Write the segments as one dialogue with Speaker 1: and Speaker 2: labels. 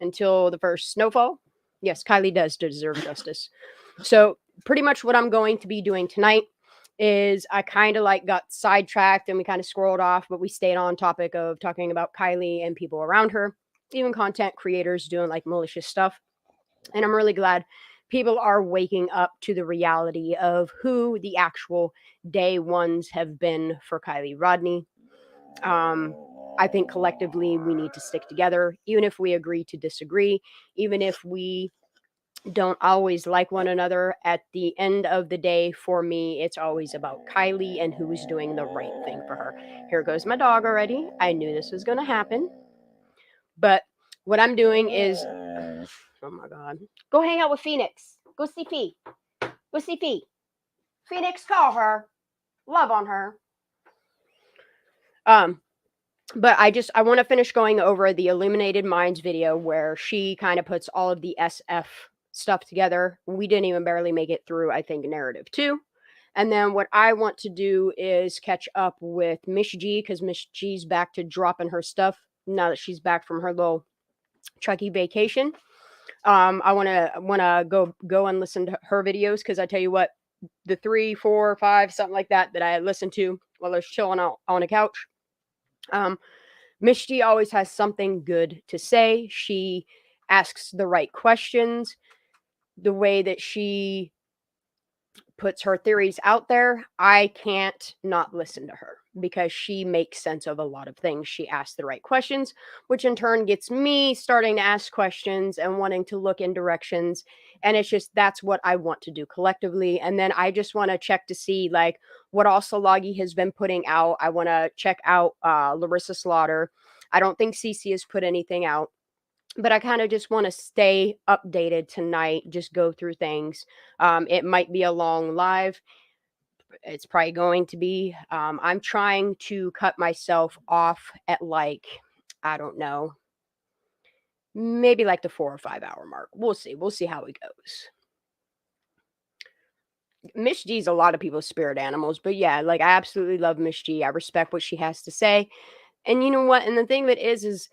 Speaker 1: until the first snowfall. Yes, Kiely does deserve justice. So pretty much what I'm going to be doing tonight is I kind of like got sidetracked and we kind of scrolled off, but we stayed on topic of talking about Kiely and people around her, even content creators doing like malicious stuff. And I'm really glad people are waking up to the reality of who the actual day ones have been for Kiely Rodni. I think collectively we need to stick together, even if we agree to disagree, even if we don't always like one another. At the end of the day, for me, it's always about Kiely and who's doing the right thing for her. Here goes my dog already. I knew this was going to happen. But what I'm doing is, oh my God, go hang out with Phoenix. Go see Fee. Go see Fee. Phoenix, call her. Love on her. But I want to finish going over the Illuminated Minds video where she kind of puts all of the SF stuff together. We didn't even barely make it through, I think, narrative 2. And then what I want to do is catch up with Miss G, because Miss G's back to dropping her stuff now that she's back from her little Chucky vacation. I want to go and listen to her videos, because I tell you what, the 3, 4, 5, something like that I listened to while I was chilling out on a couch. Miss G always has something good to say. She asks the right questions. The way that she puts her theories out there, I can't not listen to her, because she makes sense of a lot of things. She asks the right questions, which in turn gets me starting to ask questions and wanting to look in directions. And it's just, that's what I want to do collectively. And then I just want to check to see like what also Loggy has been putting out. I want to check out Larissa Slaughter. I don't think Cece has put anything out, but I kind of just want to stay updated tonight, just go through things. It might be a long live. It's probably going to be. I'm trying to cut myself off at like, I don't know, maybe like the 4 or 5 hour mark. We'll see. We'll see how it goes. Miss G's a lot of people's spirit animals, but yeah, like I absolutely love Miss G. I respect what she has to say. And you know what? And the thing that is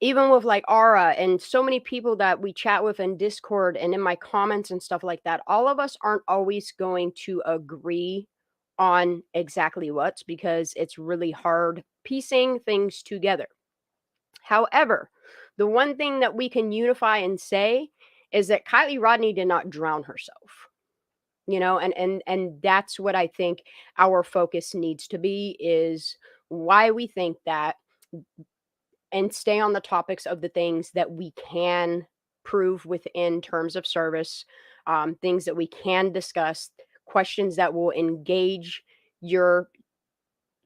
Speaker 1: even with like Aura and so many people that we chat with in Discord and in my comments and stuff like that, all of us aren't always going to agree on exactly what's, because it's really hard piecing things together. However, the one thing that we can unify and say is that Kiely Rodni did not drown herself. You know, and that's what I think our focus needs to be, is why we think that, and stay on the topics of the things that we can prove within terms of service, things that we can discuss, questions that will engage your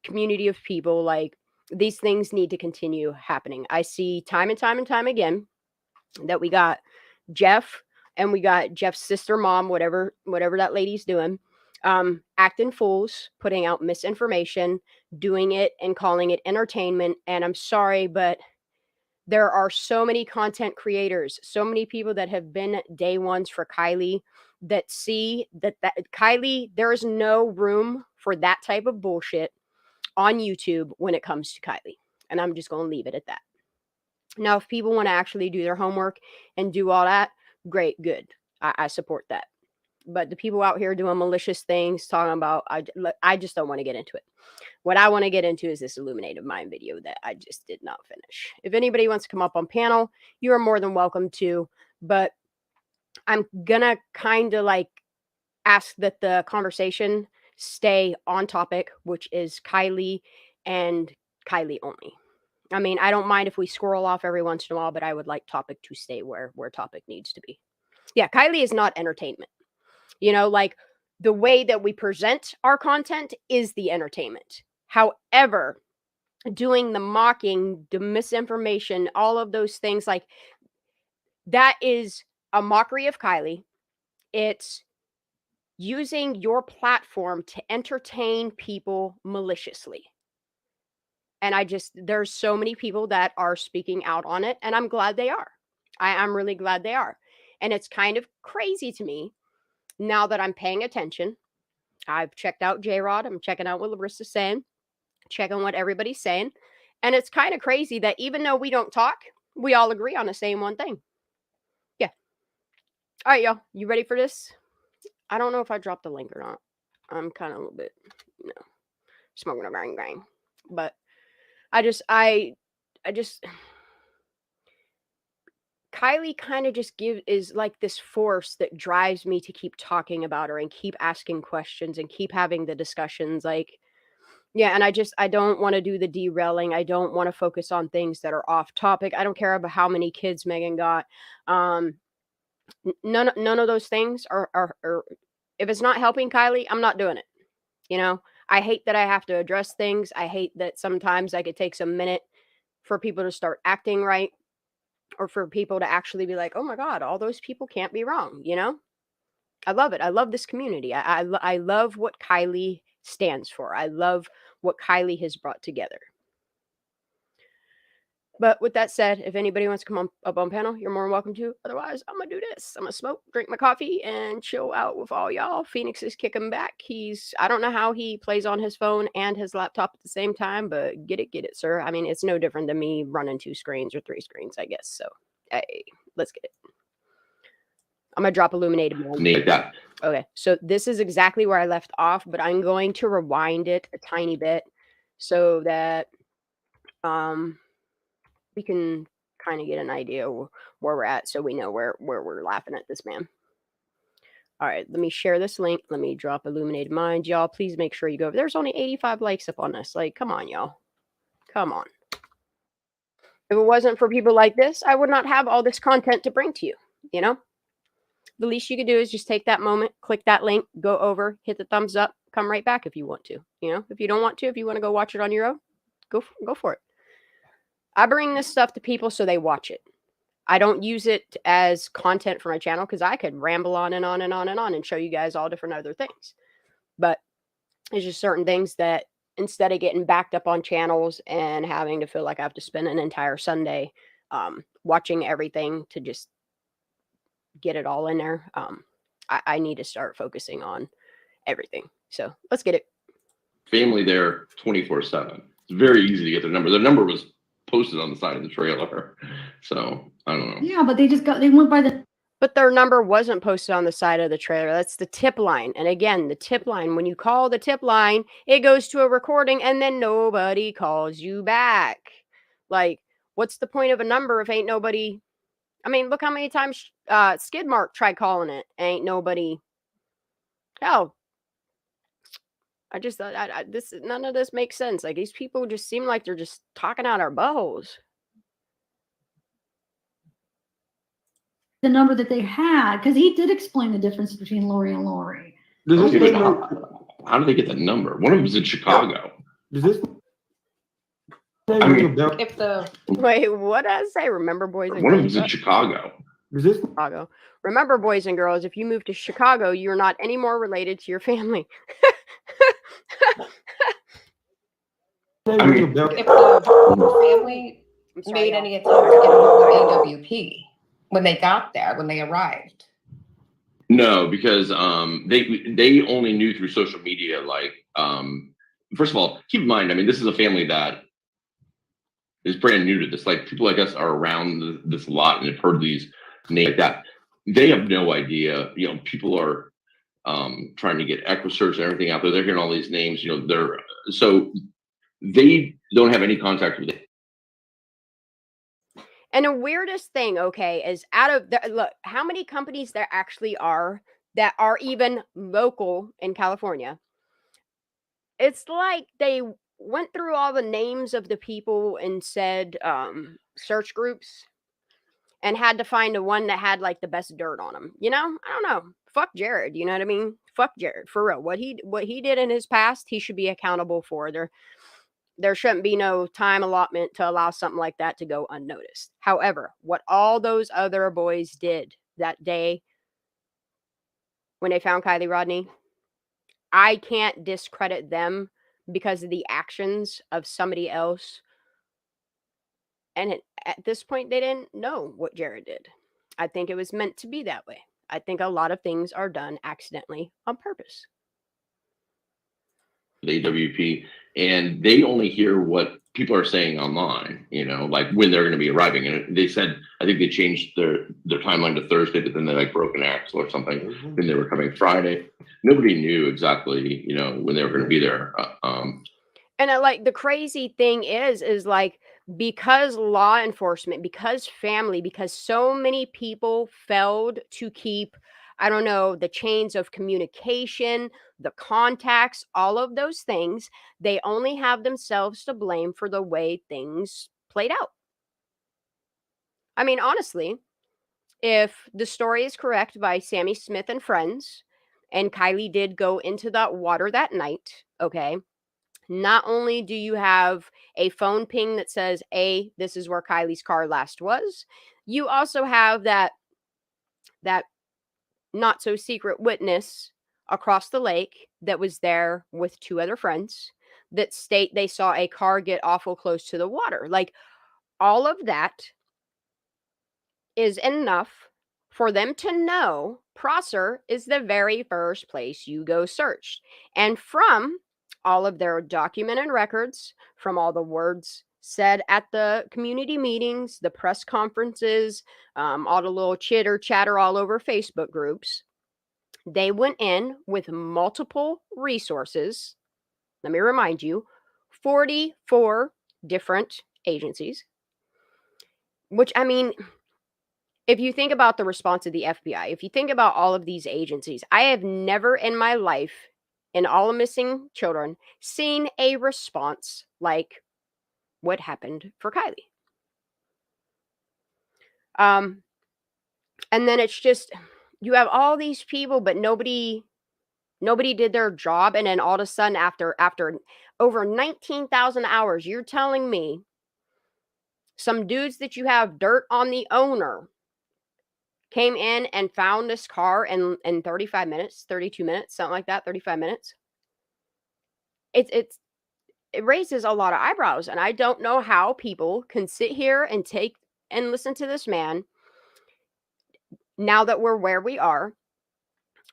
Speaker 1: community of people. Like these things need to continue happening. I see time and time and time again that we got Jeff and we got Jeff's sister, mom, whatever that lady's doing, acting fools, putting out misinformation, doing it and calling it entertainment. And I'm sorry, but there are so many content creators, so many people that have been day ones for Kiely that see that Kiely, there is no room for that type of bullshit on YouTube when it comes to Kiely. And I'm just going to leave it at that. Now, if people want to actually do their homework and do all that, great, good. I support that. But the people out here doing malicious things, talking about, I just don't want to get into it. What I want to get into is this Illuminated Mind video that I just did not finish. If anybody wants to come up on panel, you are more than welcome to. But I'm going to kind of like ask that the conversation stay on topic, which is Kiely and Kiely only. I mean, I don't mind if we squirrel off every once in a while, but I would like topic to stay where topic needs to be. Yeah, Kiely is not entertainment. You know, like the way that we present our content is the entertainment. However, doing the mocking, the misinformation, all of those things, like that is a mockery of Kiely. It's using your platform to entertain people maliciously. And there's so many people that are speaking out on it, and I'm glad they are. I'm really glad they are. And it's kind of crazy to me now that I'm paying attention. I've checked out J-Rod. I'm checking out what Larissa's saying, checking what everybody's saying. And it's kind of crazy that even though we don't talk, We all agree on the same one thing. Yeah. All right, y'all. You ready for this? I don't know if I dropped the link or not. I'm kind of a little bit, smoking a bang. But I just Kiely kind of just is like this force that drives me to keep talking about her and keep asking questions and keep having the discussions. Like, yeah, and I don't want to do the derailing. I don't want to focus on things that are off topic. I don't care about how many kids Megan got. None of those things are if it's not helping Kiely, I'm not doing it. I hate that I have to address things. I hate that sometimes like it takes a minute for people to start acting right, or for people to actually be like, oh my God, all those people can't be wrong. I love it. I love this community. I love what Kiely stands for. I love what Kiely has brought together. But with that said, if anybody wants to come up on panel, you're more than welcome to. Otherwise, I'm going to do this. I'm going to smoke, drink my coffee, and chill out with all y'all. Phoenix is kicking back. I don't know how he plays on his phone and his laptop at the same time, but get it, sir. I mean, it's no different than me running 2 screens or 3 screens, I guess. So, hey, let's get it. I'm going to drop illuminated.
Speaker 2: Need that.
Speaker 1: Okay, so this is exactly where I left off, but I'm going to rewind it a tiny bit so that we can kind of get an idea where we're at, so we know where we're laughing at this man. All right, let me share this link. Let me drop Illuminated Mind. Y'all, please make sure you go over. There's only 85 likes up on this. Like, come on, y'all. Come on. If it wasn't for people like this, I would not have all this content to bring to you, The least you could do is just take that moment, click that link, go over, hit the thumbs up, come right back if you want to. If you don't want to, if you want to go watch it on your own, go for it. I bring this stuff to people so they watch it. I don't use it as content for my channel because I could ramble on and on and on and on and show you guys all different other things. But it's just certain things that instead of getting backed up on channels and having to feel like I have to spend an entire Sunday watching everything to just get it all in there, I need to start focusing on everything. So let's get it.
Speaker 2: Family there 24/7. It's very easy to get their number. Their number was posted on the side of the trailer. So I don't know.
Speaker 3: Yeah, but they went by the.
Speaker 1: But their number wasn't posted on the side of the trailer. That's the tip line. And again, the tip line, when you call the tip line, it goes to a recording and then nobody calls you back. Like, what's the point of a number if ain't nobody? I mean, look how many times Skidmark tried calling it. Ain't nobody. Hell, I just thought none of this makes sense. Like, these people just seem like they're just talking out our buttholes.
Speaker 3: The number that they had, because he did explain the difference between Lori and Lori.
Speaker 2: Okay, but how do they get that number? One of them's in Chicago.
Speaker 4: Does this?
Speaker 2: I mean,
Speaker 5: If the
Speaker 1: Wait, what did I say? Remember, boys and
Speaker 2: one of
Speaker 1: girls?
Speaker 2: them's in Chicago.
Speaker 4: Does this?
Speaker 1: Chicago. Remember, boys and girls, if you move to Chicago, you're not any more related to your family.
Speaker 4: I mean,
Speaker 5: if the family
Speaker 1: I'm sorry,
Speaker 5: made
Speaker 1: y'all.
Speaker 5: any attempt to get hold of AWP when they got there, when they arrived.
Speaker 2: No, because they only knew through social media. Like, first of all, keep in mind, I mean, this is a family that is brand new to this. Like, people like us are around this a lot and have heard these names like that. They have no idea. People are trying to get EquiSearch and everything out there. They're hearing all these names. So they don't have any contact with it.
Speaker 1: And the weirdest thing, okay, is out of look, how many companies there actually are that are even local in California? It's like they went through all the names of the people and said search groups and had to find the one that had like the best dirt on them. I don't know. Fuck Jared. You know what I mean? Fuck Jared for real. What he did in his past, he should be accountable for. There shouldn't be no time allotment to allow something like that to go unnoticed. However, what all those other boys did that day when they found Kiely Rodni, I can't discredit them because of the actions of somebody else. And at this point, they didn't know what Jared did. I think it was meant to be that way. I think a lot of things are done accidentally on purpose.
Speaker 2: The AWP, and they only hear what people are saying online, you know, like when they're going to be arriving. And they said, I think they changed their timeline to Thursday, but then they like broke an axle or something. Then they were coming Friday. Nobody knew exactly, you know, when they were going to be there.
Speaker 1: And like the crazy thing is like, because law enforcement, because family, because so many people failed to keep, I don't know, the chains of communication, the contacts, all of those things, they only have themselves to blame for the way things played out. I mean, honestly, if the story is correct by Sammy Smith and friends, and Kiely did go into that water that night, okay, not only do you have a phone ping that says, this is where Kiely's car last was, you also have that not so secret witness across the lake that was there with two other friends that state they saw a car get awful close to the water. Like, all of that is enough for them to know Prosser is the very first place you go search. And from all of their documented records, from all the words said at the community meetings, the press conferences, all the little chitter chatter all over Facebook groups, they went in with multiple resources. Let me remind you, 44 different agencies, which, I mean, if you think about the response of the FBI, if you think about all of these agencies, I have never in my life, in all of missing children, seen a response like what happened for Kiely. And then it's just, you have all these people, but nobody did their job. And then all of a sudden, after over 19,000 hours, you're telling me some dudes that you have dirt on the owner came in and found this car in 35 minutes, 32 minutes, something like that, 35 minutes. It raises a lot of eyebrows, and I don't know how people can sit here and take and listen to this man now that we're where we are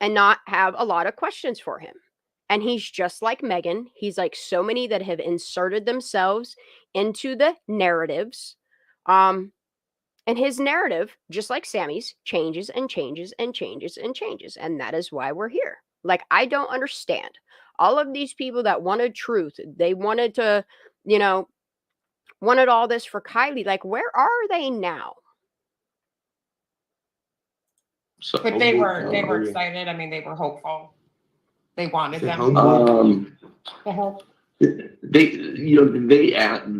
Speaker 1: and not have a lot of questions for him. And he's just like Megan. He's like so many that have inserted themselves into the narratives. And his narrative, just like Sammy's, changes and changes and changes and changes. And that is why we're here. Like, I don't understand. All of these people that wanted truth, they wanted to, you know, wanted all this for Kiely. Like, where are they now?
Speaker 2: So,
Speaker 5: But they were excited. I mean, they were hopeful. They wanted them to help.
Speaker 2: The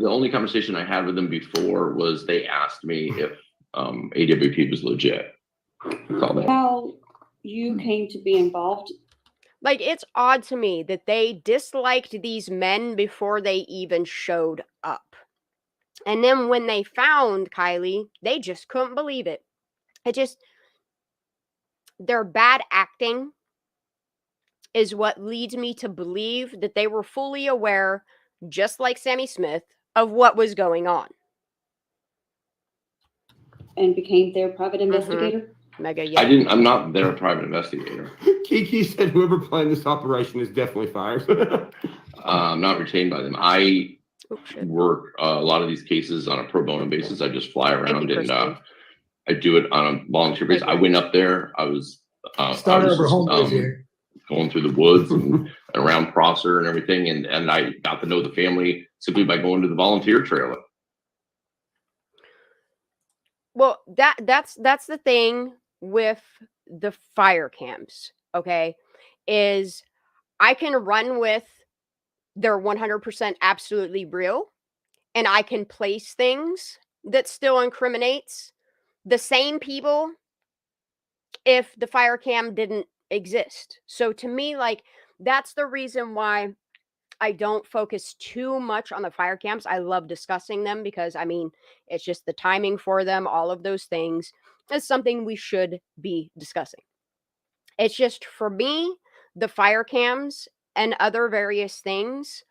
Speaker 2: only conversation I had with them before was they asked me if AWP was legit.
Speaker 6: How you came to be involved?
Speaker 1: Like, it's odd to me that they disliked these men before they even showed up. And then when they found Kiely, they just couldn't believe it. Their bad acting is what leads me to believe that they were fully aware, just like Sammy Smith, of what was going on.
Speaker 6: And became their private investigator?
Speaker 1: Mega, yeah.
Speaker 2: I'm not their private investigator.
Speaker 4: Kiki said whoever planned this operation is definitely fired.
Speaker 2: I'm not retained by them. I work a lot of these cases on a pro bono basis. I just fly around and I do it on a volunteer basis. I went up there. I was going through the woods and around Prosser and everything, and I got to know the family simply by going to the volunteer trailer.
Speaker 1: Well, that's the thing with the fire cams, okay? Is I can run with they're 100% absolutely real, and I can place things that still incriminates the same people if the fire cam didn't exist. So to me, like, that's the reason why I don't focus too much on the fire cams. I love discussing them because, I mean, it's just the timing for them, all of those things is something we should be discussing. It's just, for me, the fire cams and other various things,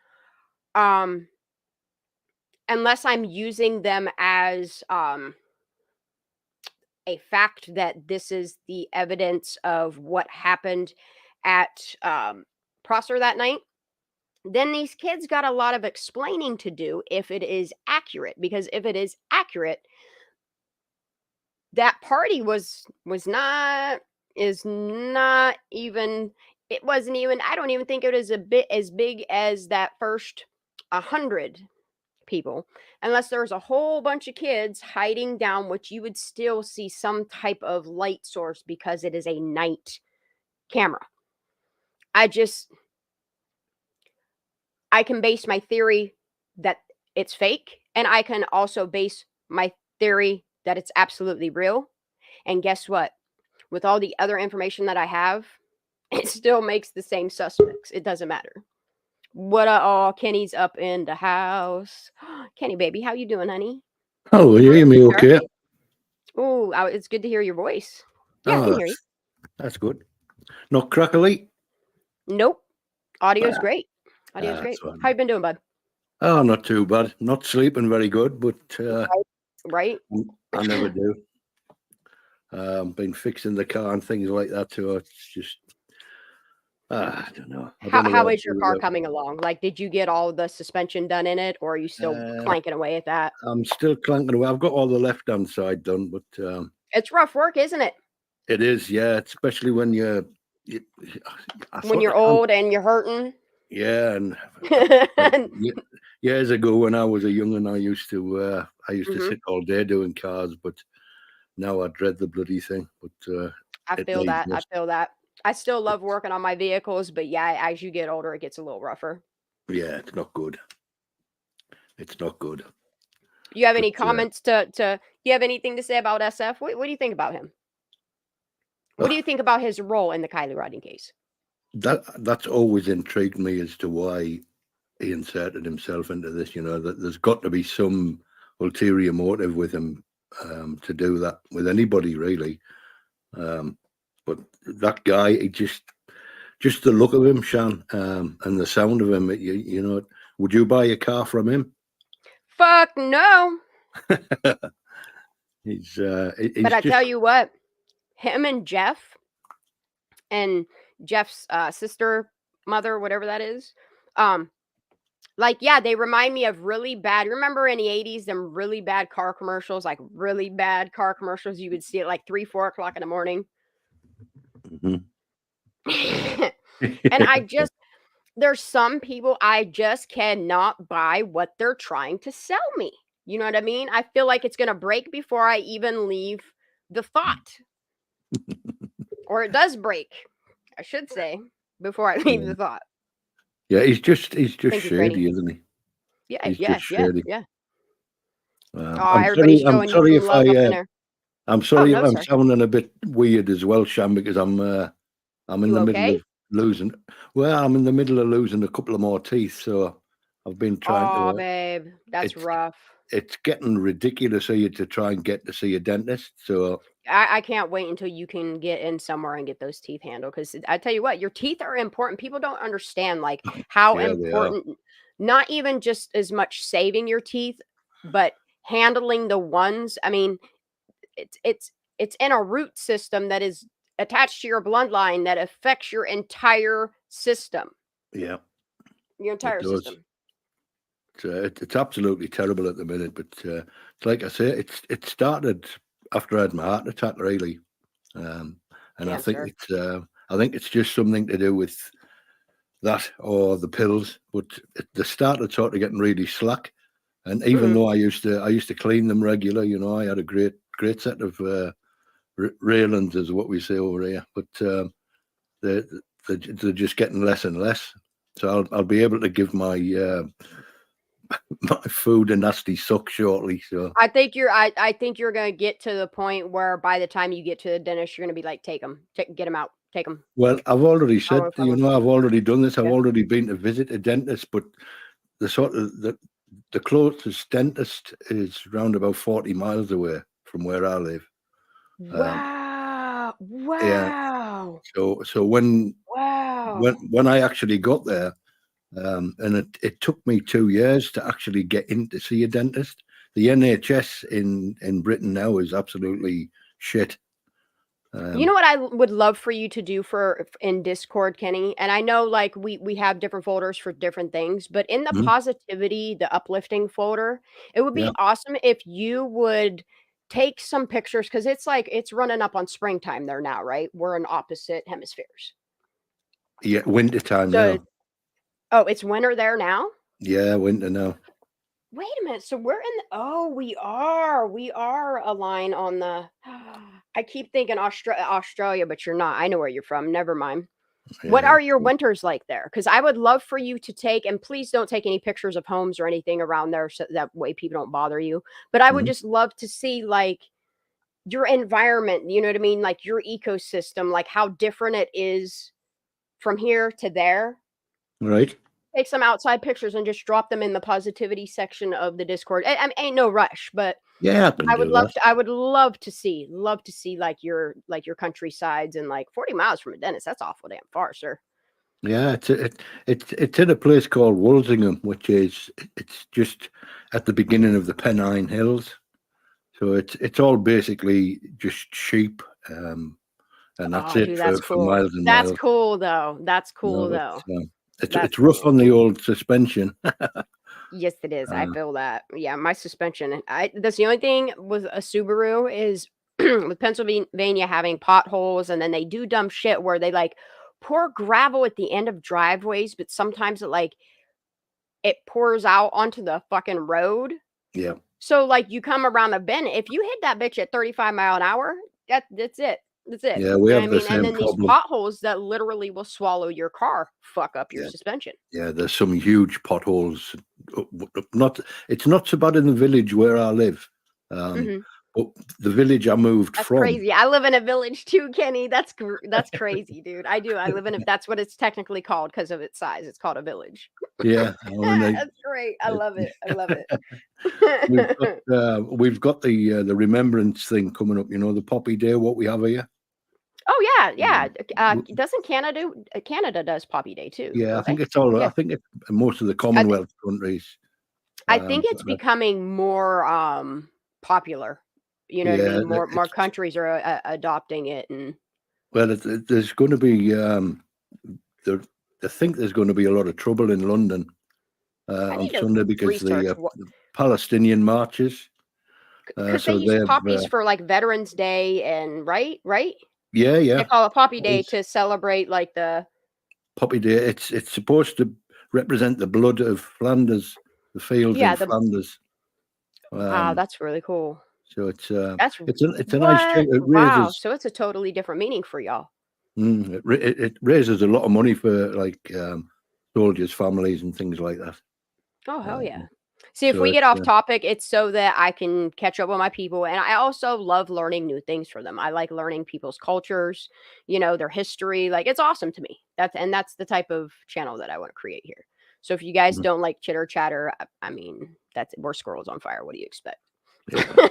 Speaker 1: unless I'm using them as a fact that this is the evidence of what happened at Prosser that night, then these kids got a lot of explaining to do if it is accurate, because if it is accurate, that party is not even, it wasn't even, I don't even think it was a bit as big as that first 100 people, unless there's a whole bunch of kids hiding down, which you would still see some type of light source because it is a night camera. I can base my theory that it's fake, and I can also base my theory that it's absolutely real. And guess what? With all the other information that I have, it still makes the same suspects. It doesn't matter. What are Kenny's up in the house? Kenny, baby, how you doing, honey?
Speaker 7: Oh, you hear me okay?
Speaker 1: Oh, it's good to hear your voice. Yeah, I can hear you.
Speaker 7: That's good. Not crackly?
Speaker 1: Nope. Audio's great. Audio's great. How you been doing, bud?
Speaker 7: Oh, not too bad. Not sleeping very good, but
Speaker 1: right.
Speaker 7: I never do. Been fixing the car and things like that too. It's just I don't know.
Speaker 1: How is your car coming along? Like, did you get all the suspension done in it, or are you still clanking away at that?
Speaker 7: I'm still clanking away. I've got all the left-hand side done, but
Speaker 1: it's rough work, isn't it?
Speaker 7: It is, yeah. Especially when you're
Speaker 1: old and you're hurting.
Speaker 7: Yeah, and years ago when I was a young'un, I used to sit all day doing cars, but now I dread the bloody thing. But
Speaker 1: I feel that. I feel that. I still love working on my vehicles, but yeah, as you get older, it gets a little rougher.
Speaker 7: Yeah, it's not good. It's not good.
Speaker 1: You have any comments to you have anything to say about SF? What do you think about him? What do you think about his role in the Kiely Rodni case?
Speaker 7: That's always intrigued me as to why he inserted himself into this. You know, that there's got to be some ulterior motive with him to do that with anybody, really. But that guy, he just the look of him, Shan, and the sound of him, you know, would you buy a car from him?
Speaker 1: Fuck no.
Speaker 7: he's
Speaker 1: but I tell you what, him and Jeff and Jeff's sister, mother, whatever that is, like, yeah, they remind me of really bad. Remember in the 80s, them really bad car commercials, like really bad car commercials you would see at like 3, 4 o'clock in the morning.
Speaker 7: Mm-hmm.
Speaker 1: And there's some people I just cannot buy what they're trying to sell me. You know what I mean? I feel like it's going to break before I even leave the thought. Or it does break, I should say, before I leave the thought.
Speaker 7: Yeah, he's just shady, isn't he?
Speaker 1: Yeah, yeah.
Speaker 7: I'm sorry if I'm sounding a bit weird as well, Sham, because I'm in the middle of losing. Well, I'm in the middle of losing a couple of more teeth, so I've been trying to.
Speaker 1: Oh, babe, that's rough.
Speaker 7: It's getting ridiculous of you to try and get to see a dentist. So
Speaker 1: I can't wait until you can get in somewhere and get those teeth handled. Because I tell you what, your teeth are important. People don't understand like how important. Not even just as much saving your teeth, but handling the ones. I mean, it's in a root system that is attached to your bloodline that affects your entire system.
Speaker 7: Yeah,
Speaker 1: your entire system.
Speaker 7: It's absolutely terrible at the minute, but like I say, it started after I had my heart attack, really, and I think it's just something to do with that or the pills. But they started sort of getting really slack, and even though I used to clean them regular, you know, I had a great set of railings, is what we say over here, but they're just getting less and less. So I'll be able to give my food a nasty suck shortly. So
Speaker 1: I think you're going to get to the point where by the time you get to the dentist, you're going to be like, get them out, take them.
Speaker 7: Well, I've already said, you know, I've already done this. I've already been to visit a dentist, but the closest dentist is around about 40 miles away from where I live.
Speaker 1: Wow.
Speaker 7: Yeah. So when I actually got there, and it took me 2 years to actually get in to see a dentist. The NHS in Britain now is absolutely shit.
Speaker 1: You know what I would love for you to do in Discord, Kenny? And I know like we have different folders for different things, but in the positivity, the uplifting folder, it would be awesome if you would take some pictures because it's running up on springtime there now, right? We're in opposite hemispheres.
Speaker 7: Yeah, winter time now.
Speaker 1: Oh, it's winter there now?
Speaker 7: Yeah, winter now.
Speaker 1: Wait a minute. So we're in we are a line on the I keep thinking Australia, but you're not. I know where you're from. Never mind.
Speaker 7: Yeah.
Speaker 1: What are your winters like there? Because I would love for you to take, and please don't take any pictures of homes or anything around there so that way people don't bother you. But I would just love to see like your environment, you know what I mean? Like your ecosystem, like how different it is from here to there.
Speaker 7: Right.
Speaker 1: Take some outside pictures and just drop them in the positivity section of the Discord. I mean, ain't no rush, but
Speaker 7: yeah,
Speaker 1: I would love to see like your countrysides and like 40 miles from a dentist. That's awful damn far, sir.
Speaker 7: Yeah, it's in a place called Walsingham, which it's just at the beginning of the Pennine Hills. So it's all basically just sheep, and that's it.
Speaker 1: Dude, that's
Speaker 7: for
Speaker 1: cool.
Speaker 7: miles and
Speaker 1: That's
Speaker 7: miles.
Speaker 1: cool though. That's cool though.
Speaker 7: It's rough on the old suspension.
Speaker 1: Yes, it is. I feel that. Yeah, my suspension. That's the only thing with a Subaru is with Pennsylvania having potholes, and then they do dumb shit where they like pour gravel at the end of driveways, but sometimes it pours out onto the fucking road.
Speaker 7: Yeah.
Speaker 1: So like you come around a bend, if you hit that bitch at 35 miles an hour, that's it. That's it.
Speaker 7: Yeah, we have the
Speaker 1: And
Speaker 7: same
Speaker 1: then
Speaker 7: problem.
Speaker 1: these potholes that literally will swallow your car, fuck up your suspension.
Speaker 7: Yeah, there's some huge potholes. It's not so bad in the village where I live, but the village I moved
Speaker 1: That's
Speaker 7: from.
Speaker 1: crazy. I live in a village too, Kenny. That's crazy, dude. I do. I live in that's what it's technically called because of its size. It's called a village.
Speaker 7: Yeah,
Speaker 1: that's great. I love it. I love it.
Speaker 7: We've got the remembrance thing coming up. You know, the Poppy Day. What we have here.
Speaker 1: Oh yeah. Doesn't Canada does Poppy Day too?
Speaker 7: Yeah, I think it's all. Yeah. I think it's most of the Commonwealth countries.
Speaker 1: I think it's becoming more popular. You know what I mean? More countries are adopting it, and
Speaker 7: there's going to be. I think there's going to be a lot of trouble in London on Sunday because the Palestinian marches.
Speaker 1: Because they use poppies for like Veterans Day and right.
Speaker 7: Yeah.
Speaker 1: They call it Poppy Day to celebrate like the
Speaker 7: Poppy Day. It's supposed to represent the blood of Flanders, the fields in Flanders.
Speaker 1: Wow, that's really cool.
Speaker 7: So it's a nice thing.
Speaker 1: So it's a totally different meaning for y'all.
Speaker 7: It raises a lot of money for like soldiers' families and things like that.
Speaker 1: Oh hell yeah! See, if we get off topic, it's so that I can catch up with my people. And I also love learning new things for them. I like learning people's cultures, their history. Like, it's awesome to me. That's the type of channel that I want to create here. So if you guys don't like chitter chatter, I mean, we're squirrels on fire. What do you expect?
Speaker 7: Yeah.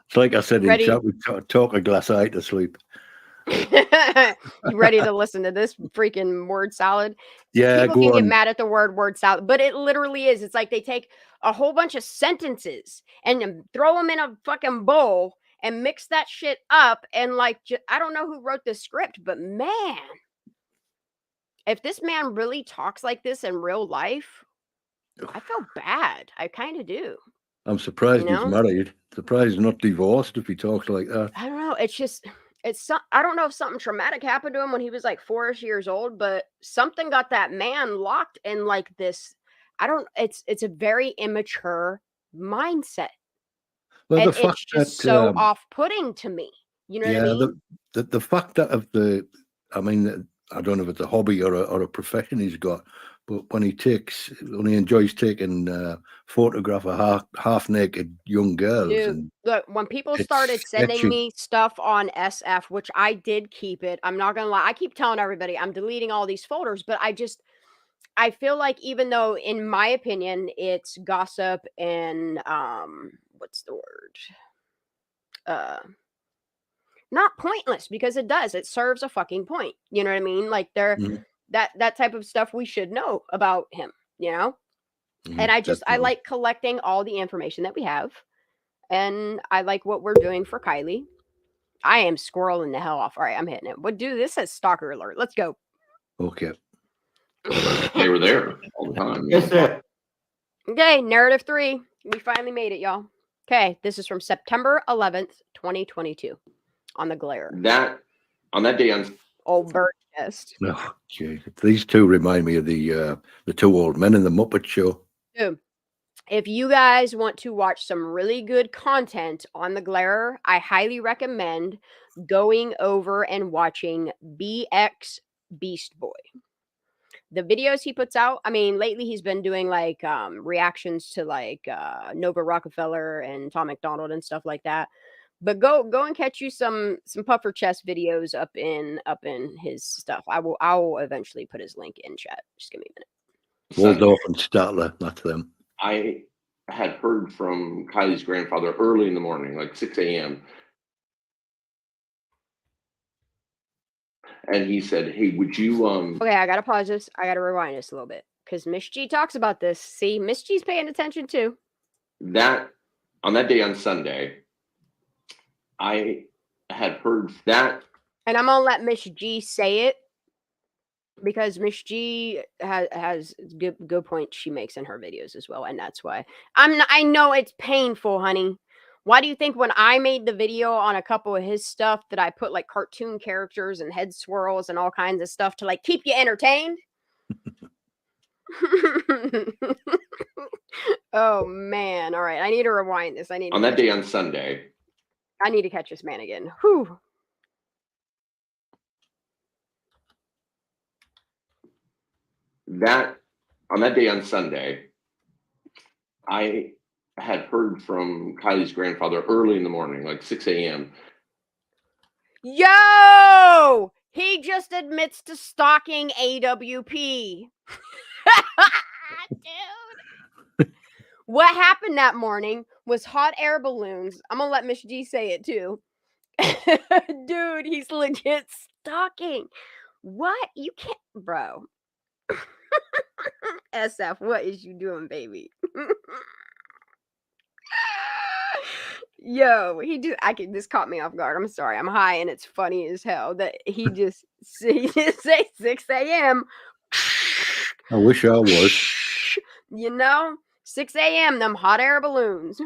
Speaker 7: It's like I said in chat, we talk a glass eye to sleep.
Speaker 1: You ready to listen to this freaking word salad?
Speaker 7: Yeah,
Speaker 1: people can get mad at the word salad, but it literally is. It's like they take a whole bunch of sentences and throw them in a fucking bowl and mix that shit up. And like, I don't know who wrote this script, but man, if this man really talks like this in real life, I feel bad. I kind of do.
Speaker 7: I'm surprised he's married. Surprised he's not divorced if he talks like that.
Speaker 1: I don't know. I don't know if something traumatic happened to him when he was like 4-ish years old, but something got that man locked in like this. It's a very immature mindset.
Speaker 7: Well,
Speaker 1: and it's just so off-putting to me. You know what I mean?
Speaker 7: The fact that I don't know if it's a hobby or a profession he's got, but when he enjoys taking photograph of half-naked young girls.
Speaker 1: Dude, look, when people started sending me stuff on SF, which I did keep it, I'm not gonna lie, I keep telling everybody I'm deleting all these folders, but I feel like even though, in my opinion, it's gossip and what's the word? Not pointless, because it serves a fucking point. You know what I mean? Like that type of stuff we should know about him, And I like collecting all the information that we have, and I like what we're doing for Kiely. I am squirreling the hell off. All right, I'm hitting it. What do this says stalker alert. Let's go.
Speaker 7: Okay.
Speaker 2: They were there all the time.
Speaker 4: Yes, sir.
Speaker 1: Okay, narrative 3. We finally made it, y'all. Okay, this is from September 11th, 2022 on the Glare.
Speaker 2: On that day on
Speaker 1: Old bird nest.
Speaker 7: Okay. These two remind me of the two old men in the Muppet Show.
Speaker 1: Dude, if you guys want to watch some really good content on the Glare, I highly recommend going over and watching BX Beast Boy. The videos he puts out, I mean, lately he's been doing like reactions to like Nova Rockefeller and Tom McDonald and stuff like that. But go and catch you some puffer chest videos up in his stuff. I'll eventually put his link in chat. Just give me a minute.
Speaker 7: Waldorf and Statler, that's them.
Speaker 2: I had heard from Kylie's grandfather early in the morning, like 6 a.m. And he said, "Hey, would you
Speaker 1: Okay, I gotta pause this. I gotta rewind this a little bit because Miss G talks about this. See, Miss G's paying attention too.
Speaker 2: On that day on Sunday, I had heard that."
Speaker 1: And I'm gonna let Miss G say it because Miss G has good points she makes in her videos as well, and that's why I know it's painful, honey. Why do you think when I made the video on a couple of his stuff that I put like cartoon characters and head swirls and all kinds of stuff to like keep you entertained? Oh man! All right, I need to rewind this.
Speaker 2: On that day on Sunday,
Speaker 1: I need to catch this man again. Whew.
Speaker 2: On that day on Sunday, I had heard from Kylie's grandfather early in the morning, like 6 a.m.
Speaker 1: Yo! He just admits to stalking AWP. Dude. What happened that morning was hot air balloons. I'm gonna let Miss G say it too. Dude, he's legit stalking. What? You can't, bro. SF, what is you doing, baby? Yo, this caught me off guard. I'm sorry. I'm high and it's funny as hell that he just say 6 a.m.
Speaker 7: I wish I was.
Speaker 1: You know, 6 a.m. them hot air balloons.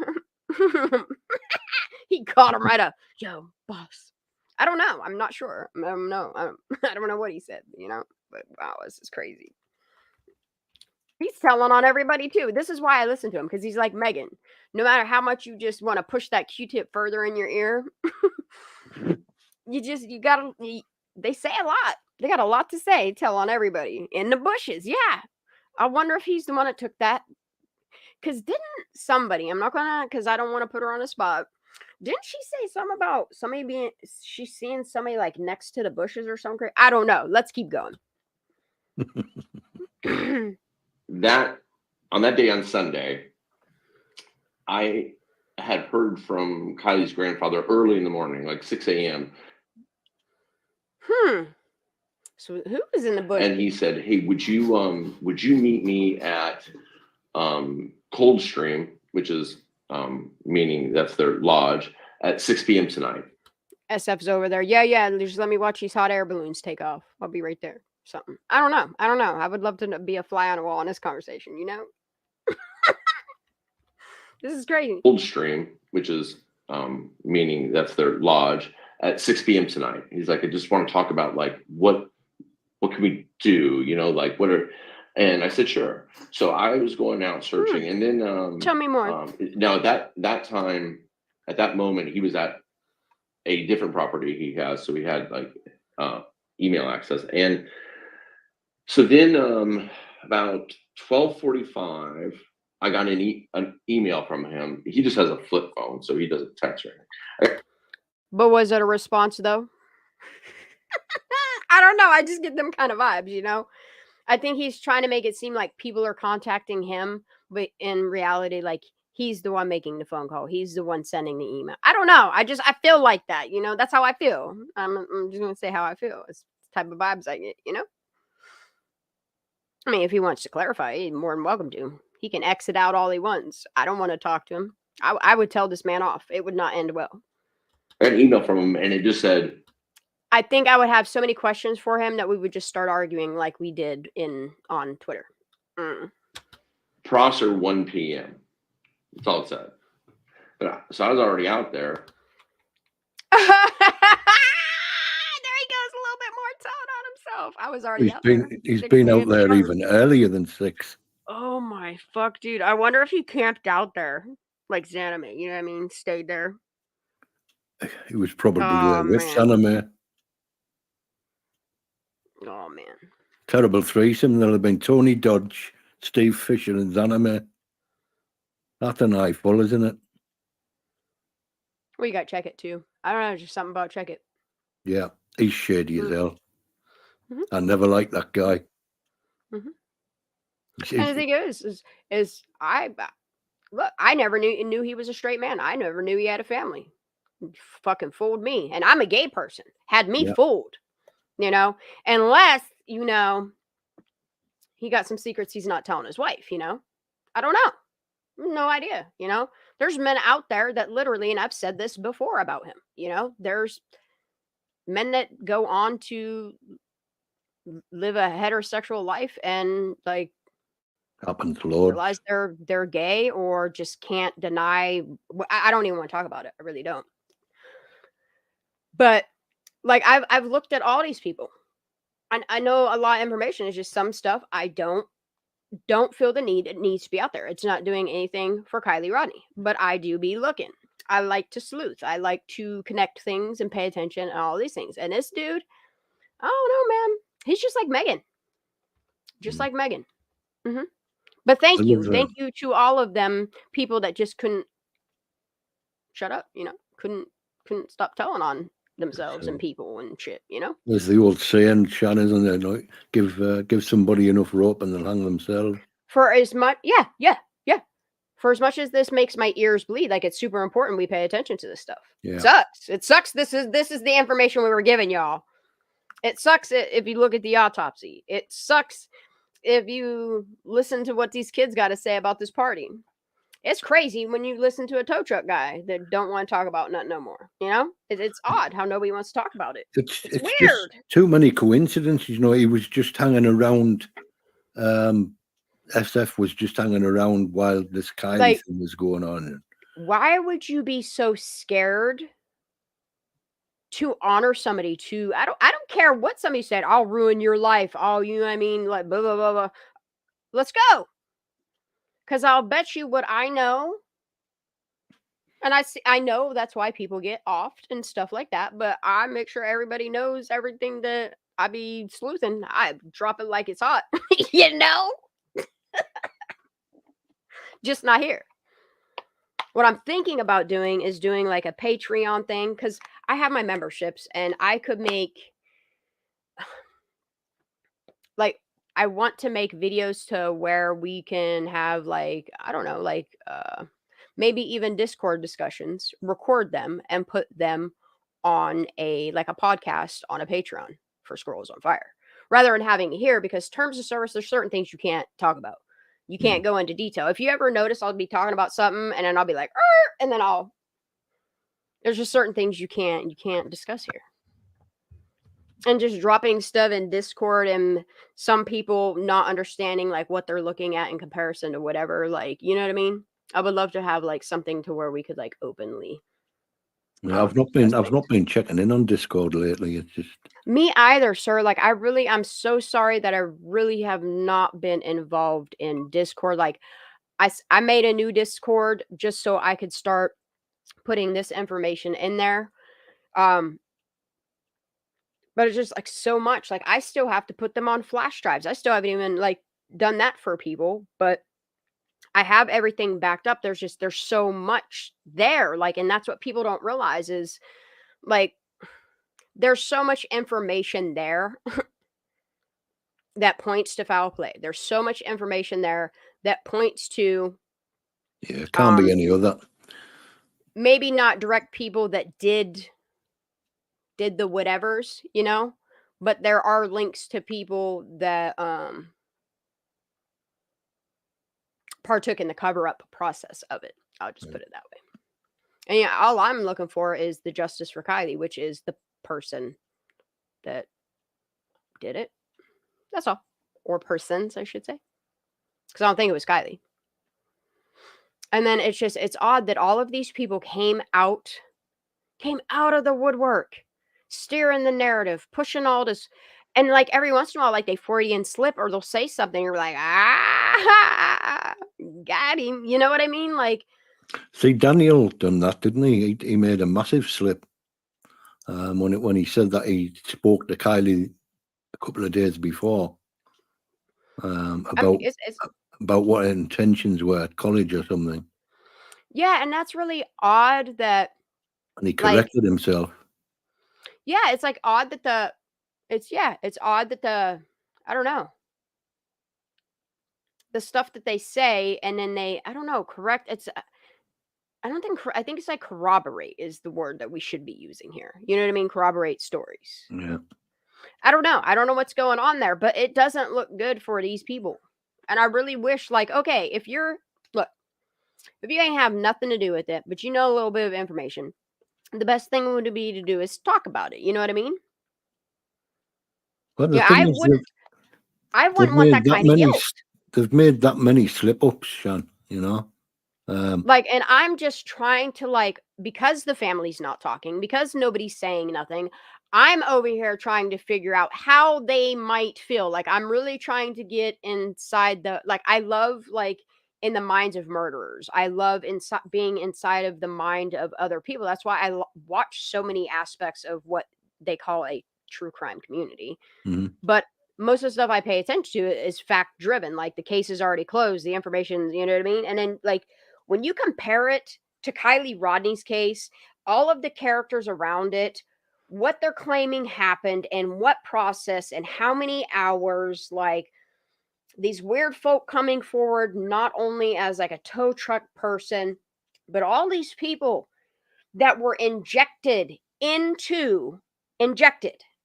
Speaker 1: He caught him right up. Yo, boss. I don't know. I'm not sure. I don't know. I don't know what he said, you know, but wow, this is crazy. He's telling on everybody too. This is why I listen to him, because he's like Megan. No matter how much you just want to push that Q-tip further in your ear, they say a lot. They got a lot to say. Tell on everybody in the bushes. Yeah. I wonder if he's the one that took that. Because didn't somebody, I'm not gonna, because I don't want to put her on the spot. Didn't she say something about she's seeing somebody like next to the bushes or something? I don't know. Let's keep going.
Speaker 2: On that day on Sunday, I had heard from Kylie's grandfather early in the morning, like 6 a.m.
Speaker 1: So who was in the bush?
Speaker 2: And he said, "Hey, would you meet me at Coldstream, which is meaning that's their lodge, at 6 p.m. tonight?"
Speaker 1: SF's over there. Yeah. Just let me watch these hot air balloons take off. I'll be right there. Something. I don't know. I would love to be a fly on a wall in this conversation, you know? This is crazy.
Speaker 2: Coldstream, which is meaning that's their lodge, at 6 p.m. tonight. He's like, "I just want to talk about like what can we do? You know, like and I said, "Sure." So I was going out searching, and then
Speaker 1: tell me more.
Speaker 2: Now at that moment, he was at a different property he has, so he had like email access. And so then about 12:45, I got an email from him. He just has a flip phone, so he doesn't text or anything.
Speaker 1: But was it a response though? I don't know. I just get them kind of vibes, you know? I think he's trying to make it seem like people are contacting him, but in reality, like he's the one making the phone call. He's the one sending the email. I don't know. I feel like that, you know? That's how I feel. I'm just going to say how I feel. It's the type of vibes I get, you know? I mean, if he wants to clarify, he's more than welcome to. He can exit out all he wants. I don't want to talk to him. I would tell this man off. It would not end well.
Speaker 2: I got an email from him, and it just said,
Speaker 1: I think I would have so many questions for him that we would just start arguing like we did on Twitter.
Speaker 2: Prosser 1 p.m. That's all it said. So I was already out there.
Speaker 1: There he goes, a little bit more tone on himself. I was already out there.
Speaker 7: He's
Speaker 1: 6
Speaker 7: been out
Speaker 1: a.m.
Speaker 7: there
Speaker 1: sharp.
Speaker 7: even earlier than 6.
Speaker 1: Oh my fuck, dude. I wonder if he camped out there like Zanime, you know what I mean? Stayed there.
Speaker 7: He was probably
Speaker 1: Oh,
Speaker 7: there with
Speaker 1: man.
Speaker 7: Saname.
Speaker 1: Oh man.
Speaker 7: Terrible threesome. There'll have been Tony Dodge, Steve Fisher, and Zaname. That's an eyeful, isn't it?
Speaker 1: Well, you got Check It too. I don't know, just something about Check It.
Speaker 7: Yeah, he's shady as hell.
Speaker 1: Mhm.
Speaker 7: I never liked that guy.
Speaker 1: Mhm.
Speaker 7: He's-
Speaker 1: And the thing is I never knew he was a straight man. I never knew he had a family. He fucking fooled me, and I'm a gay person. Had me
Speaker 7: Yeah.
Speaker 1: fooled, you know. Unless he got some secrets he's not telling his wife. I don't know. No idea. There's men out there that literally, and I've said this before about him. There's men that go on to live a heterosexual life and like
Speaker 7: happens, Lord.
Speaker 1: realize they're gay or just can't deny. I don't even want to talk about it. I really don't. But like I've looked at all these people. I know a lot of information. It's just some stuff I don't feel the need. It needs to be out there. It's not doing anything for Kiely Rodni, but I do be looking. I like to sleuth. I like to connect things and pay attention and all these things. And this dude, I don't know, man. He's just like Megan. Just like Megan. Mm-hmm. But thank you to all of them people that just couldn't shut up. Couldn't stop telling on themselves and people and shit.
Speaker 7: There's the old saying, Shan, isn't there? Like, give somebody enough rope and they'll hang themselves.
Speaker 1: For as much, yeah. For as much as this makes my ears bleed, like it's super important we pay attention to this stuff.
Speaker 7: Yeah.
Speaker 1: It sucks. This is the information we were giving y'all. It sucks if you look at the autopsy. It sucks if you listen to what these kids got to say about this party. It's crazy when you listen to a tow truck guy that don't want to talk about nothing no more. It's odd how nobody wants to talk about it. It's weird.
Speaker 7: Just too many coincidences. He was just hanging around. SF was just hanging around while this Kiely thing was going on.
Speaker 1: Why would you be so scared to honor somebody? I don't care what somebody said. I'll ruin your life. Like blah blah blah blah. Let's go. Because I'll bet you what I know, and I know that's why people get offed and stuff like that. But I make sure everybody knows everything that I be sleuthing. I drop it like it's hot, Just not here. What I'm thinking about doing is doing like a Patreon thing because I have my memberships and I could make like I want to make videos to where we can have like I don't know like maybe even Discord discussions, record them and put them on a podcast on a Patreon for Scrolls on Fire rather than having it here because terms of service there's certain things you can't talk about. You can't go into detail. If you ever notice, I'll be talking about something and then I'll be like, and then there's just certain things you can't discuss here. And just dropping stuff in Discord and some people not understanding like what they're looking at in comparison to whatever, like, you know what I mean? I would love to have like something to where we could like openly.
Speaker 7: Yeah, I've not been checking in on Discord lately. It's just
Speaker 1: me either, sir. Like I'm so sorry that I really have not been involved in Discord. Like I made a new Discord just so I could start putting this information in there. But it's just like so much. Like I still have to put them on flash drives. I still haven't even like done that for people, but I have everything backed up. There's so much there. Like, and that's what people don't realize is like there's so much information there that points to foul play. There's so much information there that points to
Speaker 7: it can't be any other.
Speaker 1: Maybe not direct people that did the whatevers, but there are links to people that partook in the cover-up process of it. I'll just put it that way. And yeah, all I'm looking for is the justice for Kiely, which is the person that did it. That's all. Or persons, I should say. Because I don't think it was Kiely. And then it's odd that all of these people came out of the woodwork, steering the narrative, pushing all this. And like every once in a while, like they Freudian slip or they'll say something. You're like, got him. You know what I mean? Like,
Speaker 7: see, Daniel done that, didn't he? He made a massive slip when he said that he spoke to Kiely a couple of days before about what her intentions were at college or something.
Speaker 1: Yeah, and that's really odd that.
Speaker 7: And he corrected himself.
Speaker 1: Yeah, it's like odd that it's odd that I don't know. The stuff that they say and then they, I don't know, correct. I think it's like corroborate is the word that we should be using here. You know what I mean? Corroborate stories.
Speaker 7: Yeah.
Speaker 1: I don't know. I don't know what's going on there, but it doesn't look good for these people. And I really wish, like, okay, if you ain't have nothing to do with it, but you know a little bit of information, the best thing would be to do is talk about it. You know what I mean?
Speaker 7: Well,
Speaker 1: yeah, I wouldn't want that kind of guilt.
Speaker 7: They've made that many slip-ups, Shan, you know?
Speaker 1: And I'm just trying to, because the family's not talking, because nobody's saying nothing, I'm over here trying to figure out how they might feel. Like, I'm really trying to get inside I love, in the minds of murderers. I love being inside of the mind of other people. That's why I watch so many aspects of what they call a true crime community.
Speaker 7: Mm-hmm.
Speaker 1: But most of the stuff I pay attention to is fact driven. Like, the case is already closed, the information, you know what I mean? And then when you compare it to Kiely Rodni's case, all of the characters around it, what they're claiming happened and what process and how many hours, these weird folk coming forward, not only as a tow truck person, but all these people that were injected, and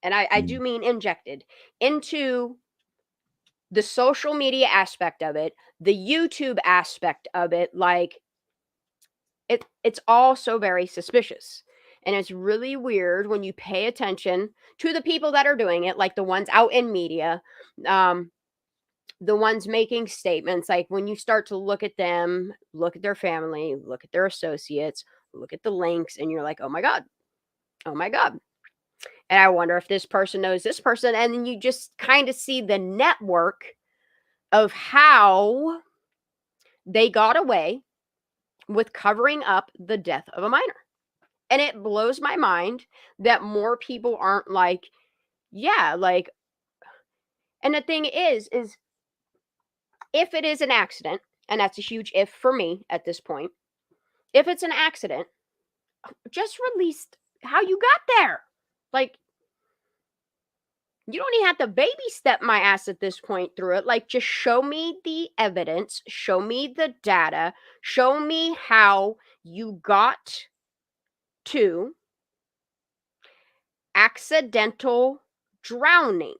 Speaker 1: I do mean injected into the social media aspect of it, the YouTube aspect of it, it's all so very suspicious. And it's really weird when you pay attention to the people that are doing it, like the ones out in media, the ones making statements. Like, when you start to look at them, look at their family, look at their associates, look at the links, and you're like, oh my God. And I wonder if this person knows this person. And then you just kind of see the network of how they got away with covering up the death of a minor. And it blows my mind that more people aren't and the thing is if it is an accident, and that's a huge if for me at this point, if it's an accident, just release how you got there. You don't even have to baby step my ass at this point through it. Just show me the evidence, show me the data, show me how you got to accidental drowning.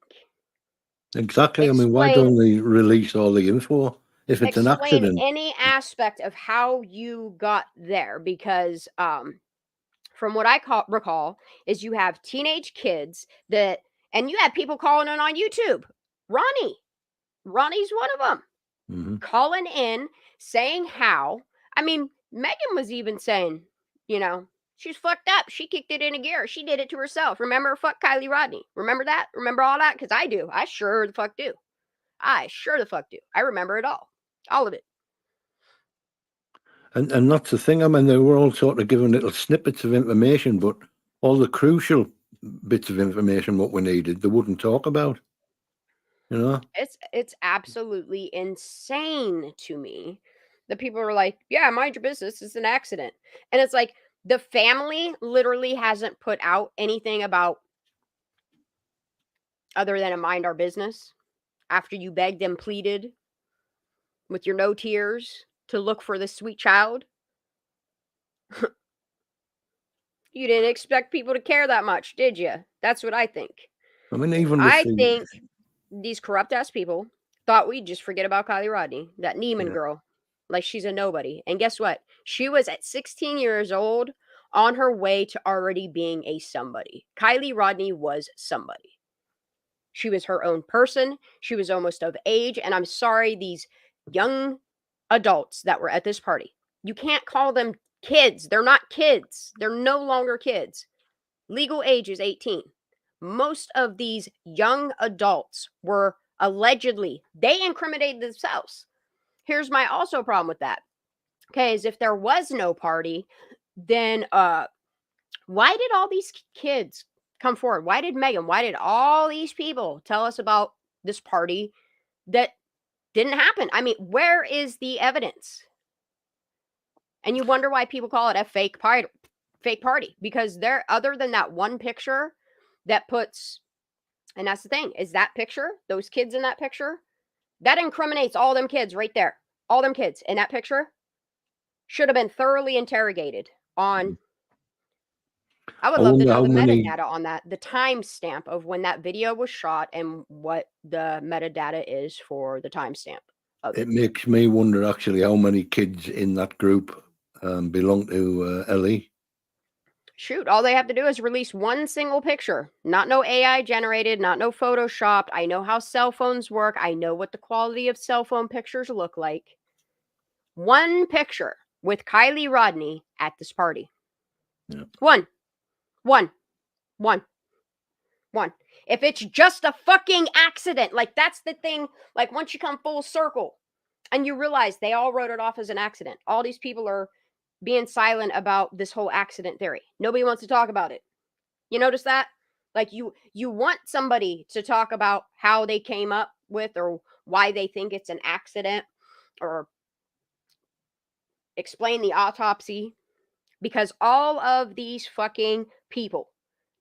Speaker 7: Exactly. I mean, why don't they release all the info if it's an accident?
Speaker 1: Any aspect of how you got there, because from what I recall is you have teenage kids and you have people calling in on YouTube. Ronnie's one of them.
Speaker 7: Mm-hmm.
Speaker 1: Calling in, saying how. I mean, Megan was even saying, she's fucked up. She kicked it into gear. She did it to herself. Remember, fuck Kiely Rodni. Remember that? Remember all that? Because I do. I sure the fuck do. I remember it all. All of it.
Speaker 7: And that's the thing. I mean, they were all sort of given little snippets of information, but all the crucial bits of information, what we needed, they wouldn't talk about.
Speaker 1: It's absolutely insane to me that people are like, yeah, mind your business, it's an accident. And it's like, the family literally hasn't put out anything about other than a mind our business after you begged and pleaded with your no tears to look for this sweet child. You didn't expect people to care that much, did you? That's what I think.
Speaker 7: I mean,
Speaker 1: I think these corrupt ass people thought we'd just forget about Kiely Rodni, that Neiman girl. like she's a nobody. And guess what? She was at 16 years old on her way to already being a somebody. Kiely Rodni was somebody. She was her own person. She was almost of age. And I'm sorry, these young adults that were at this party, you can't call them kids. They're not kids. They're no longer kids. Legal age is 18. Most of these young adults were allegedly, they incriminated themselves. Here's my also problem with that. Okay, is if there was no party, then why did all these kids come forward? Why did Megan? Why did all these people tell us about this party that didn't happen? I mean, where is the evidence? And you wonder why people call it a fake party, because there, other than that one picture that puts, and that's the thing, is that picture, those kids in that picture, that incriminates all them kids right there. All them kids in that picture should have been thoroughly interrogated on. I would love to know the metadata on that, the timestamp of when that video was shot and what the metadata is for the timestamp of it.
Speaker 7: It makes me wonder actually how many kids in that group belong to Ellie.
Speaker 1: Shoot, all they have to do is release one single picture, not no AI generated, not no Photoshopped. I know how cell phones work. I know what the quality of cell phone pictures look like. One picture with Kiely Rodni at this party.
Speaker 7: Yeah.
Speaker 1: One. If it's just a fucking accident, like that's the thing, like once you come full circle and you realize they all wrote it off as an accident. All these people are being silent about this whole accident theory. Nobody wants to talk about it. You notice that? Like you want somebody to talk about how they came up with or why they think it's an accident or explain the autopsy, because all of these fucking people,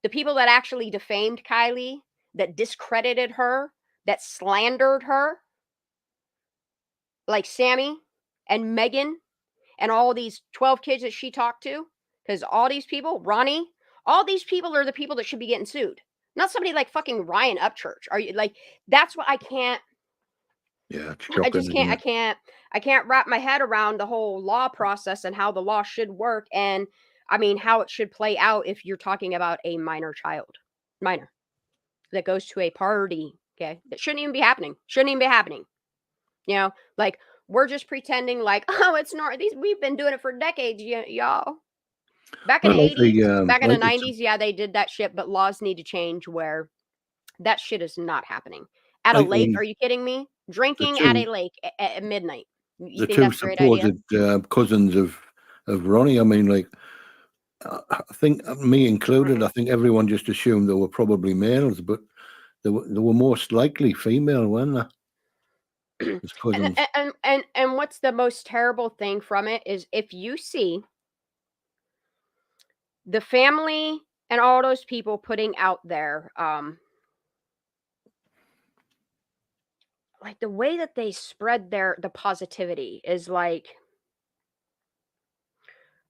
Speaker 1: the people that actually defamed Kiely, that discredited her, that slandered her, like Sammy and Megan and all these 12 kids that she talked to, because all these people, Ronnie, all these people are the people that should be getting sued. Not somebody like fucking Ryan Upchurch. Are you like, that's what I can't.
Speaker 7: Yeah, it's shocking,
Speaker 1: I just can't, I can't wrap my head around the whole law process and how the law should work. And I mean, how it should play out if you're talking about a minor that goes to a party. Okay. That shouldn't even be happening. You know, like we're just pretending like, oh, it's not these. We've been doing it for decades, y'all. Back in the 80s, back in the 90s, yeah, they did that shit, but laws need to change where that shit is not happening. At a lake, are you kidding me? Drinking at a lake at midnight. You think that's a great idea?
Speaker 7: The two supposed cousins of Ronnie, I mean, like, I think, me included, I think everyone just assumed they were probably males, but they were most likely female, weren't they?
Speaker 1: And what's the most terrible thing from it is if you see the family and all those people putting out there, like the way that they spread the positivity is like,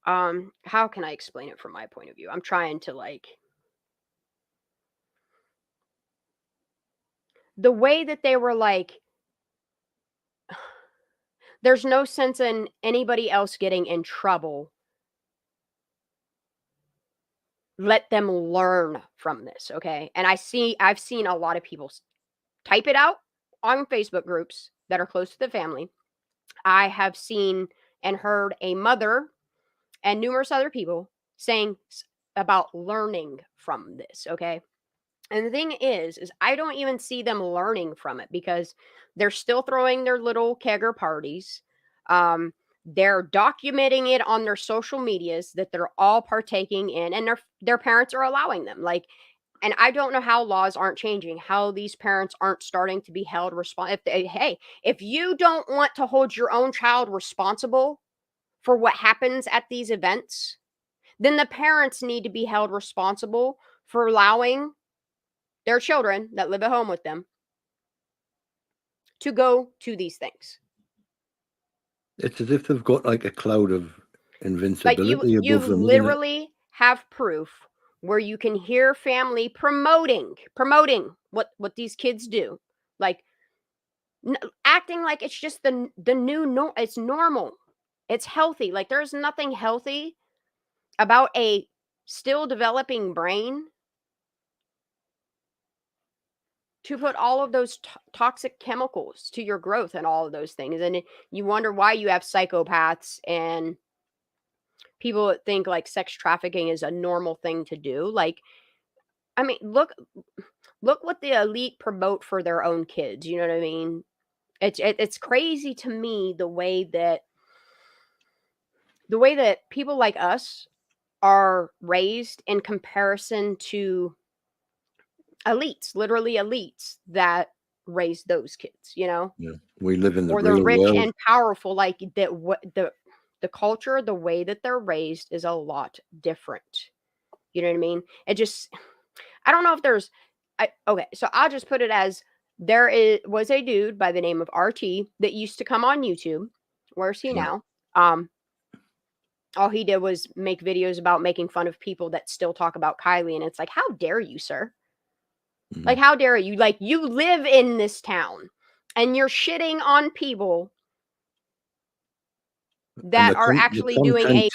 Speaker 1: how can I explain it from my point of view? I'm trying to like, the way that they were like, there's no sense in anybody else getting in trouble. Let them learn from this, okay? And I've seen a lot of people type it out on Facebook groups that are close to the family. I have seen and heard a mother and numerous other people saying about learning from this, okay? And the thing is I don't even see them learning from it because they're still throwing their little kegger parties. They're documenting it on their social medias that they're all partaking in, and their parents are allowing them. Like, and I don't know how laws aren't changing, how these parents aren't starting to be held responsible. If you don't want to hold your own child responsible for what happens at these events, then the parents need to be held responsible for allowing their children that live at home with them to go to these things.
Speaker 7: It's as if they've got like a cloud of invincibility
Speaker 1: like you
Speaker 7: above them.
Speaker 1: Literally have proof where you can hear family promoting what these kids do. Like acting like it's just the new it's normal. It's healthy. Like there's nothing healthy about a still developing brain to put all of those toxic chemicals to your growth and all of those things. And you wonder why you have psychopaths and people that think like sex trafficking is a normal thing to do. Like, I mean, look what the elite promote for their own kids. You know what I mean? It's crazy to me the way that people like us are raised in comparison to elites, literally elites that raise those kids, you know?
Speaker 7: Yeah. We live in the
Speaker 1: Or the
Speaker 7: real
Speaker 1: rich
Speaker 7: world.
Speaker 1: and powerful, like that what the culture, the way that they're raised is a lot different. You know what I mean? It just I don't know if there's okay, so I'll just put it as was a dude by the name of RT that used to come on YouTube. Where's he
Speaker 7: Yeah.
Speaker 1: now? All he did was make videos about making fun of people that still talk about Kiely, and it's like, how dare you, sir? Like, how dare you? Like, you live in this town and you're shitting on people that are actually doing a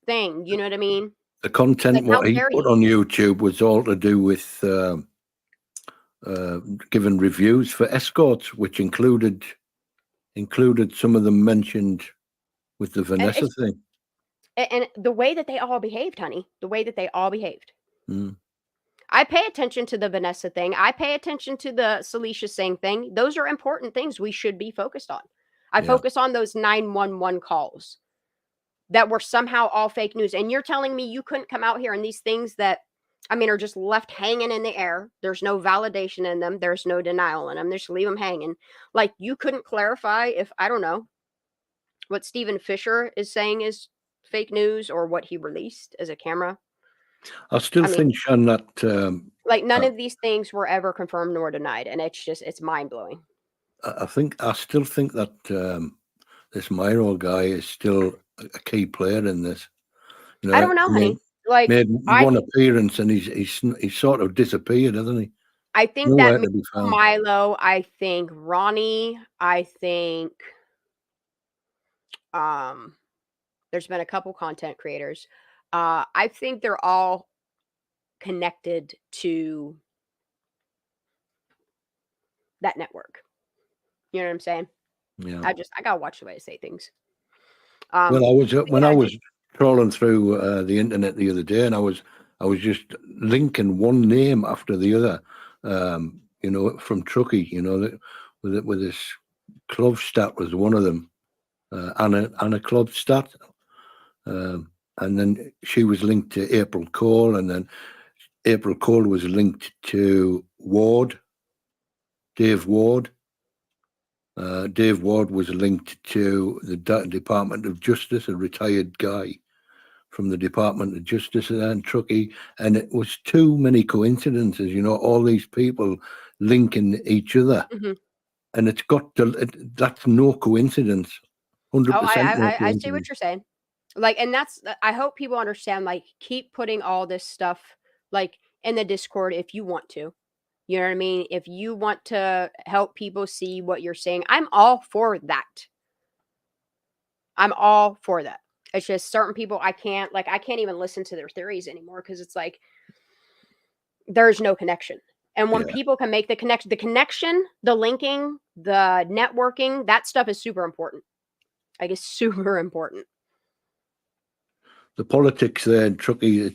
Speaker 1: thing. You know what I mean?
Speaker 7: The content
Speaker 1: Like, how
Speaker 7: what he
Speaker 1: dare
Speaker 7: put
Speaker 1: you?
Speaker 7: on YouTube was all to do with giving reviews for escorts, which included some of them mentioned with the Vanessa thing.
Speaker 1: And the way that they all behaved, honey, the way that they all behaved.
Speaker 7: Mm.
Speaker 1: I pay attention to the Vanessa thing. I pay attention to the Celicia Singh thing. Those are important things we should be focused on. I focus on those 911 calls that were somehow all fake news. And you're telling me you couldn't come out here and these things that, I mean, are just left hanging in the air. There's no validation in them. There's no denial in them. They just leave them hanging. Like, you couldn't clarify if, I don't know, what Stephen Fisher is saying is fake news or what he released as a camera.
Speaker 7: I think, Sean, that
Speaker 1: like none of these things were ever confirmed nor denied, and it's mind blowing.
Speaker 7: I still think that this Miro guy is still a key player in this. You know,
Speaker 1: I don't know, honey. Like,
Speaker 7: made one appearance and he's sort of disappeared, hasn't he?
Speaker 1: I think that Milo, I think Ronnie, I think there's been a couple content creators. I think they're all connected to that network. You know what I'm saying?
Speaker 7: Yeah.
Speaker 1: I gotta watch the way I say things.
Speaker 7: Well, I was trawling through the internet the other day, and I was just linking one name after the other. You know, from Truckee. You know, with this Clubstat was one of them. Anna Clubstat. And then she was linked to April Cole, and then April Cole was linked to Dave Ward. Dave Ward was linked to the Department of Justice, a retired guy from the Department of Justice in Truckee, and it was too many coincidences, you know, all these people linking each other, and it's got to, that's no coincidence, 100%.
Speaker 1: I see what you're saying. Like, and that's, I hope people understand, like, keep putting all this stuff, like, in the Discord if you want to. You know what I mean? If you want to help people see what you're saying, I'm all for that. I'm all for that. It's just certain people I can't even listen to their theories anymore because it's like there's no connection. And when people can make the connection, the linking, the networking, that stuff is super important. Like, it's super important.
Speaker 7: The politics there in Truckee,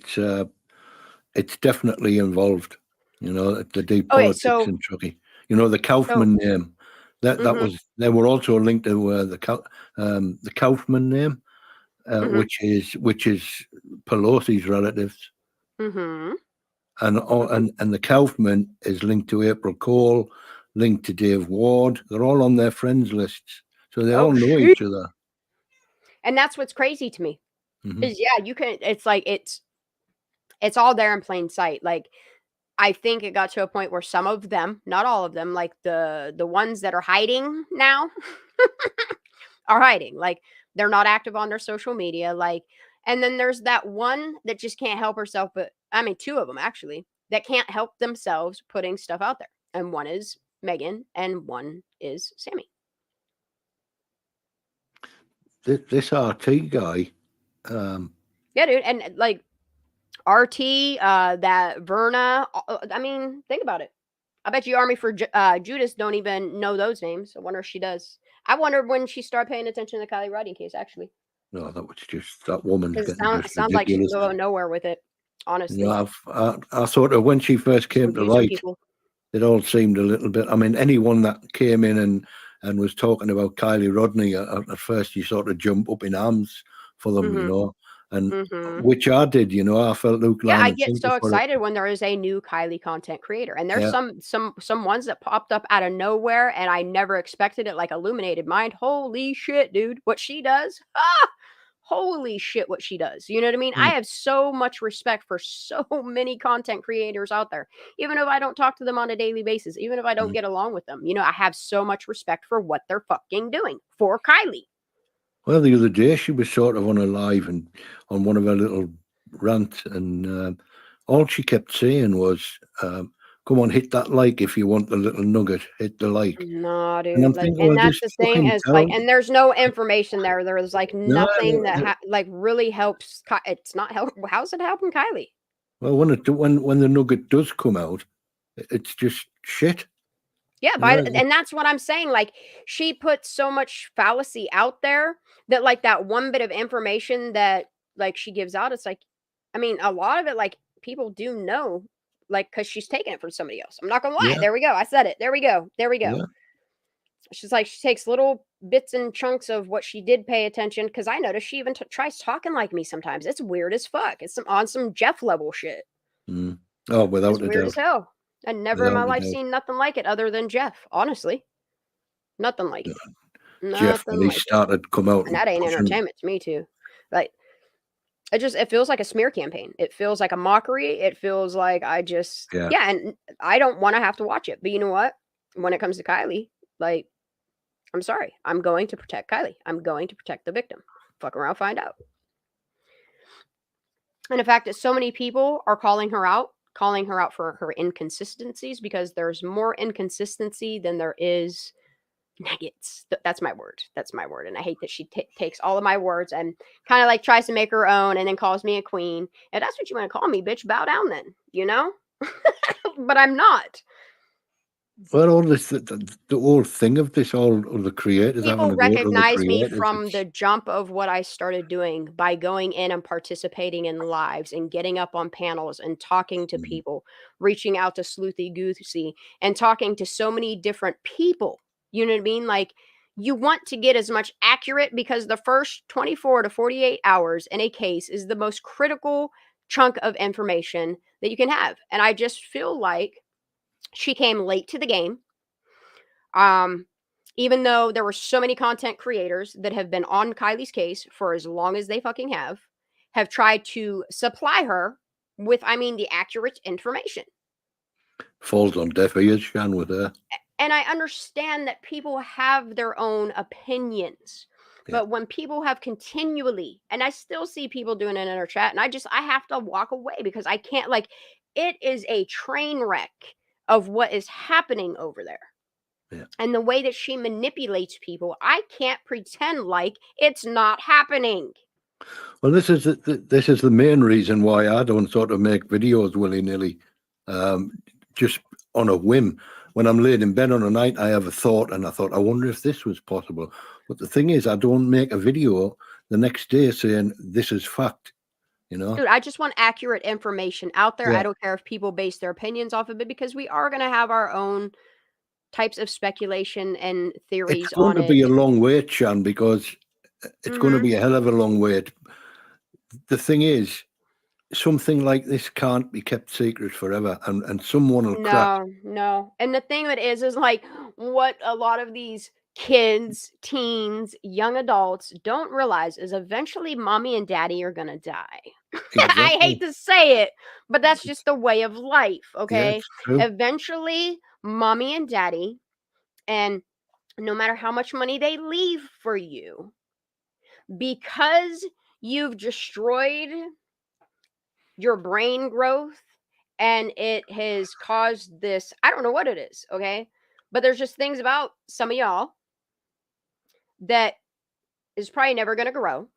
Speaker 7: it's definitely involved. You know, the deep politics in Truckee. You know, the Kaufman name. That was, they were also linked to the Kaufman name, which is Pelosi's relatives. And the Kaufman is linked to April Cole, linked to Dave Ward. They're all on their friends lists, so they all know each other.
Speaker 1: And that's what's crazy to me. Is you can. It's like it's all there in plain sight. Like, I think it got to a point where some of them, not all of them, like the ones that are hiding now are hiding. Like, they're not active on their social media. Like, and then there's that one that just can't help herself. But I mean, two of them actually that can't help themselves putting stuff out there. And one is Megan and one is Sammy.
Speaker 7: This RT guy.
Speaker 1: Yeah, dude, and like RT, that Verna. I mean, think about it. I bet you Army for Judas don't even know those names. I wonder if she does. I wonder when she started paying attention to the Kiely Riding case, actually.
Speaker 7: No, that was just that woman's
Speaker 1: Because
Speaker 7: getting
Speaker 1: it
Speaker 7: just
Speaker 1: sounds like she's
Speaker 7: ridiculous.
Speaker 1: going nowhere with it, honestly.
Speaker 7: You know, I sort of when she first came to light,
Speaker 1: People.
Speaker 7: it all seemed a little bit. I mean, anyone that came in and was talking about Kylie Rodney at first, you sort of jump up in arms for them, you know, and which I did, you know. I felt Luke.
Speaker 1: Yeah, I get so excited when there is a new Kylie content creator, and there's some ones that popped up out of nowhere, and I never expected it. Like Illuminated Mind, holy shit, dude, what she does! Holy shit, what she does. You know what I mean? I have so much respect for so many content creators out there, even if I don't talk to them on a daily basis, even if I don't get along with them. You know, I have so much respect for what they're fucking doing for Kylie.
Speaker 7: Well, the other day she was sort of on a live and on one of her little rants, and all she kept saying was, "Come on, hit that like if you want the little nugget. Hit the like."
Speaker 1: No, dude.
Speaker 7: And I'm
Speaker 1: Like,
Speaker 7: thinking,
Speaker 1: and
Speaker 7: well,
Speaker 1: that's
Speaker 7: just
Speaker 1: the thing
Speaker 7: fucking
Speaker 1: is
Speaker 7: tell
Speaker 1: like,
Speaker 7: them.
Speaker 1: and there's no information there. There's like
Speaker 7: No,
Speaker 1: nothing that like really helps. It's not help. How's it helping Kylie?
Speaker 7: Well, when the nugget does come out, it's just shit.
Speaker 1: Yeah, and that's what I'm saying. Like, she puts so much fallacy out there that like that one bit of information that like she gives out, it's like, I mean, a lot of it, like people do know, like, because she's taking it from somebody else. I'm not gonna lie.
Speaker 7: Yeah.
Speaker 1: There we go. I said it. There we go. There we go.
Speaker 7: Yeah.
Speaker 1: She's like, she takes little bits and chunks of what she did pay attention. Because I noticed she even tries talking like me sometimes. It's weird as fuck. It's on some Jeff level shit.
Speaker 7: Oh, without
Speaker 1: It's
Speaker 7: a
Speaker 1: weird
Speaker 7: doubt.
Speaker 1: as hell. I never in my
Speaker 7: Without a
Speaker 1: life
Speaker 7: doubt.
Speaker 1: seen nothing like it other than Jeff. Honestly, nothing like it.
Speaker 7: Jeff, when he
Speaker 1: Like
Speaker 7: started come out
Speaker 1: and that ain't
Speaker 7: pushing,
Speaker 1: entertainment to me too. Like it feels like a smear campaign. It feels like a mockery. It feels like yeah, and I don't want to have to watch it. But you know what? When it comes to Kylie, like, I'm sorry. I'm going to protect Kylie. I'm going to protect the victim. Fuck around, find out. And the fact that so many people are calling her out for her inconsistencies, because there's more inconsistency than there is nuggets. That's my word. That's my word. And I hate that she takes all of my words and kind of like tries to make her own and then calls me a queen. And that's what you want to call me, bitch. Bow down then, you know? But I'm not.
Speaker 7: well, all this, the whole thing of this, all of the creators having
Speaker 1: People
Speaker 7: to go to the
Speaker 1: recognize me
Speaker 7: creators,
Speaker 1: from the jump of what I started doing by going in and participating in lives and getting up on panels and talking to people, reaching out to Sleuthy Goosey and talking to so many different people. You know what I mean? Like, you want to get as much accurate, because the first 24 to 48 hours in a case is the most critical chunk of information that you can have. And I just feel like she came late to the game. Even though there were so many content creators that have been on Kylie's case for as long as they fucking have tried to supply her with, I mean, the accurate information.
Speaker 7: falls on deaf ears, Shan, with her.
Speaker 1: And I understand that people have their own opinions. But when people have continually, and I still see people doing it in our chat, and I have to walk away because I can't, like, it is a train wreck of what is happening over there.
Speaker 7: Yeah.
Speaker 1: And the way that she manipulates people, I can't pretend like it's not happening.
Speaker 7: Well, this is the main reason why I don't sort of make videos willy-nilly, just on a whim. When I'm laid in bed on a night, I have a thought, and I thought, I wonder if this was possible. But the thing is, I don't make a video the next day saying this is fact. You know,
Speaker 1: dude, I just want accurate information out there.
Speaker 7: Yeah.
Speaker 1: I don't care if people base their opinions off of it, because we are going to have our own types of speculation and theories
Speaker 7: it's going
Speaker 1: on
Speaker 7: to be
Speaker 1: it.
Speaker 7: a long wait, Shan, because it's going to be a hell of a long wait. The thing is, something like this can't be kept secret forever, and someone will crack.
Speaker 1: No. And the thing that is like what a lot of these kids, teens, young adults don't realize is eventually mommy and daddy are going to die.
Speaker 7: Exactly.
Speaker 1: I hate to say it, but that's just the way of life,
Speaker 7: Yeah,
Speaker 1: okay?
Speaker 7: it's true.
Speaker 1: Eventually, mommy and daddy, and no matter how much money they leave for you, because you've destroyed your brain growth and it has caused this, I don't know what it is, okay? But there's just things about some of y'all that is probably never going to grow.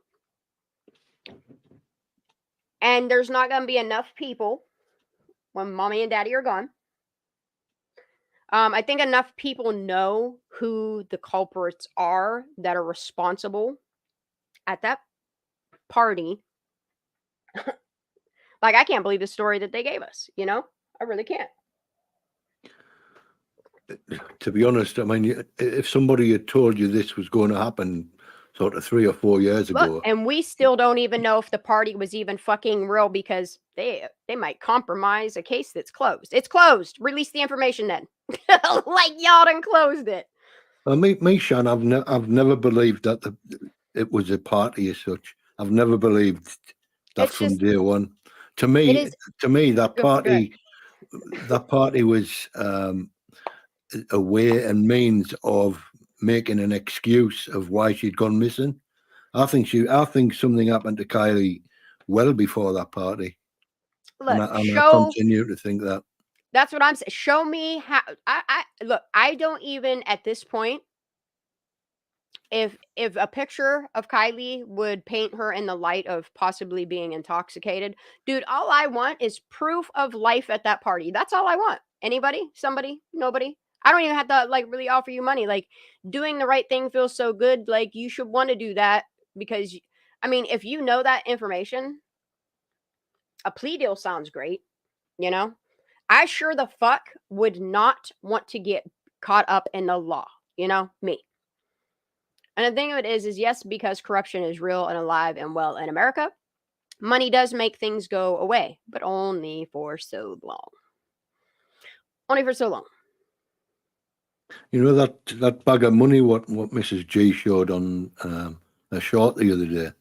Speaker 1: And there's not going to be enough people when mommy and daddy are gone. I think enough people know who the culprits are that are responsible at that party. Like, I can't believe the story that they gave us, you know? I really can't.
Speaker 7: To be honest, I mean, if somebody had told you this was going to happen sort of 3 or 4 years ago.
Speaker 1: Look, and we still don't even know if the party was even fucking real because they might compromise a case that's closed. It's closed. Release the information then. Like y'all done closed it.
Speaker 7: Well, me, Shan, I've never believed that it was a party as such. I've never believed that
Speaker 1: It's
Speaker 7: from
Speaker 1: just,
Speaker 7: day one. To me, that party was a way and means of making an excuse of why she'd gone missing. I think something happened to Kiely well before that party.
Speaker 1: Look,
Speaker 7: and I continue to think that.
Speaker 1: That's what I'm saying. Show me how. Look, I don't even at this point. If a picture of Kiely would paint her in the light of possibly being intoxicated, dude, all I want is proof of life at that party. That's all I want. Anybody? Somebody? Nobody? I don't even have to like really offer you money. Like, doing the right thing feels so good. Like, you should want to do that because, I mean, if you know that information, a plea deal sounds great, you know? I sure the fuck would not want to get caught up in the law, you know? Me. And the thing of it is yes, because corruption is real and alive and well in America, money does make things go away, but only for so long. Only for so long.
Speaker 7: You know that bag of money what Mrs. G showed on a short the other day.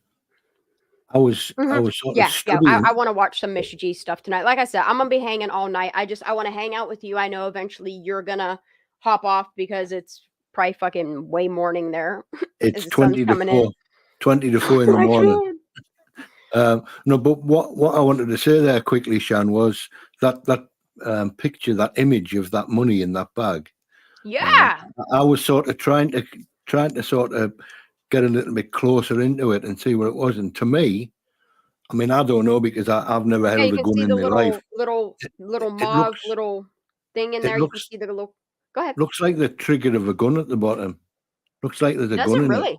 Speaker 7: I was sort of studying.
Speaker 1: I want to watch some Miss G stuff tonight. Like I said, I'm gonna be hanging all night. I want to hang out with you. I know eventually you're gonna hop off because it's probably fucking way morning there.
Speaker 7: It's 20 to 4. 20 to 4 in the morning. No, but what I wanted to say there quickly, Shan, was that picture, that image of that money in that bag.
Speaker 1: Yeah.
Speaker 7: I was sort of trying to sort of get a little bit closer into it and see what it was. And to me, I mean, I don't know because I've never held a gun in my life.
Speaker 1: Little mauve little thing in there. You can see the little. Go ahead.
Speaker 7: Looks like the trigger of a gun at the bottom. Looks like there's a
Speaker 1: Does
Speaker 7: gun
Speaker 1: it
Speaker 7: in
Speaker 1: really?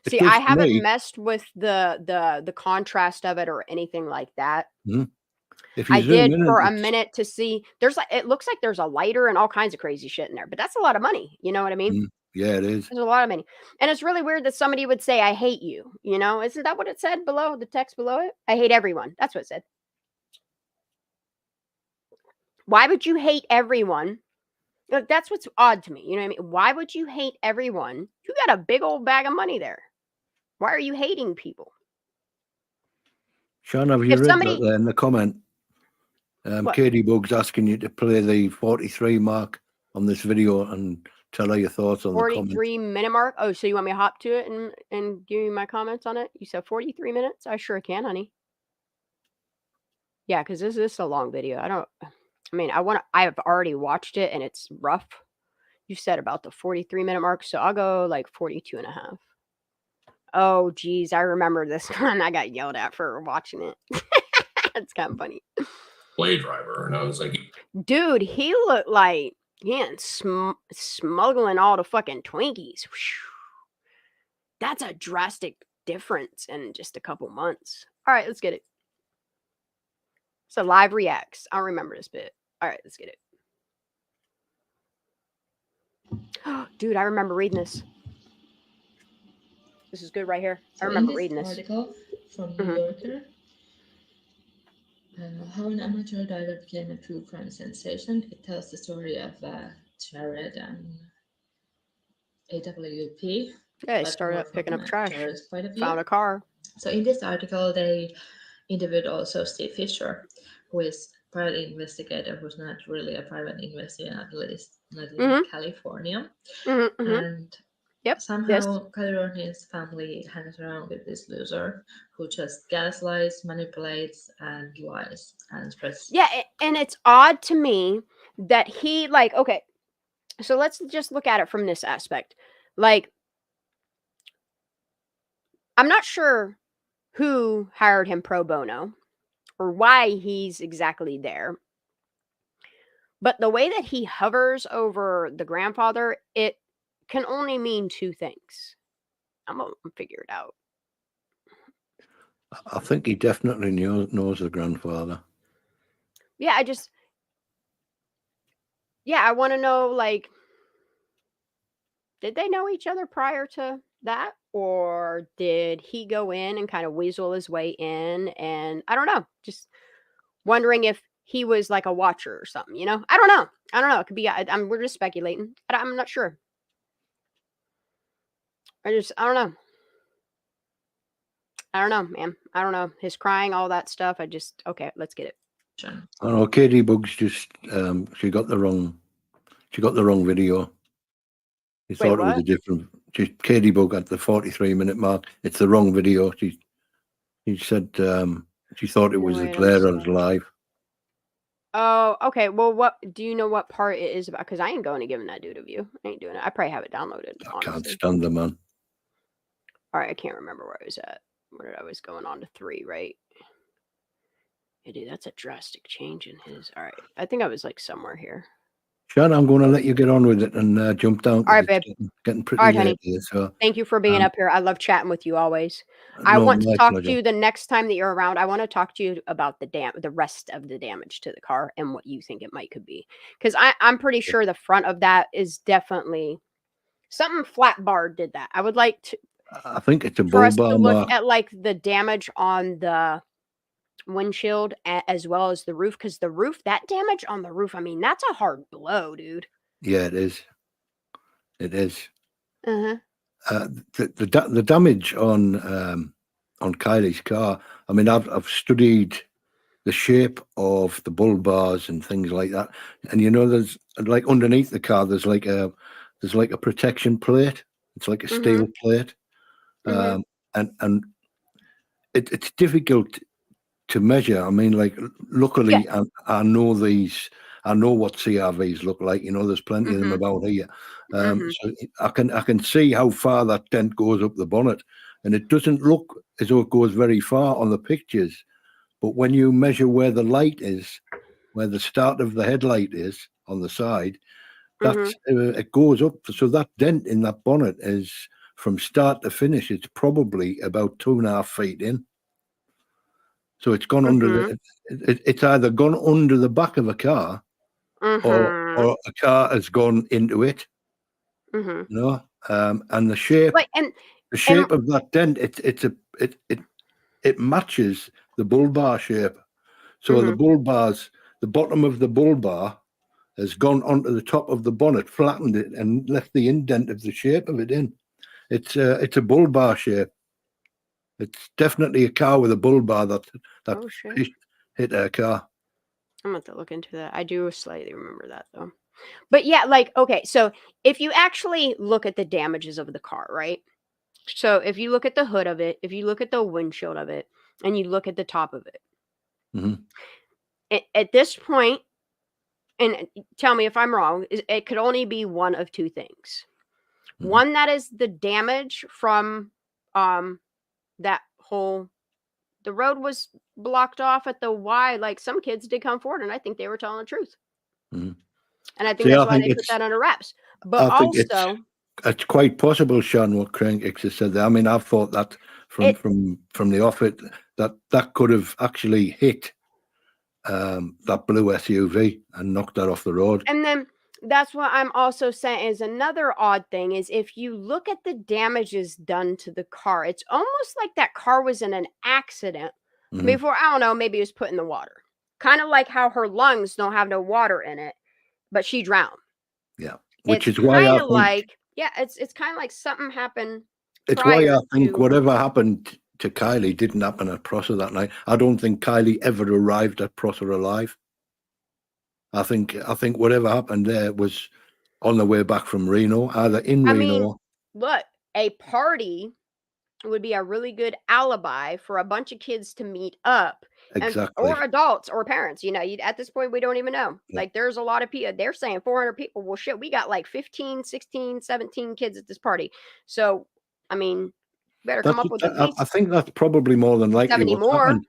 Speaker 7: it.
Speaker 1: See, I haven't messed with the contrast of it or anything like that.
Speaker 7: Mm-hmm. If
Speaker 1: I did for a minute to see. There's like, it looks like there's a lighter and all kinds of crazy shit in there, but that's a lot of money. You know what I mean?
Speaker 7: Yeah, it is.
Speaker 1: There's a lot of money, and it's really weird that somebody would say, "I hate you." You know, isn't that what it said below the text below it? I hate everyone. That's what it said. Why would you hate everyone? Like, that's what's odd to me. You know what I mean? Why would you hate everyone? You got a big old bag of money there. Why are you hating people?
Speaker 7: Sean, have you read that there in the comment? Katie Bug's asking you to play the 43 mark on this video and tell her your thoughts on the comment.
Speaker 1: 43-minute mark? Oh, so you want me to hop to it and give you my comments on it? You said 43 minutes? I sure can, honey. Yeah, because this is a long video. I've already watched it and it's rough. You said about the 43-minute mark, so I'll go like 42 and a half. Oh, geez, I remember this one. I got yelled at for watching it. It's kind of funny.
Speaker 8: Play driver, and I was like,
Speaker 1: dude, he looked like he ain't smuggling all the fucking Twinkies. Whew. That's a drastic difference in just a couple months. All right, let's get it. So live reacts. I don't remember this bit. All right, let's get it. Dude, I remember reading this. This is good right here. I remember reading this
Speaker 9: article from New Yorker. How an amateur diver became a true crime sensation. It tells the story of Jared and AWP.
Speaker 1: Yeah, they started up picking up trash. Found a car.
Speaker 9: So in this article, they interviewed also Steve Fisher, who is a private investigator, who's not really a private investigator, at least not in California. And somehow Kylie and his family hangs around with this loser who just gaslights, manipulates, and lies and spreads.
Speaker 1: Yeah, and it's odd to me that he, like, okay, So let's just look at it from this aspect. Like, I'm not sure who hired him pro bono or why he's exactly there. But the way that he hovers over the grandfather, it can only mean two things. I'm gonna figure it out.
Speaker 7: I think he definitely knows the grandfather.
Speaker 1: Yeah, I want to know, like, did they know each other prior to that? Or did he go in and kind of weasel his way in? And I don't know. Just wondering if he was like a watcher or something, you know? I don't know. It could be, we're just speculating. I'm not sure. I don't know. I don't know, man. I don't know. His crying, all that stuff. Okay, let's get it.
Speaker 7: I know Katie Bugs just she got the wrong video. He thought it was a different. Katie Bug at the 43-minute mark. It's the wrong video. She said she thought it was Claire on live.
Speaker 1: Oh, okay. Well, what do you know what part it is about? Because I ain't going to give him that dude a view. I ain't doing it. I probably have it downloaded.
Speaker 7: I can't stand the man.
Speaker 1: All right, I can't remember where I was at. Where I was going on to 3, right? Yeah, dude, that's a drastic change in his. All right, I think I was like somewhere here.
Speaker 7: Sean, I'm going to let you get on with it and jump down.
Speaker 1: All right, babe.
Speaker 7: Getting pretty late here, so
Speaker 1: thank you for being up here. I love chatting with you always. I want to talk to you the next time that you're around. I want to talk to you about the rest of the damage to the car and what you think it might be. Because I'm pretty sure the front of that is definitely something flat bar did that. I would like to.
Speaker 7: I think it's a
Speaker 1: for us to
Speaker 7: bull bar
Speaker 1: look
Speaker 7: mark.
Speaker 1: at like the damage on the windshield as well as the roof, because that damage on the roof, I mean, that's a hard blow, dude.
Speaker 7: Yeah, it is. It is.
Speaker 1: Uh-huh.
Speaker 7: The damage on Kylie's car. I mean, I've studied the shape of the bull bars and things like that, and you know, there's like underneath the car, there's like a protection plate. It's like a steel plate, and it's difficult to measure. I mean, like, luckily, I know these. I know what CRVs look like. You know, there's plenty of them about here. So I can see how far that dent goes up the bonnet, and it doesn't look as though it goes very far on the pictures. But when you measure where the light is, where the start of the headlight is on the side, that's it goes up. So that dent in that bonnet is from start to finish. It's probably about 2.5 feet in. So it's gone under the. It's either gone under the back of a car, or a car has gone into it. You know, and the shape, of that dent, it matches the bull bar shape. So the bull bars, the bottom of the bull bar has gone onto the top of the bonnet, flattened it, and left the indent of the shape of it in. It's a bull bar shape. It's definitely a car with a bull bar that hit a car.
Speaker 1: I'm going to have to look into that. I do slightly remember that, though. But yeah, like, okay, so if you actually look at the damages of the car, right? So if you look at the hood of it, if you look at the windshield of it, and you look at the top of it, at this point, and tell me if I'm wrong, it could only be one of two things. One, that is the damage from that whole, the road was blocked off at the Y. Like, some kids did come forward, and I think they were telling the truth. And I think that's why they put that under wraps. But also,
Speaker 7: it's quite possible, Sean, what Crankix has said there. I mean, I've thought that from the off it, that could have actually hit that blue SUV and knocked that off the road.
Speaker 1: And then that's what I'm also saying is another odd thing is if you look at the damages done to the car, it's almost like that car was in an accident before, I don't know, maybe it was put in the water. Kind of like how her lungs don't have no water in it, but she drowned.
Speaker 7: Yeah. Which is why I think,
Speaker 1: it's kind of like something happened.
Speaker 7: It's why I think whatever happened to Kiely didn't happen at Prosser that night. I don't think Kiely ever arrived at Prosser alive. I think whatever happened there was on the way back from Reno, either in Reno.
Speaker 1: Mean, look, a party would be a really good alibi for a bunch of kids to meet up
Speaker 7: Exactly.
Speaker 1: Or adults or parents, at this point, we don't even know.
Speaker 7: Yeah.
Speaker 1: Like, there's a lot of people, they're saying 400 people. Well, shit, we got like 15, 16, 17 kids at this party. So, I mean, better come up with at
Speaker 7: I
Speaker 1: least
Speaker 7: think that's probably more than likely
Speaker 1: 70
Speaker 7: what's
Speaker 1: more,
Speaker 7: happened.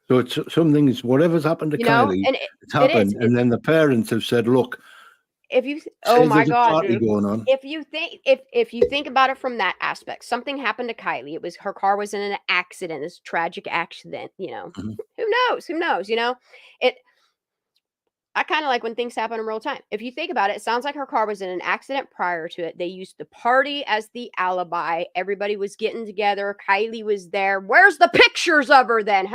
Speaker 7: So it's some things, whatever's happened to Kiely,
Speaker 1: and
Speaker 7: it's happened. And then the parents have said, look,
Speaker 1: oh my
Speaker 7: there's a
Speaker 1: God,
Speaker 7: party
Speaker 1: dude.
Speaker 7: going on.
Speaker 1: If you think about it from that aspect, something happened to Kiely. It was her car was in an accident, this tragic accident,
Speaker 7: Mhm.
Speaker 1: Who knows, I kind of like when things happen in real time. If you think about it, it sounds like her car was in an accident prior to it. They used the party as the alibi. Everybody was getting together. Kiely was there. Where's the pictures of her then?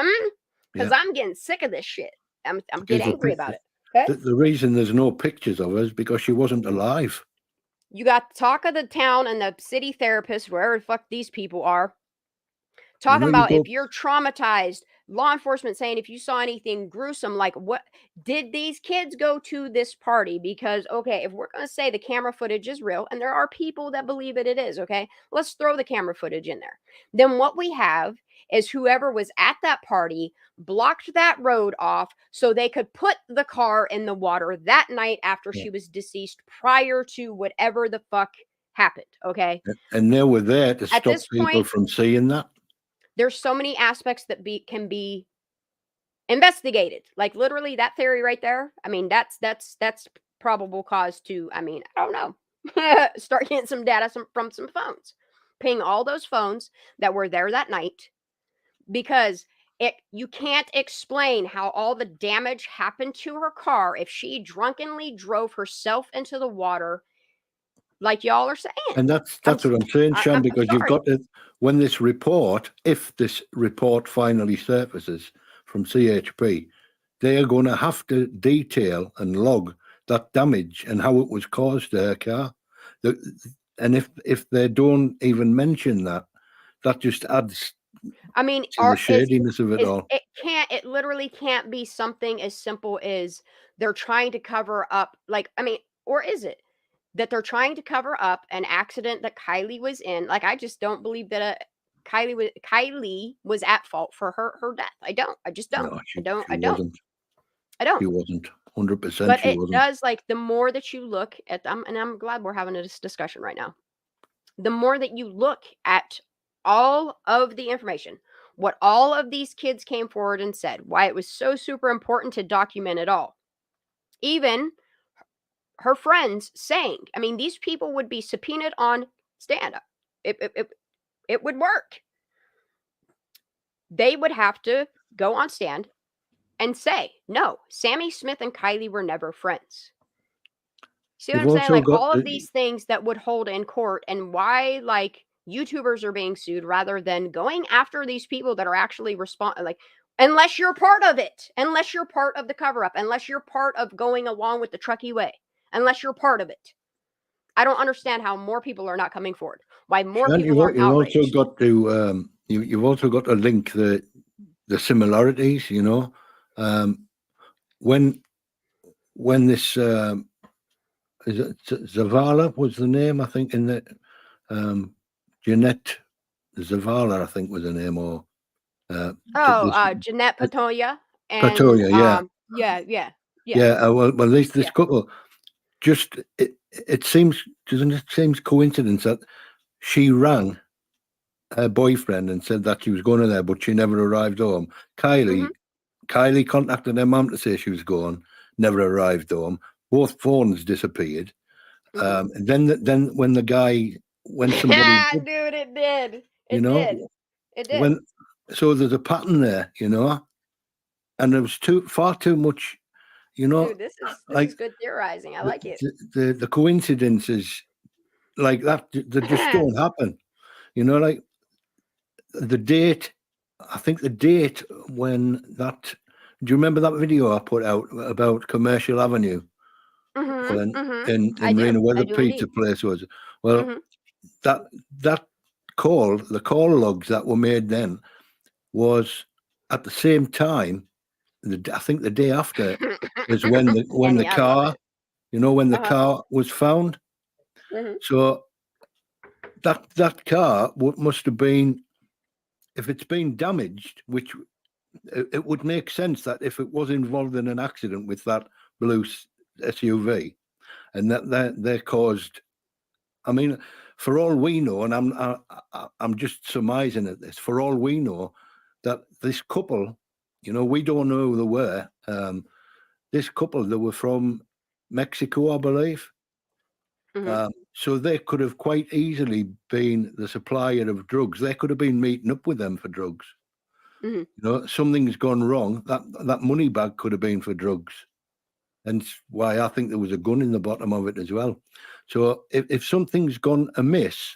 Speaker 1: Because
Speaker 7: Yeah.
Speaker 1: I'm getting sick of this shit. I'm getting angry about it. Okay?
Speaker 7: The reason there's no pictures of her is because she wasn't alive.
Speaker 1: You got the talk of the town and the city therapist, wherever the fuck these people are, talking about if you're traumatized, law enforcement saying if you saw anything gruesome, like what did these kids go to this party? Because, okay, if we're going to say the camera footage is real, and there are people that believe it is, okay, let's throw the camera footage in there. Then what we have is whoever was at that party blocked that road off so they could put the car in the water that night after she was deceased prior to whatever the fuck happened, okay?
Speaker 7: And they were there to stop people
Speaker 1: point,
Speaker 7: from seeing that.
Speaker 1: There's so many aspects that can be investigated. Like literally that theory right there. I mean, that's probable cause to, I don't know, start getting some data from some phones. Ping all those phones that were there that night, because you can't explain how all the damage happened to her car if she drunkenly drove herself into the water, like y'all are saying.
Speaker 7: And that's what I'm saying, Sean, because you've got to, when this report, if this report finally surfaces from CHP, they are going to have to detail and log that damage and how it was caused to her car. And if they don't even mention that, that just adds to the shadiness of it all.
Speaker 1: It literally can't be something as simple as they're trying to cover up, or is it that they're trying to cover up an accident that Kiely was in? Like, I just don't believe that Kiely was at fault for her death. I just don't.
Speaker 7: No,
Speaker 1: I don't.
Speaker 7: She wasn't. 100%.
Speaker 1: But
Speaker 7: she
Speaker 1: it
Speaker 7: wasn't.
Speaker 1: does, like, the more that you look at them, and I'm glad we're having this discussion right now. The more that you look at all of the information, what all of these kids came forward and said, why it was so super important to document it all. Even her friends saying, I mean, these people would be subpoenaed on stand up. It would work. They would have to go on stand and say, no, Sammy Smith and Kiely were never friends. See what I'm saying? Like, all of these things that would hold in court, and why, like, YouTubers are being sued rather than going after these people that are actually like, unless you're part of it, unless you're part of the cover up, unless you're part of going along with the Truckee way, unless you're part of it. I don't understand how more people are not coming forward. Why more people aren't outraged.
Speaker 7: Also got to you've also got to link the similarities. When this is it Zavala was the name, I think, in the Jeanette Zavala, I think was the name, or
Speaker 1: Jeanette Patoya.
Speaker 7: Patoya, yeah. Well, this couple, just it seems coincidence that she rang her boyfriend and said that she was going to there, but she never arrived home. Kiely contacted her mum to say she was gone, never arrived home. Both phones disappeared. And then when somebody
Speaker 1: dude, it did. It did.
Speaker 7: So there's a pattern there, and there was far too much,
Speaker 1: Dude, this is good theorizing. I like it.
Speaker 7: The coincidences like that, they just don't happen. Like the date. I think the date when that. Do you remember that video I put out about Commercial Avenue? In Reno, where the pizza place was. Well, that call, the call logs that were made then, was at the same time. I think the day after is when the car, when the car was found. So that car must have been, if it's been damaged, which it would make sense that if it was involved in an accident with that blue SUV, and that they caused, I mean, for all we know, and I'm just surmising at this, for all we know, that this couple, we don't know who they were. This couple, they were from Mexico, I believe. So they could have quite easily been the supplier of drugs. They could have been meeting up with them for drugs. Something's gone wrong. That money bag could have been for drugs. And why I think there was a gun in the bottom of it as well. So if something's gone amiss,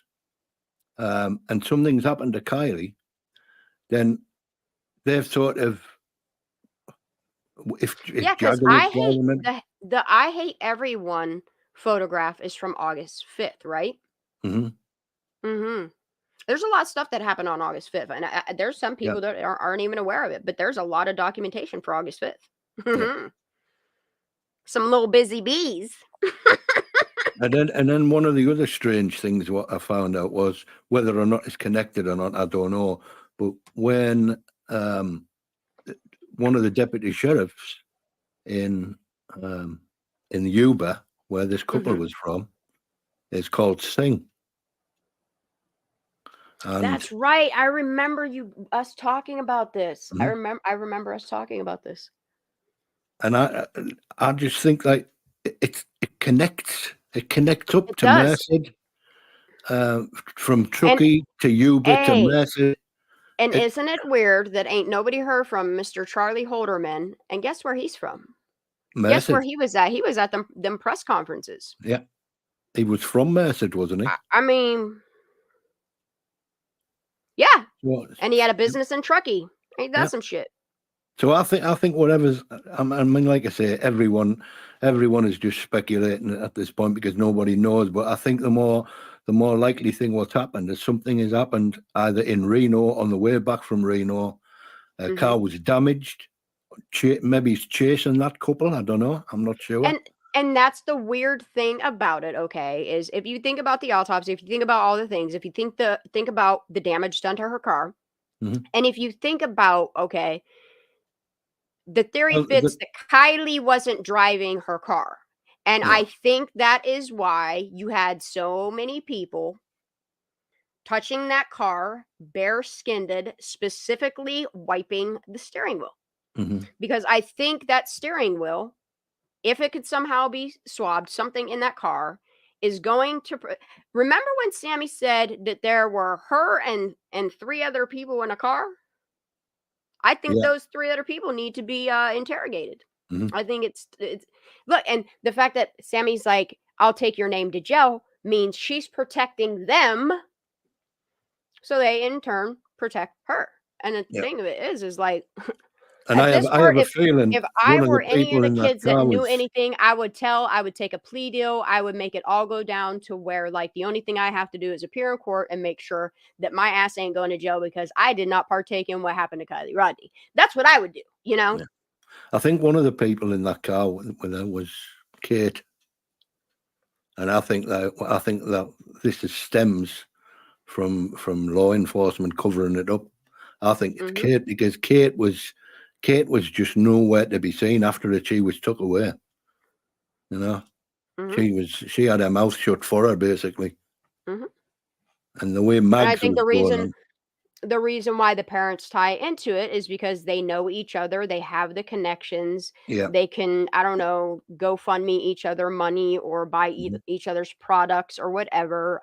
Speaker 7: and something's happened to Kiely, then they've sort of, if
Speaker 1: because
Speaker 7: Jagger
Speaker 1: I
Speaker 7: was
Speaker 1: hate
Speaker 7: driving it,
Speaker 1: the I hate everyone photograph is from August 5th, right? There's a lot of stuff that happened on August 5th, and there's some people that aren't even aware of it, but there's a lot of documentation for August 5th. Some little busy bees.
Speaker 7: and then one of the other strange things what I found out was, whether or not it's connected or not, I don't know. But when one of the deputy sheriffs in Yuba, where this couple was from, is called Singh. And
Speaker 1: that's right. I remember us talking about this. I remember us talking about this. And
Speaker 7: I just think like it connects. It connects up to Merced, from Truckee to Yuba to Merced.
Speaker 1: And isn't it weird that ain't nobody heard from Mr. Charlie Holderman? And guess where he's from?
Speaker 7: Merced.
Speaker 1: Guess where he was at? He was at them press conferences.
Speaker 7: Yeah, he was from Merced, wasn't he?
Speaker 1: I mean, yeah. And he had a business in Truckee. Ain't that some shit?
Speaker 7: So I think whatever's, I mean, like I say, everyone is just speculating at this point because nobody knows. But I think the more likely thing what's happened is something has happened either in Reno, on the way back from Reno, a car was damaged. Maybe he's chasing that couple. I don't know. I'm not sure.
Speaker 1: And that's the weird thing about it. Okay, is if you think about the autopsy, if you think about all the things, if you think about the damage done to her car, and if you think about the theory fits that Kiely wasn't driving her car. And I think that is why you had so many people touching that car, bare-skinned, specifically wiping the steering wheel. Because I think that steering wheel, if it could somehow be swabbed, something in that car is going to... Remember when Sammy said that there were her and 3 other people in a car? I think those 3 other people need to be interrogated. I think it's look, and the fact that Sammy's like, I'll take your name to jail means she's protecting them, so they in turn protect her. And the thing of it is like,
Speaker 7: and I have a feeling
Speaker 1: if I were any of the kids that knew anything, I would take a plea deal. I would make it all go down to where like the only thing I have to do is appear in court and make sure that my ass ain't going to jail because I did not partake in what happened to Kiely Rodni. That's what I would do, Yeah.
Speaker 7: I think one of the people in that car was Kate, and I think that this stems from law enforcement covering it up. I think it's Kate, because Kate was just nowhere to be seen after she was took away. She had her mouth shut for her basically. And the way Mags,
Speaker 1: and I think the reason why the parents tie into it is because they know each other, they have the connections, they can, I don't know, GoFundMe each other money or buy each other's products or whatever.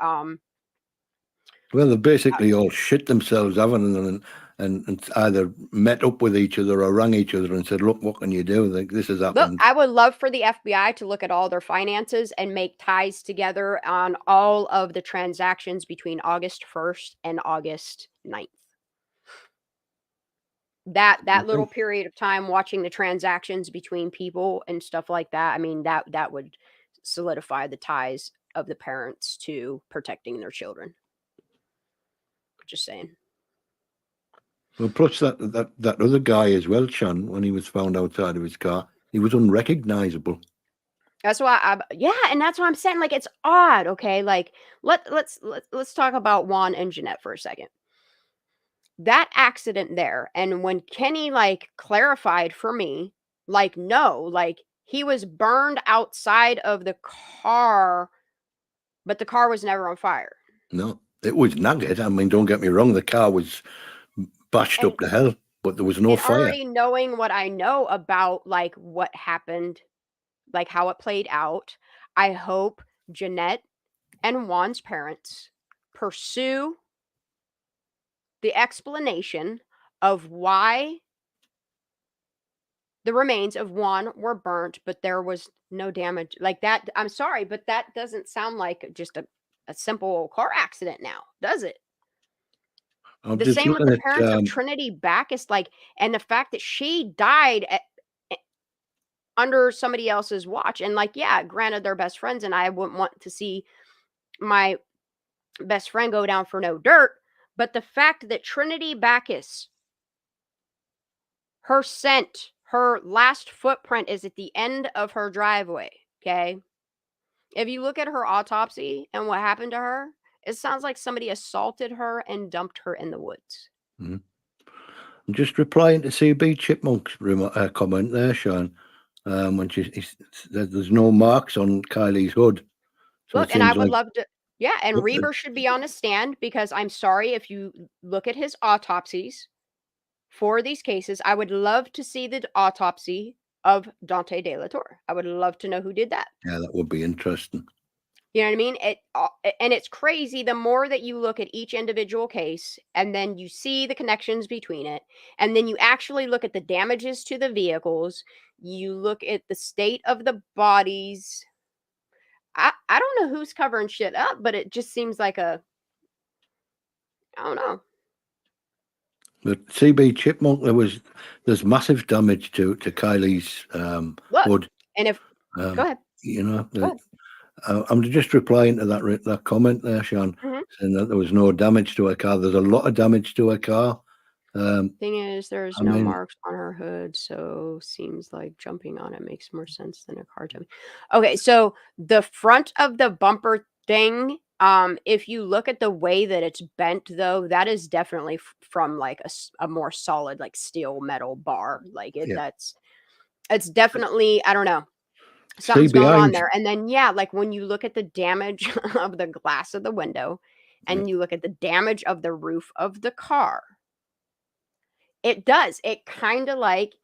Speaker 7: Well, they basically all shit themselves, haven't they? And either met up with each other or rang each other and said, look, what can you do? Like, this has happened.
Speaker 1: Look, I would love for the FBI to look at all their finances and make ties together on all of the transactions between August 1st and August 9th. That little period of time, watching the transactions between people and stuff like that, I mean, that would solidify the ties of the parents to protecting their children. Just saying.
Speaker 7: Well, plus that other guy as well, Chan, when he was found outside of his car, he was unrecognizable.
Speaker 1: That's why and that's what I'm saying. Like, it's odd, okay? Like, let's talk about Juan and Jeanette for a second. that accident there, and when Kenny like clarified for me, like, no, like he was burned outside of the car, but the car was never on fire.
Speaker 7: No, it was nugget. I mean, don't get me wrong, the car was bashed up to hell, but there was no
Speaker 1: And
Speaker 7: fire.
Speaker 1: already knowing what I know about like what happened, like how it played out, I hope Jeanette and Juan's parents pursue the explanation of why the remains of Juan were burnt, but there was no damage. Like that, I'm sorry, but that doesn't sound like just a simple car accident now, does it?
Speaker 7: I'm
Speaker 1: The
Speaker 7: just
Speaker 1: same with
Speaker 7: looking
Speaker 1: the parents of
Speaker 7: at
Speaker 1: Trinity Backus, like, and the fact that she died under somebody else's watch. And like, yeah, granted, they're best friends, and I wouldn't want to see my best friend go down for no dirt. But the fact that Trinity Backus, her scent, her last footprint is at the end of her driveway. Okay. If you look at her autopsy and what happened to her, it sounds like somebody assaulted her and dumped her in the woods.
Speaker 7: I'm just replying to CB Chipmunk's comment there, Sean. When there's no marks on Kylie's hood. So
Speaker 1: look, and I would love to, yeah, and Reber should be on a stand, because I'm sorry, if you look at his autopsies for these cases, I would love to see the autopsy of Dante De La Torre. I would love to know who did that.
Speaker 7: Yeah, that would be interesting.
Speaker 1: You know what I mean? And it's crazy. The more that you look at each individual case, and then you see the connections between it, and then you actually look at the damages to the vehicles, you look at the state of the bodies. I don't know who's covering shit up, but it just seems like I don't know.
Speaker 7: But CB Chipmunk, there's massive damage to Kylie's hood.
Speaker 1: And if go ahead.
Speaker 7: You know,
Speaker 1: Go ahead.
Speaker 7: I'm just replying to that comment there, Sean, saying that there was no damage to her car. There's a lot of damage to her car.
Speaker 1: Thing is, there's no marks on her hood, so seems like jumping on it makes more sense than a car jumping. Okay, so the front of the bumper thing, if you look at the way that it's bent, though, that is definitely from like a more solid, like steel metal bar. Like it's definitely, I don't know. Something's going on there. And then, yeah, like when you look at the damage of the glass of the window, and you look at the damage of the roof of the car, it does. It kind of like,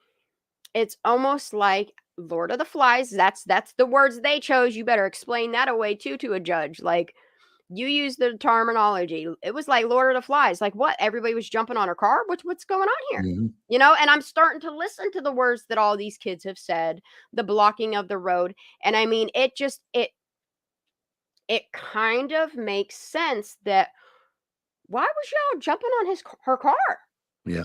Speaker 1: it's almost like Lord of the Flies. That's the words they chose. You better explain that away too to a judge. Like, you use the terminology. It was like Lord of the Flies. Like, what? Everybody was jumping on her car? What's going on here? You know, and I'm starting to listen to the words that all these kids have said, the blocking of the road. And I mean, it kind of makes sense that why was y'all jumping on her car?
Speaker 7: Yeah.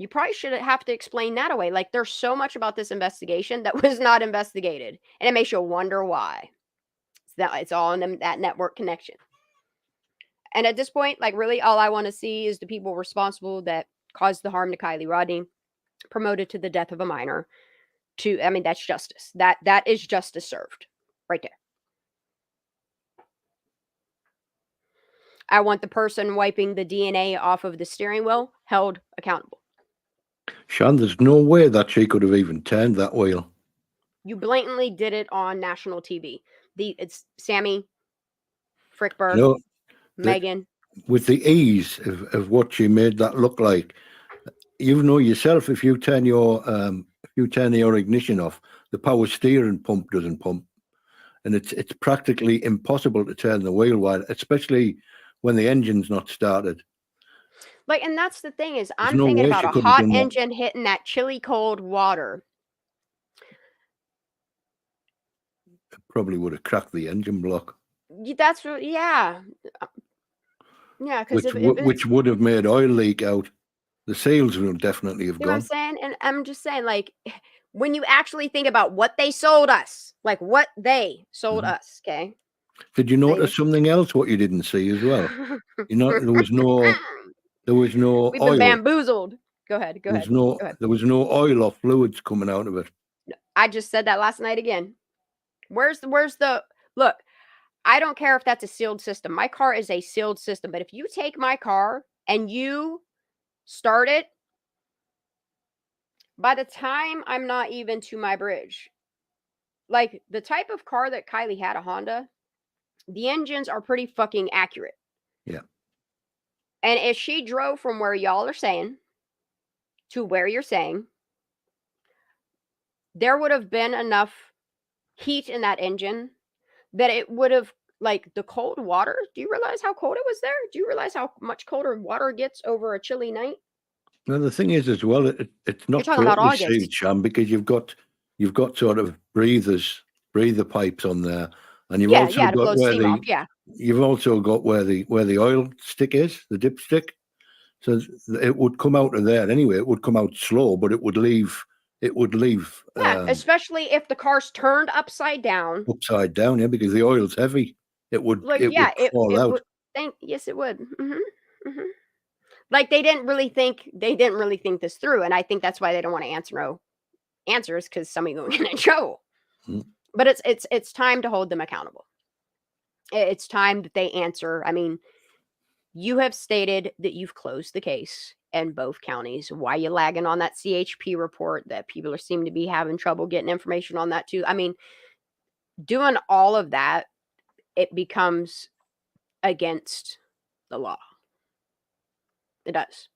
Speaker 1: You probably should have to explain that away. Like, there's so much about this investigation that was not investigated, and it makes you wonder why. It's all in that network connection. And at this point, like, really all I want to see is the people responsible that caused the harm to Kiely Rodni, promoted to the death of a minor. I mean, that's justice. That is justice served right there. I want the person wiping the DNA off of the steering wheel held accountable.
Speaker 7: Sean, there's no way that she could have even turned that wheel.
Speaker 1: You blatantly did it on national TV. It's Sammy, Frickberg, Megan.
Speaker 7: With the ease of what she made that look like, you know yourself, if you turn your ignition off, the power steering pump doesn't pump, and it's practically impossible to turn the wheel while, especially when the engine's not started.
Speaker 1: Like, and that's the thing is, I'm thinking about a hot engine hitting that chilly cold water.
Speaker 7: It probably would have cracked the engine block.
Speaker 1: That's yeah. Yeah, because
Speaker 7: which would have made oil leak out. The seals would definitely have gone.
Speaker 1: You know what I'm saying? And I'm just saying, like, when you actually think about what they sold us, like what they sold us, okay?
Speaker 7: Did you notice something else? What you didn't see as well? You know, there was no
Speaker 1: We've
Speaker 7: oil.
Speaker 1: Been bamboozled. Go ahead. Go ahead.
Speaker 7: There was no oil or fluids coming out of it.
Speaker 1: I just said that last night again. Where's the look? I don't care if that's a sealed system. My car is a sealed system. But if you take my car and you start it, by the time I'm not even to my bridge, like the type of car that Kiely had, a Honda, the engines are pretty fucking accurate.
Speaker 7: Yeah.
Speaker 1: And if she drove from where y'all are saying to where you're saying, there would have been enough heat in that engine that it would have, like the cold water. Do you realize how cold it was there? Do you realize how much colder water gets over a chilly night?
Speaker 7: Well, the thing is as well, it's not
Speaker 1: talking about
Speaker 7: totally
Speaker 1: August.
Speaker 7: sealed, Sham, because you've got sort of breather pipes on there, and you've also
Speaker 1: to
Speaker 7: got
Speaker 1: blow
Speaker 7: where
Speaker 1: steam off. Yeah.
Speaker 7: you've also got where the oil stick is, the dipstick. So it would come out of there anyway. It would come out slow, but it would leave.
Speaker 1: Yeah, especially if the car's turned upside down.
Speaker 7: Upside down, yeah, because the oil's heavy. It would
Speaker 1: Like,
Speaker 7: it
Speaker 1: yeah,
Speaker 7: would fall out.
Speaker 1: Yes, it would. Like they didn't really think this through, and I think that's why they don't want to answer no answers, because somebody going to get in trouble. But it's time to hold them accountable. It's time that they answer. I mean, you have stated that you've closed the case in both counties. Why you lagging on that CHP report that people seem to be having trouble getting information on that too? I mean, doing all of that, it becomes against the law. It does.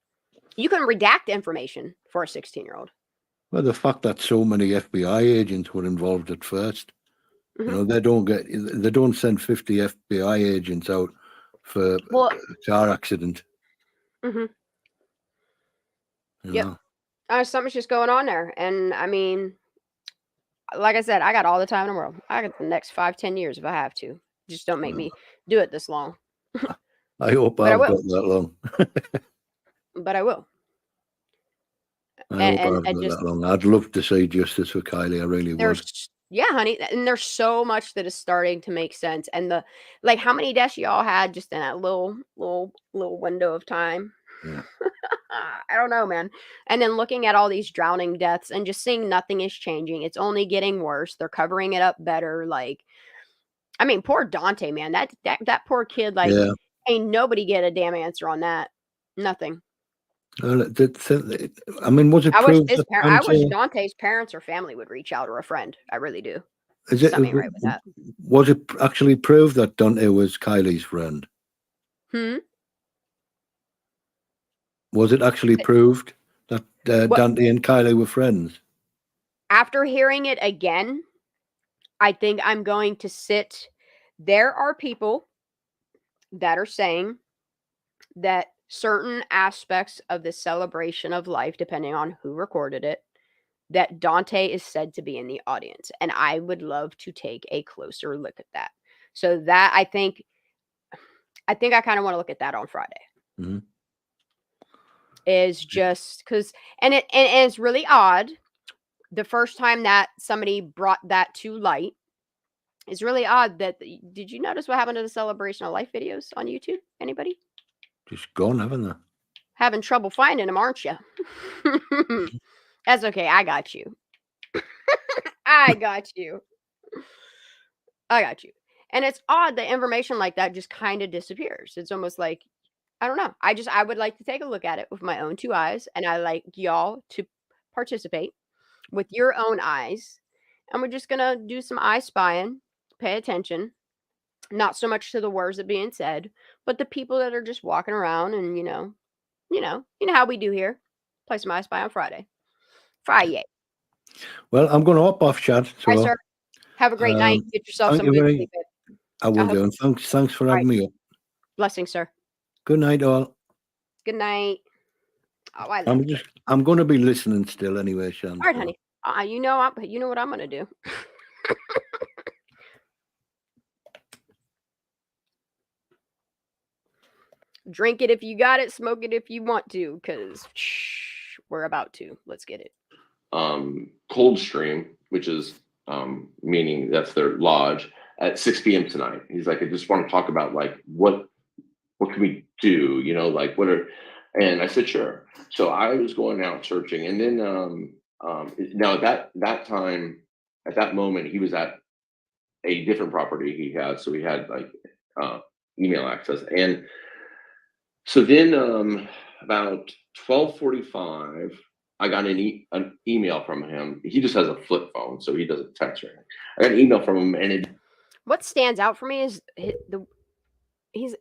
Speaker 1: You can redact information for a 16-year-old.
Speaker 7: Well, the fact that so many FBI agents were involved at first, you know, they don't send 50 FBI agents out for a car accident.
Speaker 1: Yep. Something's just going on there. And I mean, like I said, I got all the time in the world. I got the next 5-10 years if I have to. Just don't make me do it this long.
Speaker 7: I hope I've got that long.
Speaker 1: But I will.
Speaker 7: I hope I've got that long. I'd love to see justice for Kiely. I really would.
Speaker 1: Yeah, honey. And there's so much that is starting to make sense. And how many deaths y'all had just in that little window of time?
Speaker 7: Yeah.
Speaker 1: I don't know, man. And then looking at all these drowning deaths and just seeing nothing is changing. It's only getting worse. They're covering it up better. Like, I mean, poor Dante, man. That poor kid, like, ain't nobody get a damn answer on that. Nothing.
Speaker 7: I mean, was it proved?
Speaker 1: I wish Dante's parents or family would reach out, or a friend. I really do. Something right with that.
Speaker 7: Was it actually proved that Dante was Kiely's friend? Was it actually proved that Dante and Kiely were friends?
Speaker 1: After hearing it again, I think I'm going to sit. There are people that are saying that certain aspects of the celebration of life, depending on who recorded it, that Dante is said to be in the audience. And I would love to take a closer look at that. So that I think I kind of want to look at that on Friday. Is just because, and it's really odd. The first time that somebody brought that to light is really odd. Did you notice what happened to the celebration of life videos on YouTube? Anybody?
Speaker 7: Just gone, haven't they?
Speaker 1: Having trouble finding them, aren't you? That's okay. I got you. I got you. And it's odd that information like that just kind of disappears. It's almost like, I don't know. I would like to take a look at it with my own 2 eyes, and I like y'all to participate with your own eyes. And we're just gonna do some eye spying, pay attention, not so much to the words that are being said, but the people that are just walking around, and you know how we do here. Play some I Spy on Friday.
Speaker 7: Well, I'm going to hop off, Chad. So,
Speaker 1: all right, sir. Have a great night. Get yourself some good sleep.
Speaker 7: I will do. And thanks for having me up.
Speaker 1: Blessings, sir.
Speaker 7: Good night, all.
Speaker 1: Good night. Oh,
Speaker 7: I'm going to be listening still anyway, Shan.
Speaker 1: All right, honey. You know what I'm going to do. Drink it if you got it. Smoke it if you want to, because we're about to. Let's get it.
Speaker 2: Coldstream, which is meaning that's their lodge, at 6 p.m. tonight. He's like, I just want to talk about like what can we do? You know, like and I said, sure. So I was going out searching, and then, now at that time, at that moment, he was at, a different property he had, so he had like email access. And so then about 12:45, I got an email from him. He just has a flip phone, so he doesn't text or anything. I got an email from him, and
Speaker 1: what stands out for me is he's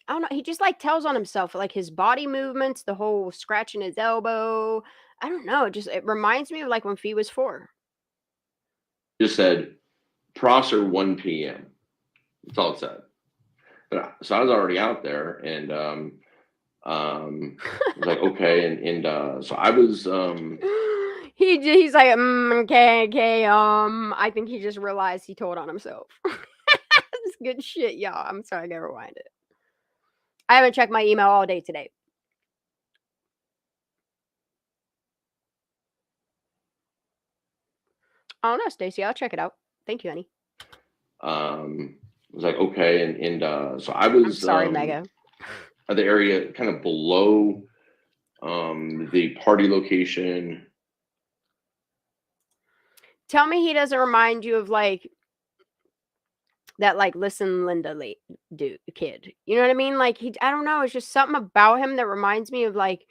Speaker 1: I don't know, he just like tells on himself, like his body movements, the whole scratching his elbow. I don't know, it reminds me of like when Fee was 4.
Speaker 2: just said Prosser 1 p.m. That's all it said. So I was already out there, and I was like, okay, and so I was
Speaker 1: he's like, okay, I think he just realized he told on himself. That's good shit, y'all. I'm sorry, I gotta rewind it. I haven't checked my email all day today. I don't know, Stacy. I'll check it out. Thank you, honey.
Speaker 2: I was like, okay, and so I was
Speaker 1: I'm sorry, Mega.
Speaker 2: At the area kind of below the party location.
Speaker 1: Tell me he doesn't remind you of like that, like, listen, Linda, dude, kid. You know what I mean? Like I don't know. It's just something about him that reminds me of like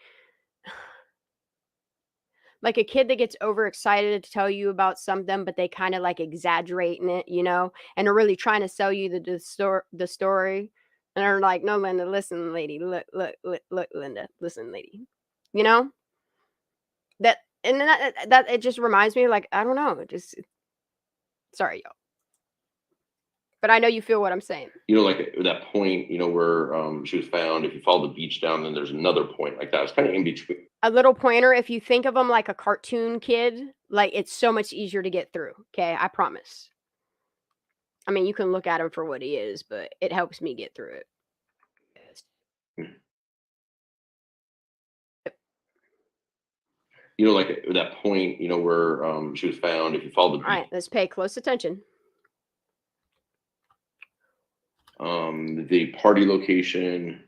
Speaker 1: a kid that gets overexcited to tell you about something, but they kind of like exaggerating it, you know, and are really trying to sell you the story. And they're like, no, Linda, listen, lady, look, Linda, listen, lady, you know, that, and then that it just reminds me of like, I don't know, sorry, y'all. But I know you feel what I'm saying.
Speaker 2: You know, like that point, you know, where she was found. If you follow the beach down, then there's another point like that. It's kind of in between.
Speaker 1: A little pointer, if you think of him like a cartoon kid, like it's so much easier to get through. Okay, I promise. I mean, you can look at him for what he is, but it helps me get through it.
Speaker 2: You know, like that point, you know, where she was found. If you follow the beach.
Speaker 1: All right, let's pay close attention.
Speaker 2: The party location.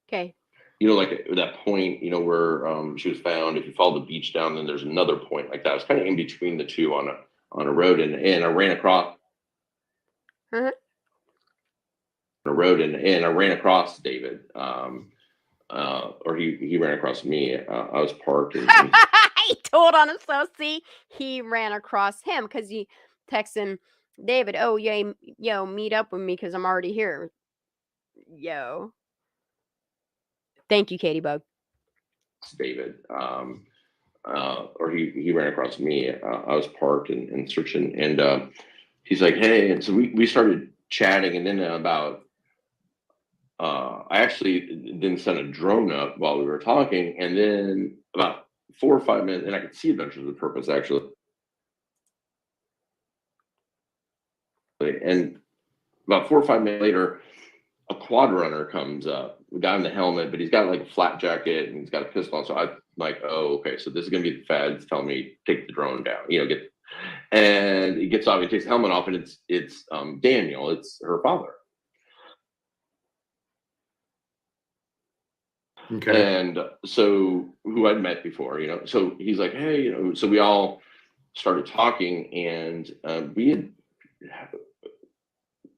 Speaker 1: Okay.
Speaker 2: You know, like that point, you know, where she was found. If you follow the beach down, then there's another point like that. It's kind of in between the two on a road, and I ran across.
Speaker 1: Uh-huh.
Speaker 2: A road, and I ran across David, or he ran across me. I was parked. And
Speaker 1: he told on himself. See, he ran across him because he texting David. Oh, yeah, yo, meet up with me because I'm already here. Yo. Thank you, Katie Bug.
Speaker 2: David, or he ran across me. I was parked and searching, and he's like, hey, and so we started chatting, and then about I actually then sent a drone up while we were talking, and then about 4 or 5 minutes, and I could see Adventures of Purpose actually, and about 4 or 5 minutes later, a quad runner comes up, the guy in the helmet, but he's got like a flat jacket and he's got a pistol on. So I'm like, oh, okay, so this is gonna be the feds telling me take the drone down, you know, and he gets off, he takes the helmet off, and it's Daniel, it's her father.
Speaker 4: Okay.
Speaker 2: And so who I'd met before, you know, so he's like, hey, you know, so we all started talking, and we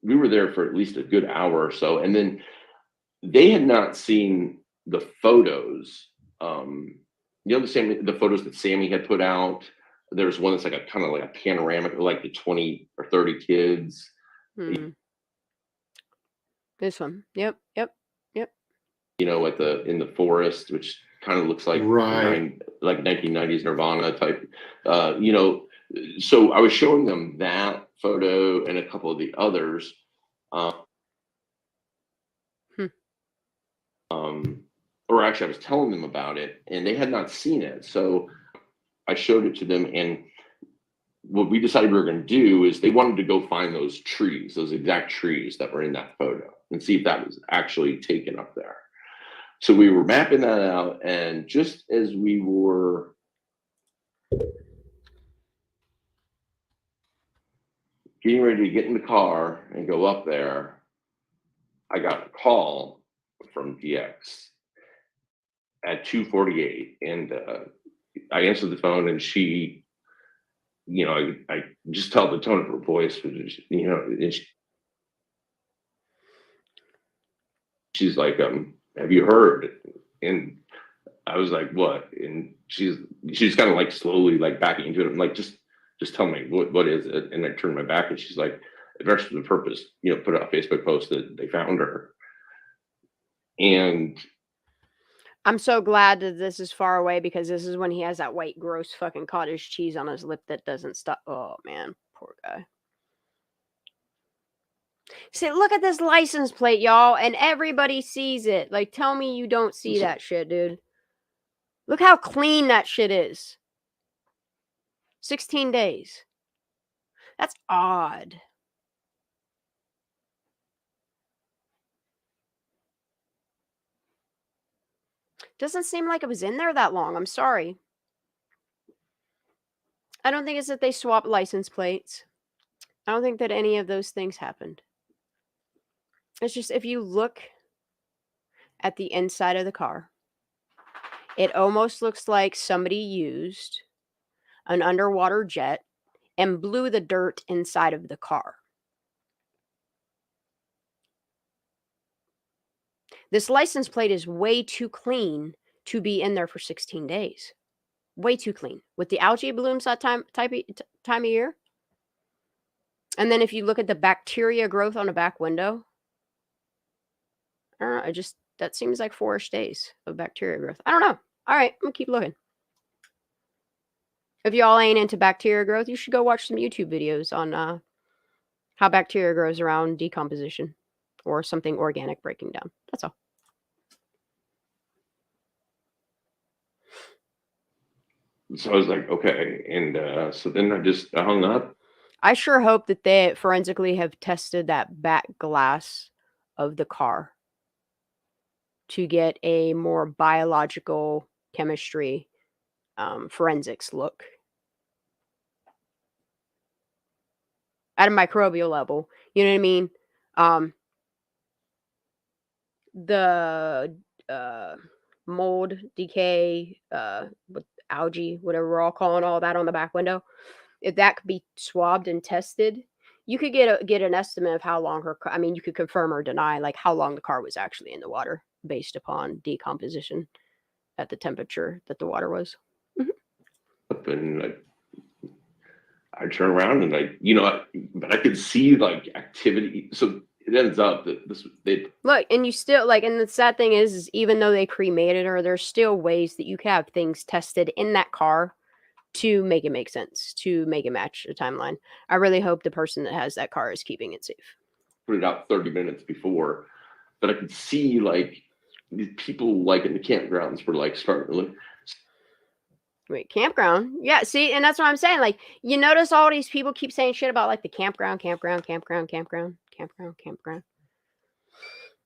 Speaker 2: were there for at least a good hour or so, and then they had not seen the photos. You know, the photos that Sammy had put out. There's one that's like a kind of like a panoramic, like the 20 or 30 kids.
Speaker 1: This one. Yep.
Speaker 2: You know, at in the forest, which kind of looks like like 1990s Nirvana type. You know, so I was showing them that photo and a couple of the others. Or actually, I was telling them about it, and they had not seen it. So I showed it to them, and what we decided we were going to do is they wanted to go find those trees, those exact trees that were in that photo, and see if that was actually taken up there. So we were mapping that out, and just as we were getting ready to get in the car and go up there, I got a call from DX at 2:48, and I answered the phone, and she you know, I just tell the tone of her voice, you know, and she's like, have you heard? And I was like, what? And she's kind of like slowly like backing into it. I'm like, just tell me what is it? And I turned my back and she's like, Adventure for the Purpose, you know, put out a Facebook post that they found her. And
Speaker 1: I'm so glad that this is far away, because this is when he has that white, gross fucking cottage cheese on his lip that doesn't stop. Oh, man. Poor guy. See, look at this license plate, y'all, and everybody sees it. Like, tell me you don't see that shit, dude. Look how clean that shit is. 16 days. That's odd. Doesn't seem like it was in there that long. I'm sorry. I don't think it's that they swapped license plates. I don't think that any of those things happened. It's just, if you look at the inside of the car, it almost looks like somebody used an underwater jet and blew the dirt inside of the car. This license plate is way too clean to be in there for 16 days. Way too clean. With the algae blooms that time of year. And then if you look at the bacteria growth on a back window, I don't know, that seems like 4-ish days of bacteria growth. I don't know. All right, I'm gonna keep looking. If y'all ain't into bacteria growth, you should go watch some YouTube videos on how bacteria grows around decomposition or something organic breaking down. That's all.
Speaker 2: so I was like, okay. And so then I hung up.
Speaker 1: I sure hope that they forensically have tested that back glass of the car to get a more biological chemistry forensics look. At a microbial level. You know what I mean? The mold, decay, with algae, whatever we're all calling all that on the back window, if that could be swabbed and tested, you could get an estimate of how long you could confirm or deny like how long the car was actually in the water based upon decomposition at the temperature that the water was.
Speaker 2: And I turn around and but I could see like activity. So it ends up that
Speaker 1: look, and you still and the sad thing is even though they cremated her, there's still ways that you can have things tested in that car to make it make sense, to make it match a timeline. I really hope the person that has that car is keeping it safe.
Speaker 2: Put it out 30 minutes before, but I could see like these people like in the campgrounds were like starting to look.
Speaker 1: Wait, campground? Yeah, see, and that's what I'm saying. Like, you notice all these people keep saying shit about like the campground. I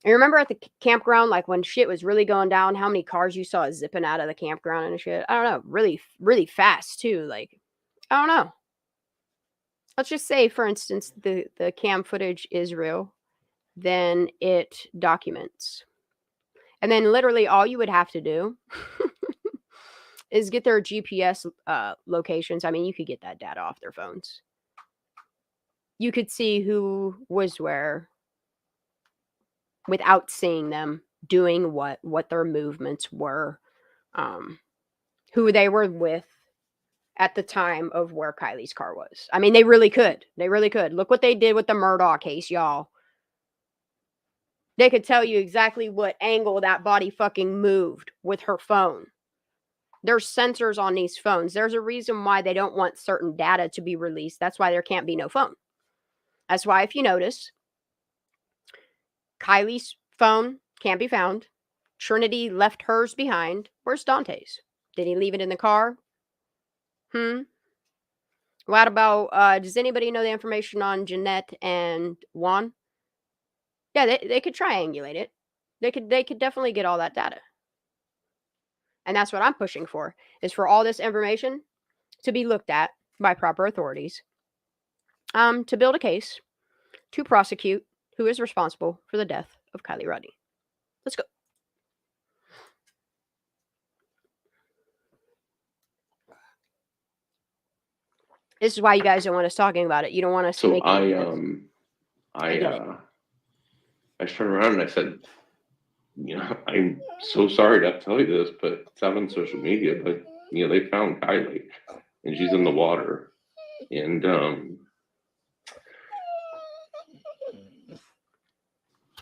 Speaker 1: remember at the campground, like when shit was really going down, how many cars you saw zipping out of the campground and shit. I don't know, really, really fast too. Like, I don't know. Let's just say, for instance, the cam footage is real, then it documents. And then literally all you would have to do is get their GPS locations. I mean, you could get that data off their phones. You could see who was where without seeing them doing what their movements were, who they were with at the time of where Kiely's car was. I mean, they really could. They really could. Look what they did with the Murdaugh case, y'all. They could tell you exactly what angle that body fucking moved with her phone. There's sensors on these phones. There's a reason why they don't want certain data to be released. That's why there can't be no phone. That's why, if you notice, Kiely's phone can't be found. Trinity left hers behind. Where's Dante's? Did he leave it in the car? What about, does anybody know the information on Jeanette and Juan? Yeah, they could triangulate it. They could definitely get all that data. And that's what I'm pushing for, is for all this information to be looked at by proper authorities, to build a case to prosecute who is responsible for the death of Kiely Rodni. Let's go. This is why you guys don't want us talking about it. You don't want us
Speaker 2: So
Speaker 1: making
Speaker 2: I
Speaker 1: get it.
Speaker 2: I turned around and I said, I'm so sorry to have to tell you this, but it's out on social media, but they found Kiely and she's in the water. And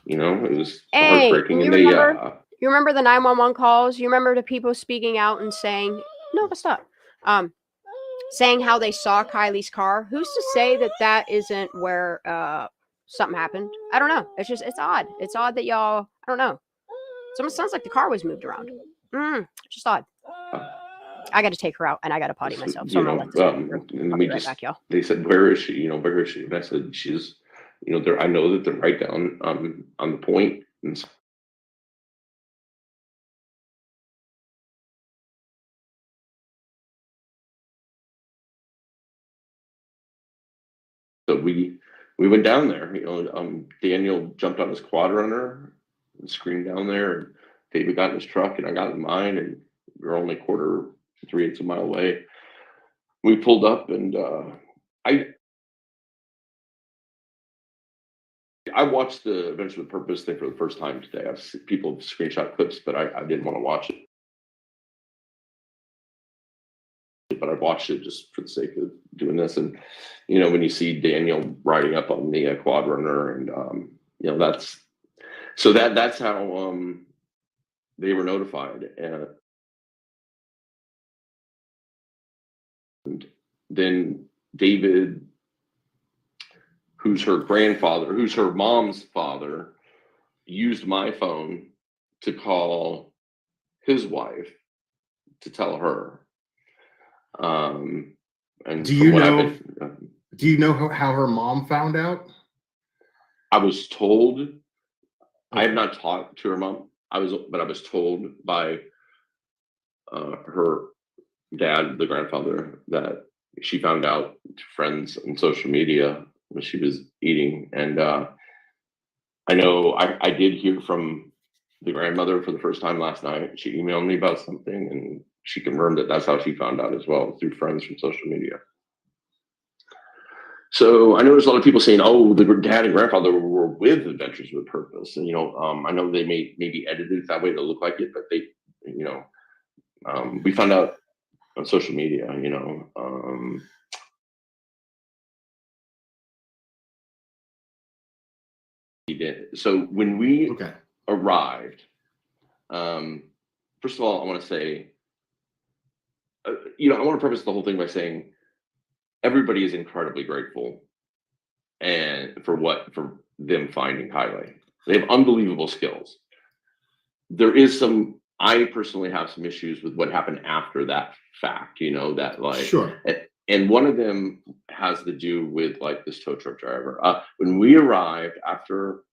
Speaker 2: it was heartbreaking. And
Speaker 1: you remember the 911 calls? You remember the people speaking out and saying, no, stop. Saying how they saw Kiely's car. Who's to say that isn't where something happened? I don't know. It's odd. It's odd that y'all, I don't know. It almost sounds like the car was moved around. Just odd. I got to take her out and I got to potty myself. So I'm going to let this I'll be right back, y'all.
Speaker 2: They said, where is she? Where is she? And I said, she's, I know that they're right down on the point. And so we went down there. Daniel jumped on his quad runner and screamed down there. And David got in his truck and I got in mine, and we were only 3/8 of a mile away. We pulled up and I watched the Adventures with Purpose thing for the first time today. I've seen people screenshot clips, but I didn't want to watch it. But I watched it just for the sake of doing this. And when you see Daniel riding up on the quad runner, and that's how they were notified. And then David, who's her mom's father, used my phone to call his wife to tell her. And
Speaker 10: do you know how her mom found out?
Speaker 2: I was told. Okay. I have not talked to her mom. I was told by her dad, the grandfather, that she found out to friends on social media when she was eating. And I know I did hear from the grandmother for the first time last night. She emailed me about something, and she confirmed that that's how she found out as well, through friends from social media. So I know there's a lot of people saying, "Oh, the dad and grandfather were with Adventures with Purpose," and I know they maybe edited it that way to look like it, but they, we found out on social media, he did. So when we arrived, first of all, I want to say, I want to preface the whole thing by saying everybody is incredibly grateful and for them finding Kiely. They have unbelievable skills. I personally have some issues with what happened after that fact,
Speaker 10: Sure.
Speaker 2: And one of them has to do with this tow truck driver. When we arrived, after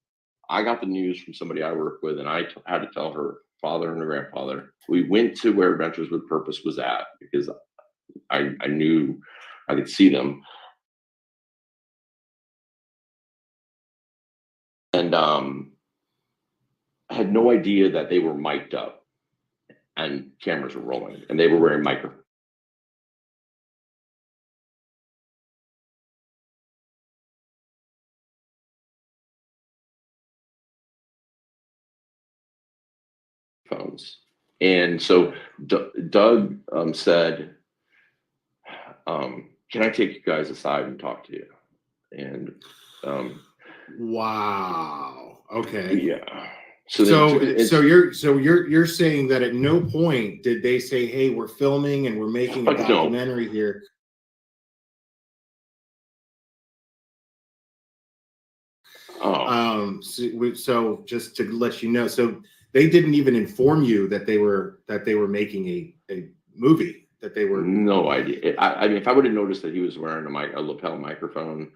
Speaker 2: I got the news from somebody I work with, and I had to tell her father and her grandfather, we went to where Adventures with Purpose was at, because I knew I could see them. And I had no idea that they were mic'd up and cameras were rolling, and they were wearing microphones. And so Doug said, can I take you guys aside and talk to you? And
Speaker 10: wow. Okay.
Speaker 2: Yeah.
Speaker 10: So you're saying that at no point did they say, "Hey, we're filming and we're making a documentary here"? So just to let you know, so they didn't even inform you that they were making a movie, that they were.
Speaker 2: No idea. I mean, if I would have noticed that he was wearing a lapel microphone,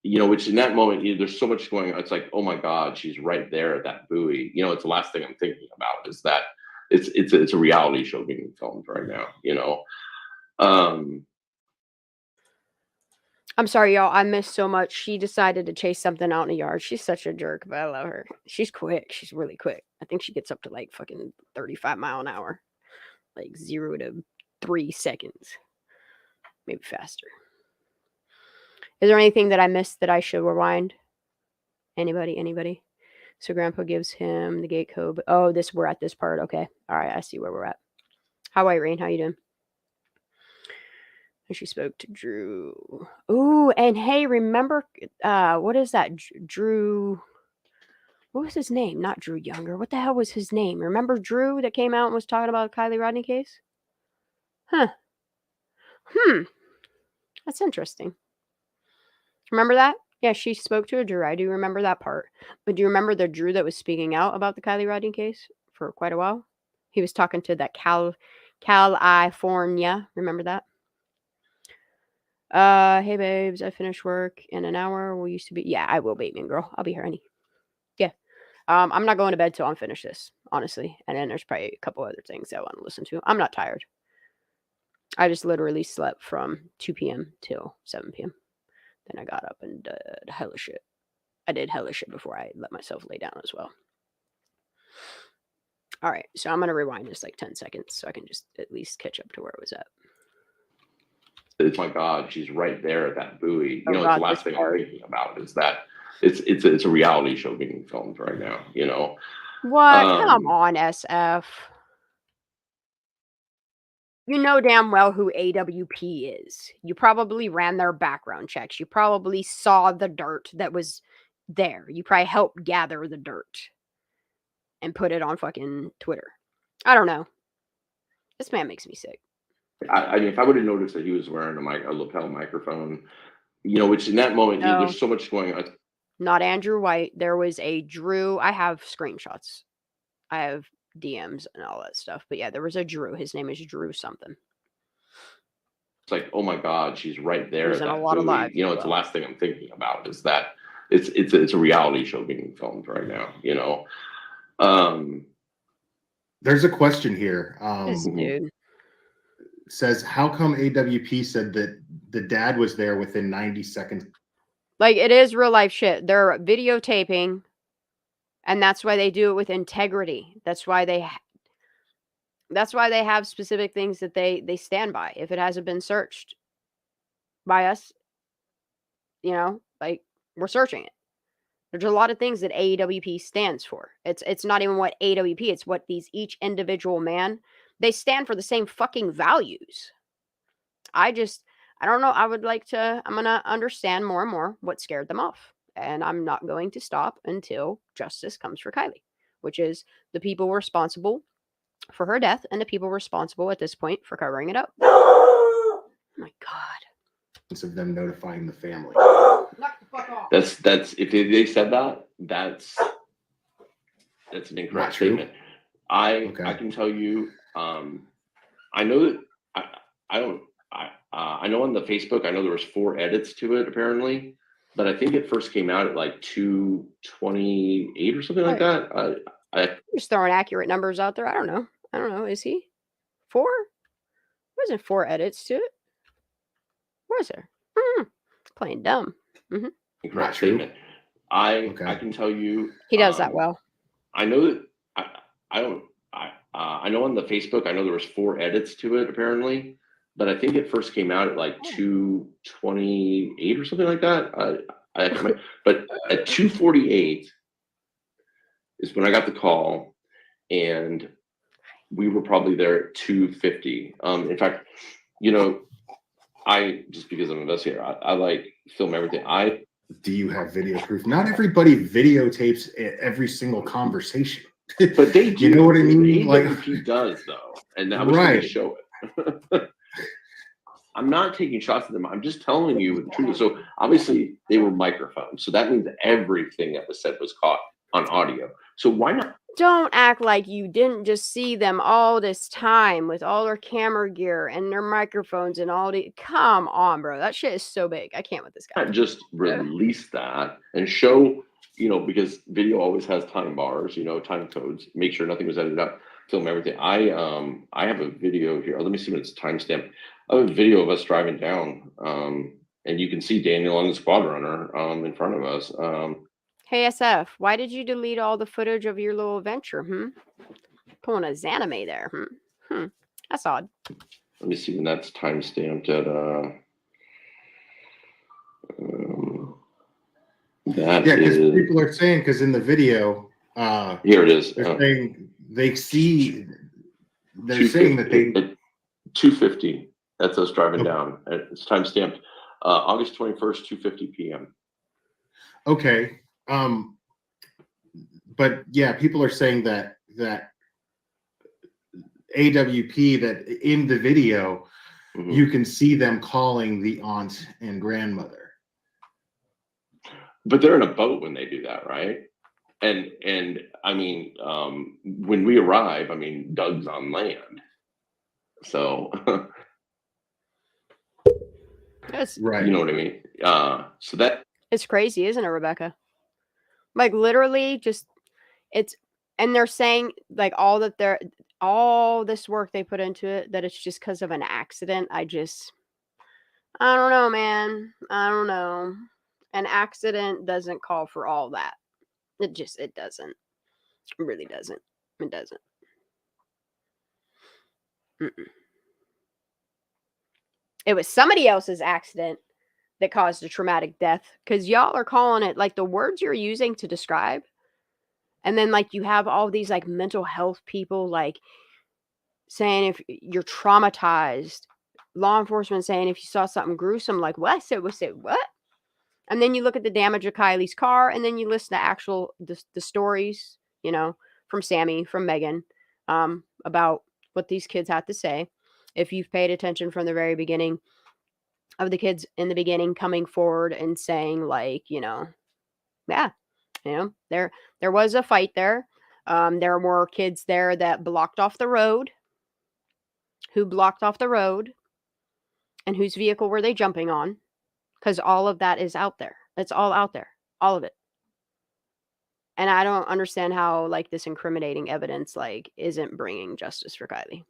Speaker 2: which in that moment, there's so much going on. It's like, oh my God, she's right there at that buoy. It's the last thing I'm thinking about is that it's a reality show being filmed right now.
Speaker 1: I'm sorry, y'all. I missed so much. She decided to chase something out in the yard. She's such a jerk, but I love her. She's quick. She's really quick. I think she gets up to fucking 35 miles an hour, 0 to 3 seconds, maybe faster. Is there anything that I missed that I should rewind? Anybody? So Grandpa gives him the gate code. Oh, we're at this part. Okay. All right. I see where we're at. How are you, Rain? How you doing? And she spoke to Drew. Ooh, and hey, remember, what is that? Drew. What was his name? Not Drew Younger. What the hell was his name? Remember Drew that came out and was talking about the Kiely Rodni case? Huh. That's interesting. Remember that? Yeah, she spoke to a Drew. I do remember that part. But do you remember the Drew that was speaking out about the Kiely Rodni case for quite a while? He was talking to that California. Remember that? Hey babes, I finished work in an hour. We used to be. Yeah, I will, baby girl. I'll be here, honey. Yeah. I'm not going to bed till I'm finished this, honestly. And then there's probably a couple other things I want to listen to. I'm not tired. I just literally slept from 2 p.m. till 7 p.m. Then I got up and did hella shit. I did hella shit before I let myself lay down as well. All right, so I'm going to rewind this like 10 seconds so I can just at least catch up to where it was at.
Speaker 2: It's my God, she's right there at that buoy. It's the last thing I'm thinking about is that it's a reality show being filmed right now.
Speaker 1: What? Come on, SF. You know damn well who AWP is. You probably ran their background checks. You probably saw the dirt that was there. You probably helped gather the dirt and put it on fucking Twitter. I don't know. This man makes me sick.
Speaker 2: I mean, if I would have noticed that he was wearing a lapel microphone, which in that moment, there's so much going on.
Speaker 1: Not Andrew White. There was a Drew. I have screenshots. I have DMs and all that stuff. But yeah, there was a Drew. His name is Drew something.
Speaker 2: It's like, oh my God, she's right there.
Speaker 1: There's a lot of lives.
Speaker 2: It's the last thing I'm thinking about is that it's a reality show being filmed right now.
Speaker 10: There's a question here.
Speaker 1: This dude
Speaker 10: says, how come AWP said that the dad was there within 90 seconds?
Speaker 1: Like, it is real life shit. They're videotaping, and that's why they do it with integrity. That's why they have specific things that they stand by. If it hasn't been searched by us, like, we're searching it. There's a lot of things that AWP stands for. It's not even what AWP, it's what each individual man, they stand for the same fucking values. I don't know. I'm going to understand more and more what scared them off. And I'm not going to stop until justice comes for Kiely, which is the people responsible for her death and the people responsible at this point for covering it up. Oh my God.
Speaker 10: Of them notifying the family.
Speaker 2: That's if they said that, that's an incorrect statement. I can tell you, I know that I know on the Facebook, I know there was 4 edits to it apparently, but I think it first came out at like 228 or something like that.
Speaker 1: Just throwing accurate numbers out there. I don't know. Is he 4? Wasn't 4 edits to it? Was there? Playing dumb.
Speaker 2: Incorrect statement. I can tell you.
Speaker 1: He does that well.
Speaker 2: I know that I know on the Facebook, I know there was 4 edits to it apparently, but I think it first came out at like 228 or something like that. But at 248 is when I got the call, and we were probably there at 250. In fact, I just because I'm an investigator, I like film everything.
Speaker 10: Do you have video proof? Not everybody videotapes every single conversation.
Speaker 2: But they do.
Speaker 10: You know what I mean?
Speaker 2: Like he does though, and I was going to show it. I'm not taking shots at them. I'm just telling you the truth. So obviously they were microphones, so that means everything that was said was caught on audio. So why not?
Speaker 1: Don't act like you didn't just see them all this time with all their camera gear and their microphones and all the. Come on, bro. That shit is so big. I can't with this guy.
Speaker 2: Just release that and show, because video always has time bars, time codes. Make sure nothing was edited out. Film everything. I have a video here. Let me see when it's timestamped. I have a video of us driving down, and you can see Daniel on the squad runner in front of us.
Speaker 1: Hey SF, why did you delete all the footage of your little adventure? Pulling a Zanime there. That's odd.
Speaker 2: Let me see when that's timestamped at That
Speaker 10: Yeah, because
Speaker 2: is,
Speaker 10: people are saying, because in the video,
Speaker 2: here it is.
Speaker 10: they're saying they see, they're saying that
Speaker 2: 250
Speaker 10: they,
Speaker 2: at 2:50. That's us driving down. It's time stamped August 21st, 2:50 p.m.
Speaker 10: okay. But yeah, people are saying that AWP, that in the video, you can see them calling the aunt and grandmother.
Speaker 2: But they're in a boat when they do that, right? And I mean, when we arrive, I mean, Doug's on land. So
Speaker 10: right.
Speaker 2: You know what I mean? So that
Speaker 1: it's crazy, isn't it, Rebecca? Like literally just and they're saying like all this work they put into it, that it's just because of an accident. I don't know, man. I don't know. An accident doesn't call for all that. It doesn't. It really doesn't. It doesn't. Mm-mm. It was somebody else's accident that caused a traumatic death, because y'all are calling it like the words you're using to describe. And then like you have all these like mental health people like saying if you're traumatized, law enforcement saying if you saw something gruesome, like what? So we say what? And then you look at the damage of Kylie's car, and then you listen to the stories, you know, from Sammy, from Megan, about what these kids had to say. If you've paid attention from the very beginning, of the kids in the beginning coming forward and saying like, you know, yeah, you know, there was a fight there. There were kids there that blocked off the road. Who blocked off the road? And whose vehicle were they jumping on? Because all of that is out there. It's all out there. All of it. And I don't understand how like this incriminating evidence like isn't bringing justice for Kiely.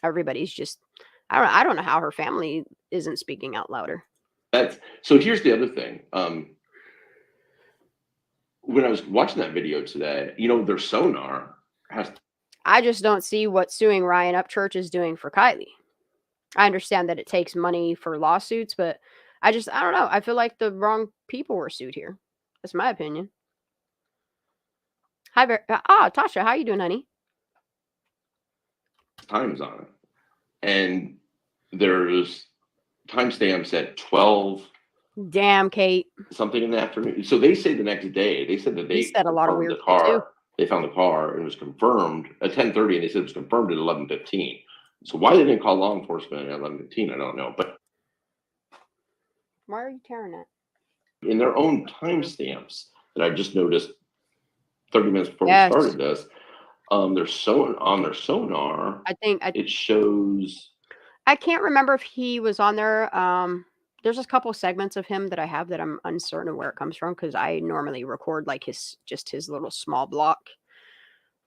Speaker 1: Everybody's just I don't know how her family isn't speaking out louder.
Speaker 2: So here's the other thing. When I was watching that video today, you know, their sonar has.
Speaker 1: I just don't see what suing Ryan Upchurch is doing for Kiely. I understand that it takes money for lawsuits, but I don't know. I feel like the wrong people were sued here. That's my opinion. Hi, Tasha, how you doing, honey?
Speaker 2: Times on it, and there's timestamps at 12.
Speaker 1: Damn, Kate.
Speaker 2: Something in the afternoon. So they say the next day. They said that they
Speaker 1: said a lot of weird
Speaker 2: the car.
Speaker 1: too.
Speaker 2: They found the car and it was confirmed at 10:30, and they said it was confirmed at 11:15. So why they didn't call law enforcement at 11:15, I don't know. But
Speaker 1: why are you tearing it?
Speaker 2: In their own timestamps that I just noticed 30 minutes before we started this, on their sonar.
Speaker 1: I think
Speaker 2: it shows.
Speaker 1: I can't remember if he was on there. There's a couple segments of him that I have that I'm uncertain of where it comes from, because I normally record like his little small block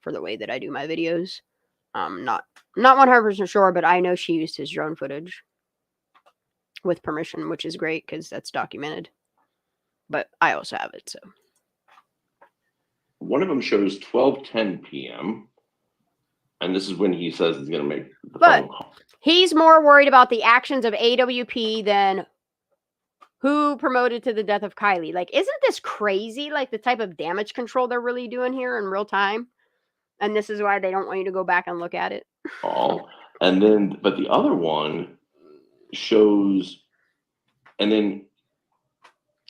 Speaker 1: for the way that I do my videos. Not 100% sure, but I know she used his drone footage with permission, which is great because that's documented. But I also have it, so.
Speaker 2: One of them shows 12:10 p.m. and this is when he says he's going to make the phone call.
Speaker 1: He's more worried about the actions of AWP than who promoted to the death of Kiely. Like, isn't this crazy? Like the type of damage control they're really doing here in real time. And this is why they don't want you to go back and look at it.
Speaker 2: And then, but the other one shows, and then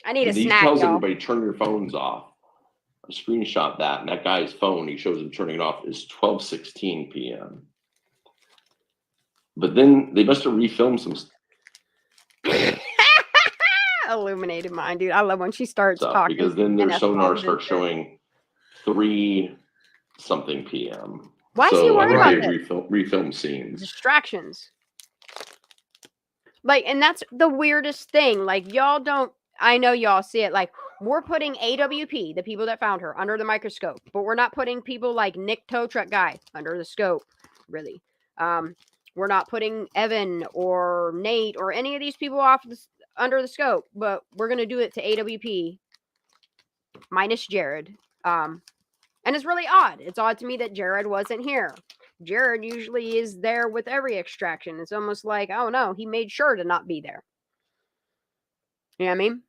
Speaker 1: I need a
Speaker 2: he
Speaker 1: snack,
Speaker 2: tells
Speaker 1: y'all.
Speaker 2: everybody, turn your phones off. I screenshot that, and that guy's phone, he shows him turning it off, is 12:16 p.m. But then they must have refilmed some
Speaker 1: Illuminated mind, dude. I love when she starts
Speaker 2: stuff,
Speaker 1: talking.
Speaker 2: because then their sonar starts showing 3-something p.m.
Speaker 1: Why is he worried about
Speaker 2: they
Speaker 1: this?
Speaker 2: refilm scenes.
Speaker 1: Distractions. Like, and that's the weirdest thing. Like, y'all don't, I know y'all see it. Like, we're putting AWP, the people that found her, under the microscope, but we're not putting people like Nick Tow Truck Guy under the scope, really. We're not putting Evan or Nate or any of these people under the scope, but we're going to do it to AWP minus Jared. And it's really odd. It's odd to me that Jared wasn't here. Jared usually is there with every extraction. It's almost like, oh no, he made sure to not be there. You know what I mean?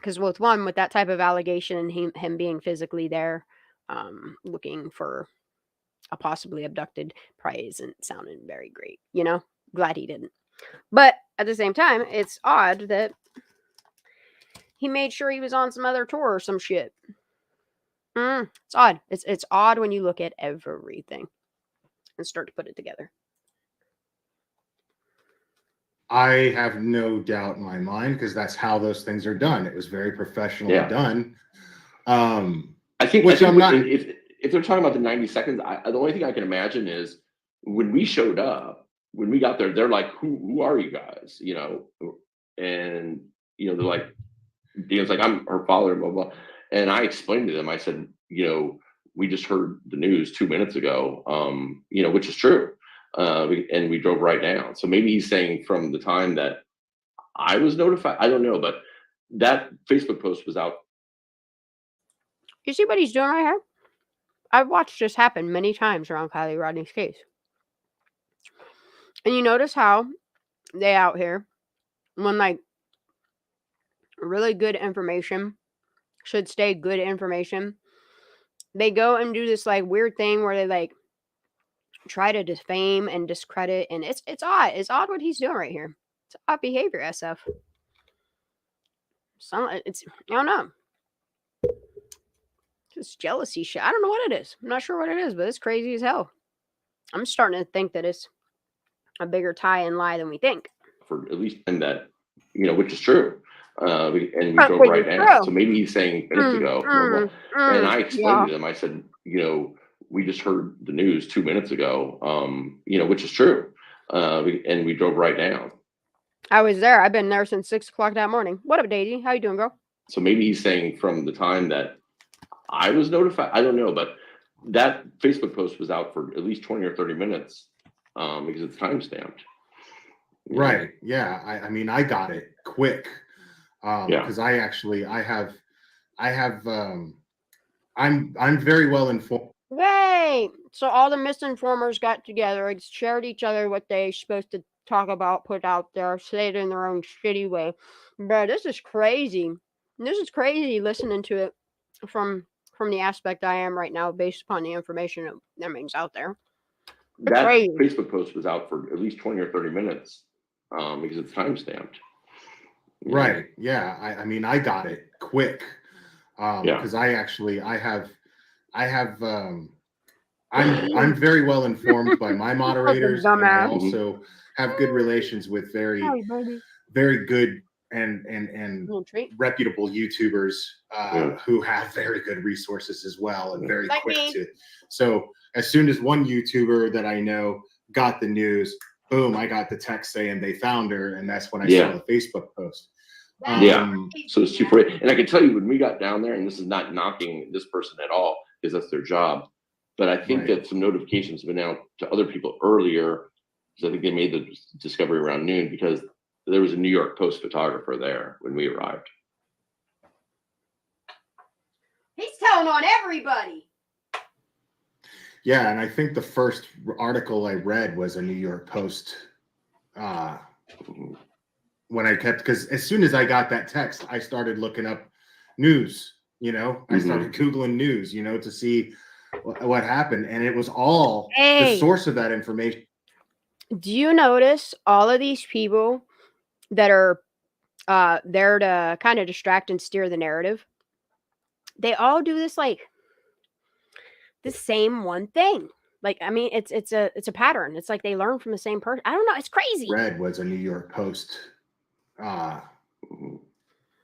Speaker 1: Because with that type of allegation and him being physically there, looking for a possibly abducted, probably isn't sounding very great. Glad he didn't. But at the same time, it's odd that he made sure he was on some other tour or some shit. It's odd. It's odd when you look at everything and start to put it together.
Speaker 10: I have no doubt in my mind, because that's how those things are done. It was very professionally done.
Speaker 2: I think
Speaker 10: I'm not.
Speaker 2: If they're talking about the 90 seconds, the only thing I can imagine is when we showed up, when we got there, they're like, "Who are you guys?" And they're like, Dion's like, "I'm her father," blah blah. And I explained to them, I said, we just heard the news 2 minutes ago, which is true. And we drove right down. So maybe he's saying from the time that I was notified, I don't know, but that Facebook post was out.
Speaker 1: You see what he's doing right here? I've watched this happen many times around Kiely Rodney's case. And you notice how they out here, when like really good information should stay good information, they go and do this like weird thing where they like try to defame and discredit, and it's odd. It's odd what he's doing right here. It's odd behavior, SF. I don't know. Just jealousy shit. I don't know what it is. I'm not sure what it is, but it's crazy as hell. I'm starting to think that it's a bigger tie and lie than we think.
Speaker 2: For at least in that, which is true. And we drove right down. So maybe he's saying minutes ago. And I explained to them, I said, we just heard the news 2 minutes ago, which is true. And we drove right down.
Speaker 1: I was there. I've been there since 6 o'clock that morning. What up, Daisy? How you doing, girl?
Speaker 2: So maybe he's saying from the time that I was notified, I don't know, but that Facebook post was out for at least 20 or 30 minutes because it's timestamped.
Speaker 10: Right. Yeah. I mean, I got it quick because I'm very well informed.
Speaker 1: Wait. So all the misinformers got together, shared each other what they're supposed to talk about, put out there, say it in their own shitty way. Bro, this is crazy. This is crazy listening to it from the aspect I am right now, based upon the information that remains out there.
Speaker 2: That Facebook post was out for at least 20 or 30 minutes because it's timestamped.
Speaker 10: Right. Yeah. I mean, I got it quick because I'm very well informed by my moderators, and I also have good relations with very good and reputable YouTubers who have very good resources as well, and very quick to. So as soon as one YouTuber that I know got the news, boom, I got the text saying they found her, and that's when I saw the Facebook post.
Speaker 2: So it's super. And I can tell you when we got down there, and this is not knocking this person at all, because that's their job. But I think that some notifications have been out to other people earlier, because I think they made the discovery around noon, because there was a New York Post photographer there when we arrived.
Speaker 1: He's telling on everybody.
Speaker 10: Yeah, and I think the first article I read was a New York Post. Because as soon as I got that text, I started looking up news. I started Googling news, to see what happened, and it was all the source of that information.
Speaker 1: Do you notice all of these people that are there to kind of distract and steer the narrative? They all do this like the same one thing. Like, I mean, it's a pattern. It's like they learn from the same person. I don't know. It's crazy.
Speaker 10: Read was a New York Post.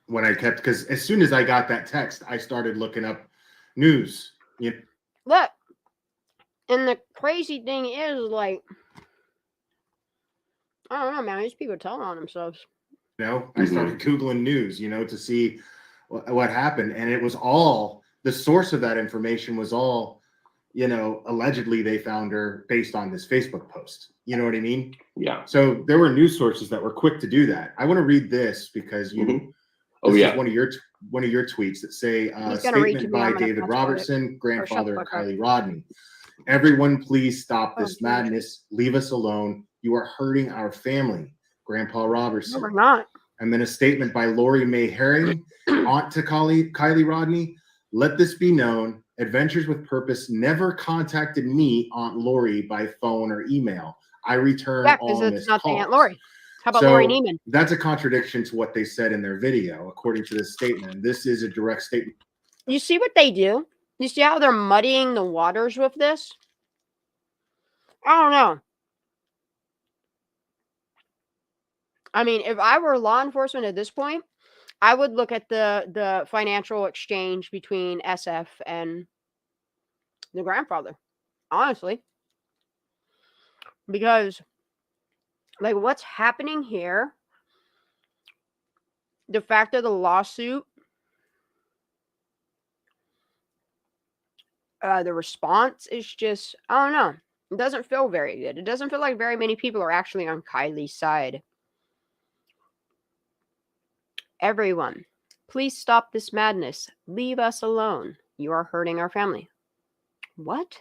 Speaker 10: Because as soon as I got that text, I started looking up news.
Speaker 1: Look, and the crazy thing is, like, I don't know, man. These people are telling on themselves.
Speaker 10: I started Googling news, to see what happened, and it was all the source of that information was all, allegedly they found her based on this Facebook post. You know what I mean?
Speaker 2: Yeah.
Speaker 10: So there were news sources that were quick to do that. I want to read this because this is one of your tweets that say statement by David Robertson, grandfather of Kiely Rodney. Everyone, please stop this madness. Leave us alone. You are hurting our family. Grandpa Robertson.
Speaker 1: No, we're not.
Speaker 10: And then a statement by Lori Mae Herring, aunt to Kiely Rodni. Let this be known, Adventures with Purpose never contacted me, Aunt Lori, by phone or email. I return all
Speaker 1: it's
Speaker 10: missed
Speaker 1: not the
Speaker 10: calls.
Speaker 1: Aunt Lori. How about
Speaker 10: So
Speaker 1: Lori Neiman?
Speaker 10: that's a contradiction to what they said in their video, according to this statement. This is a direct statement.
Speaker 1: You see what they do? You see how they're muddying the waters with this? I don't know. I mean, if I were law enforcement at this point, I would look at the financial exchange between SF and the grandfather, honestly. Because, like, what's happening here, the fact of the lawsuit, the response is just, I don't know. It doesn't feel very good. It doesn't feel like very many people are actually on Kiely's side. Everyone, please stop this madness. Leave us alone. You are hurting our family. What?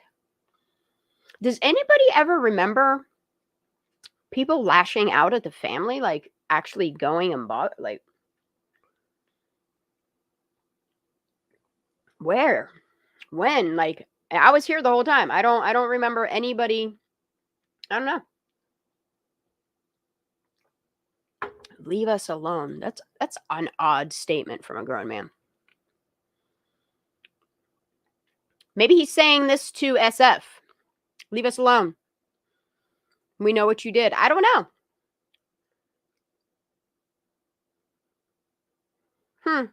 Speaker 1: Does anybody ever remember people lashing out at the family? Like, actually going and bought, like, where? When? Like, I was here the whole time. I don't remember anybody. I don't know. Leave us alone. That's an odd statement from a grown man. Maybe he's saying this to SF. Leave us alone. We know what you did. I don't know.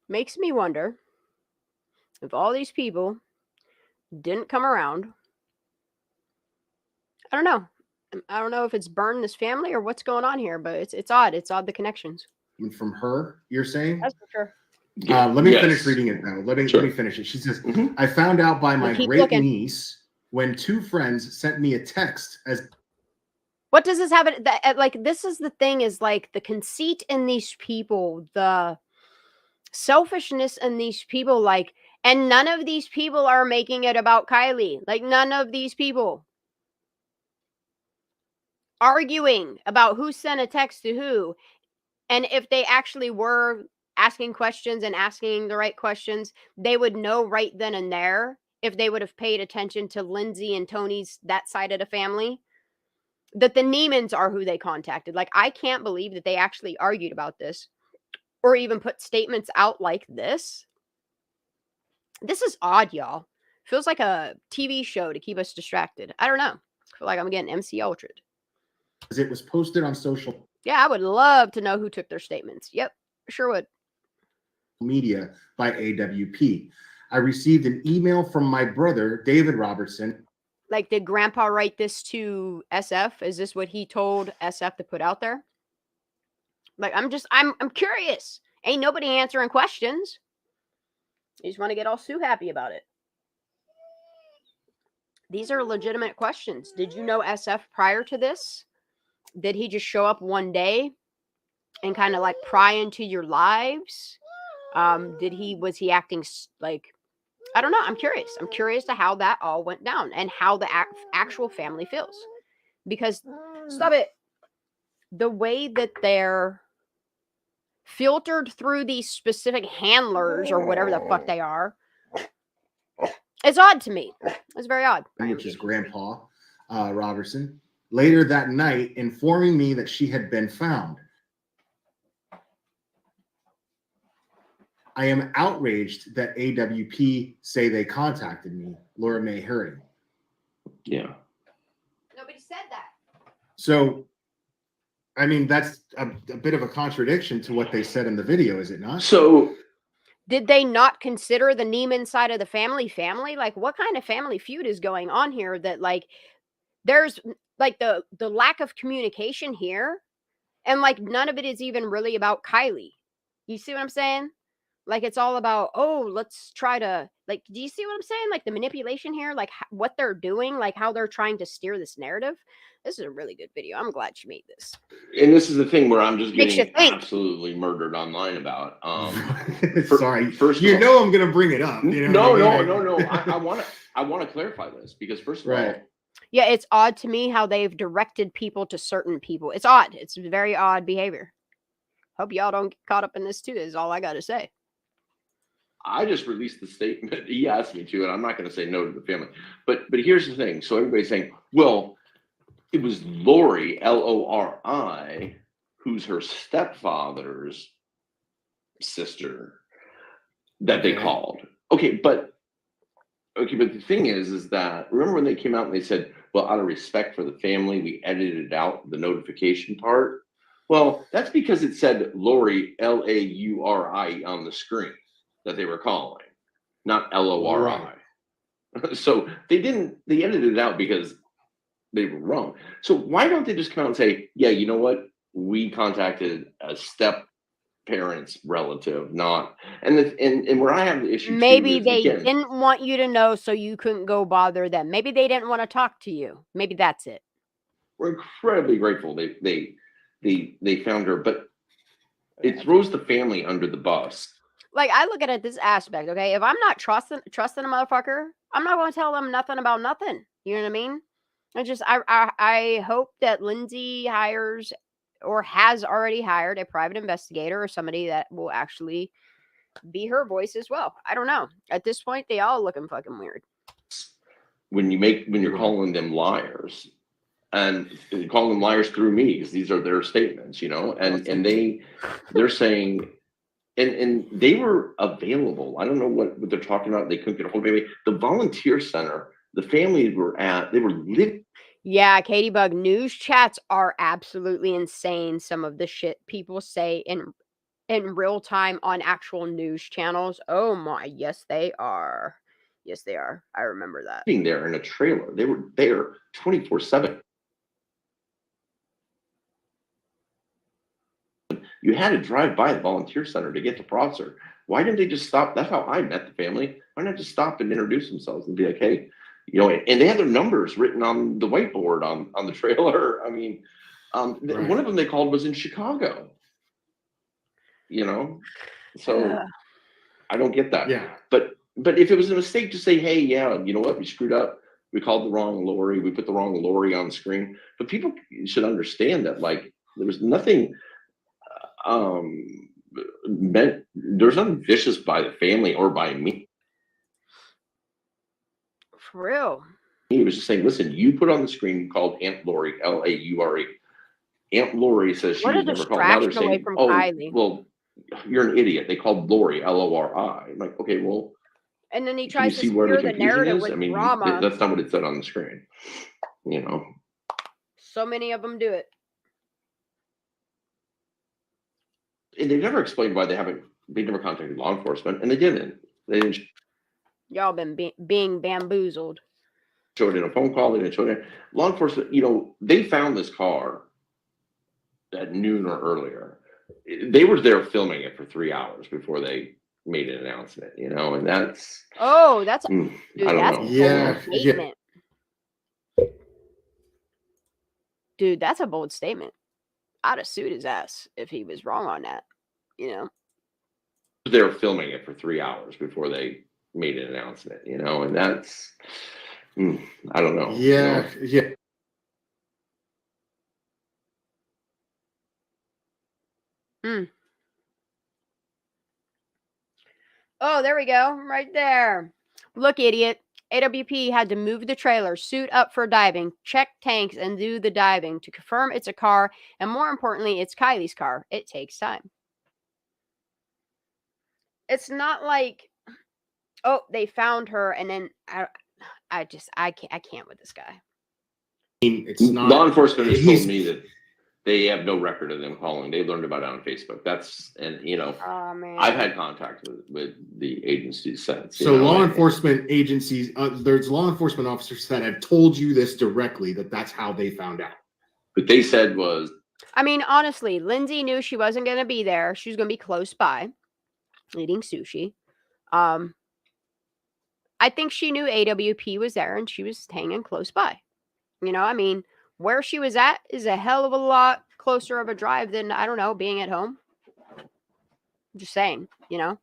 Speaker 1: Makes me wonder if all these people didn't come around. I don't know. I don't know if it's burned this family or what's going on here, but it's odd. It's odd, the connections.
Speaker 10: From her, you're saying?
Speaker 1: That's for sure.
Speaker 10: Let me finish reading it now. Let me finish it. She says, I found out by my great niece when two friends sent me a text as.
Speaker 1: What does this have? Like, this is the thing, is like the conceit in these people, the selfishness in these people, like, and none of these people are making it about Kiely. Like, none of these people arguing about who sent a text to who. And if they actually were asking questions and asking the right questions, they would know right then and there, if they would have paid attention to Lindsay and Tony's, that side of the family, that the Neimans are who they contacted. Like, I can't believe that they actually argued about this or even put statements out like this. This is odd, y'all. Feels like a TV show to keep us distracted. I don't know. I feel like I'm getting MC Ultra'd.
Speaker 10: It was posted on social.
Speaker 1: Yeah, I would love to know who took their statements. Yep, sure would.
Speaker 10: Media by AWP. I received an email from my brother, David Robertson.
Speaker 1: Like, did Grandpa write this to SF? Is this what he told SF to put out there? Like, I'm curious. Ain't nobody answering questions. You just want to get all Sue happy about it. These are legitimate questions. Did you know SF prior to this? Did he just show up one day and kind of like pry into your lives? Was he acting like, I don't know. I'm curious. I'm curious to how that all went down and how the actual family feels. Because, stop it, the way that they're filtered through these specific handlers or whatever the fuck they are, it's odd to me. It's very odd.
Speaker 10: Which is Grandpa Robertson. Later that night, informing me that she had been found. I am outraged that AWP say they contacted me, Laura Mae Herring.
Speaker 2: Yeah.
Speaker 1: Nobody said that.
Speaker 10: So, I mean, that's a bit of a contradiction to what they said in the video, is it not?
Speaker 2: So,
Speaker 1: did they not consider the Neiman side of the family? Like, what kind of family feud is going on here that, like, there's like the lack of communication here, and like none of it is even really about Kiely. You see what I'm saying? Like, it's all about, oh, let's try to, like, do you see what I'm saying? Like, the manipulation here, like what they're doing, like how they're trying to steer this narrative. This is a really good video. I'm glad you made this.
Speaker 2: And this is the thing where I'm just getting absolutely murdered online about.
Speaker 10: Sorry, first, you know, I'm gonna bring it up. You know
Speaker 2: No. I want to clarify this because first of all,
Speaker 1: Yeah, it's odd to me how they've directed people to certain people. It's odd. It's very odd behavior. Hope y'all don't get caught up in this too, is all I got to say.
Speaker 2: I just released the statement. He asked me to, and I'm not going to say no to the family. But here's the thing. So everybody's saying, well, it was Lori, Lori, who's her stepfather's sister that they called. Okay, but the thing is that remember when they came out and they said, well, out of respect for the family, we edited out the notification part. Well, that's because it said Lori, Lauri on the screen that they were calling, not Lori. Right. So they edited it out because they were wrong. So why don't they just come out and say, yeah, you know what? We contacted a step parent's relative, not and where I have the issue.
Speaker 1: Maybe
Speaker 2: too is,
Speaker 1: they
Speaker 2: again,
Speaker 1: didn't want you to know, so you couldn't go bother them. Maybe they didn't want to talk to you. Maybe that's it.
Speaker 2: We're incredibly grateful they found her, but it throws the family under the bus.
Speaker 1: Like, I look at it this aspect, okay? If I'm not trusting a motherfucker, I'm not going to tell them nothing about nothing. You know what I mean? I hope that Lindsay hires or has already hired a private investigator or somebody that will actually be her voice as well. I don't know. At this point, they all looking fucking weird.
Speaker 2: When you're calling them liars, and calling them liars through me, because these are their statements, and they're saying, and they were available. I don't know what they're talking about. They couldn't get a hold of me. The volunteer center, the family they were living.
Speaker 1: Yeah, Katie Bug, news chats are absolutely insane. Some of the shit people say in real time on actual news channels. Oh my, yes they are. Yes they are. I remember that.
Speaker 2: Being there in a trailer, they were there 24/7. You had to drive by the volunteer center to get the processor. Why didn't they just stop? That's how I met the family. Why not just stop and introduce themselves and be like, hey, and they had their numbers written on the whiteboard on the trailer. I mean, one of them they called was in Chicago. So I don't get that.
Speaker 10: Yeah.
Speaker 2: But if it was a mistake to say, hey, yeah, you know what, we screwed up. We called the wrong Lori. We put the wrong Lori on the screen. But people should understand that, like, there was nothing there's nothing vicious by the family or by me.
Speaker 1: For real.
Speaker 2: He was just saying, listen, you put on the screen, you called Aunt Lori, Lauri. Aunt Lori says she was never called. Now they're saying, oh, Kylie. Well, you're an idiot. They called Lori, Lori. I'm like, okay, well.
Speaker 1: And then he tries to
Speaker 2: where
Speaker 1: steer the narrative with drama.
Speaker 2: That's not what it said on the screen.
Speaker 1: So many of them do it.
Speaker 2: And they never explained why they never contacted law enforcement, and they didn't. They didn't.
Speaker 1: Y'all been being bamboozled.
Speaker 2: Show it in a phone call. They didn't show it. Law enforcement, they found this car at noon or earlier. They were there filming it for 3 hours before they made an announcement. And that's.
Speaker 1: Oh, that's.
Speaker 2: Dude,
Speaker 1: I don't know. Yeah. Statement. Dude, that's a bold statement. I'd have sued his ass if he was wrong on that.
Speaker 2: They were filming it for 3 hours before they made an announcement. And that's. I don't know.
Speaker 10: Yeah. Yeah.
Speaker 1: Oh, there we go. Right there. Look, idiot. AWP had to move the trailer, suit up for diving, check tanks, and do the diving to confirm it's a car. And more importantly, it's Kylie's car. It takes time. It's not like, oh, they found her and then I can't with this guy.
Speaker 10: It's not.
Speaker 2: Law enforcement has told me that they have no record of them calling. They learned about it on Facebook.
Speaker 1: Oh, man.
Speaker 2: I've had contact with the agencies since.
Speaker 10: So law enforcement agencies, there's law enforcement officers that have told you this directly, that's how they found out.
Speaker 2: What they said was.
Speaker 1: I mean, honestly, Lindsay knew she wasn't going to be there. She was going to be close by eating sushi. I think she knew AWP was there and she was hanging close by. I mean, where she was at is a hell of a lot closer of a drive than, I don't know, being at home. I'm just saying, And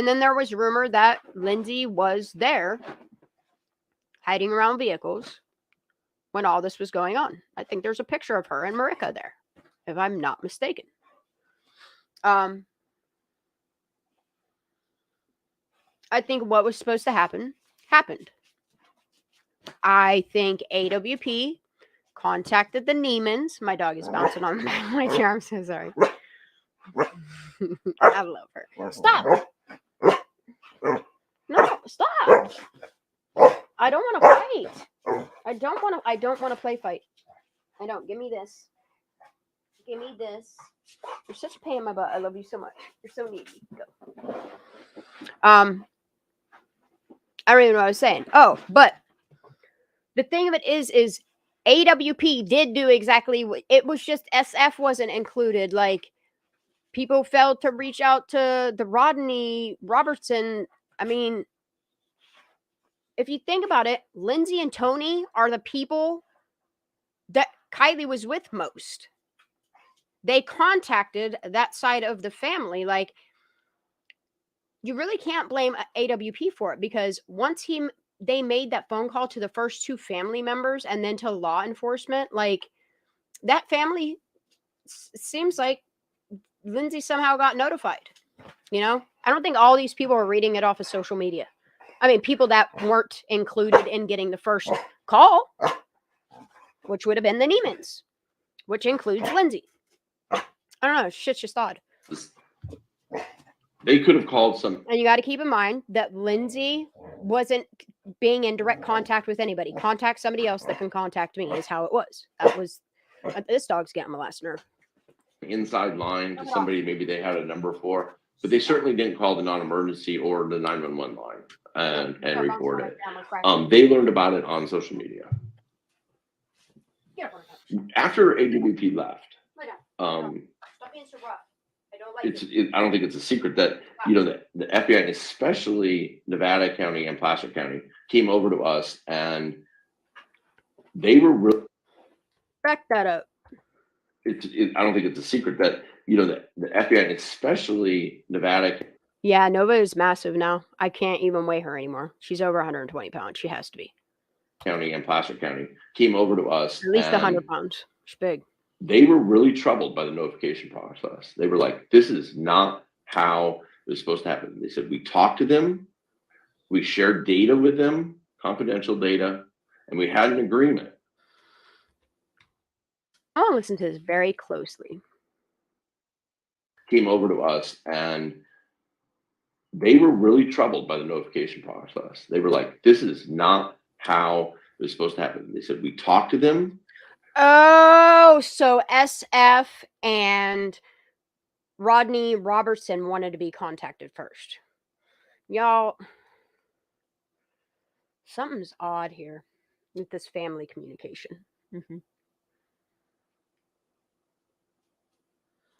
Speaker 1: then there was rumor that Lindsay was there hiding around vehicles when all this was going on. I think there's a picture of her and Marika there, if I'm not mistaken. I think what was supposed to happen happened. I think AWP contacted the Neiman's. My dog is bouncing on my chair. I'm so sorry. I love her. Stop. No, stop. I don't want to fight. I don't want to play fight. I don't. Give me this. Give me this. You're such a pain in my butt. I love you so much. You're so needy. Go. I don't even know what I was saying. Oh, but the thing of it is AWP did do exactly what it was, just SF wasn't included. Like, people failed to reach out to the Rodney Robertson. I mean, if you think about it, Lindsay and Tony are the people that Kiely was with most. They contacted that side of the family. Like, you really can't blame AWP for it, because once they made that phone call to the first two family members and then to law enforcement, like, that family seems like Lindsay somehow got notified. You know, I don't think all these people are reading it off of social media. I mean, people that weren't included in getting the first call, which would have been the Neiman's, which includes Lindsay. I don't know. Shit's just odd.
Speaker 2: They could have called some.
Speaker 1: And you got to keep in mind that Lindsay wasn't being in direct contact with anybody. Contact somebody else that can contact me is how it was. That was, this dog's getting my last nerve.
Speaker 2: Inside line to somebody maybe they had a number for, but they certainly didn't call the non-emergency or the 911 line and report it. They learned about it on social media. After AWP left,
Speaker 1: Stop being so rough. I don't like
Speaker 2: I don't think it's a secret that, you know, the FBI, and especially Nevada County and Placer County, came over to us, and they were really.
Speaker 1: Back that up.
Speaker 2: I don't think it's a secret that, you know, the FBI, and especially Nevada.
Speaker 1: Yeah, Nova is massive now. I can't even weigh her anymore. She's over 120 pounds. She has to be.
Speaker 2: County and Placer County came over to us.
Speaker 1: At least 100 pounds. She's big.
Speaker 2: They were really troubled by the notification process. They were like, this is not how it was supposed to happen. They said, we talked to them, we shared data with them, confidential data, and we had an agreement.
Speaker 1: I want to listen to this very closely.
Speaker 2: Came over to us, and they were really troubled by the notification process. They were like, this is not how it was supposed to happen. They said, we talked to them.
Speaker 1: Oh, so SF and Rodney Robertson wanted to be contacted first. Y'all, something's odd here with this family communication. And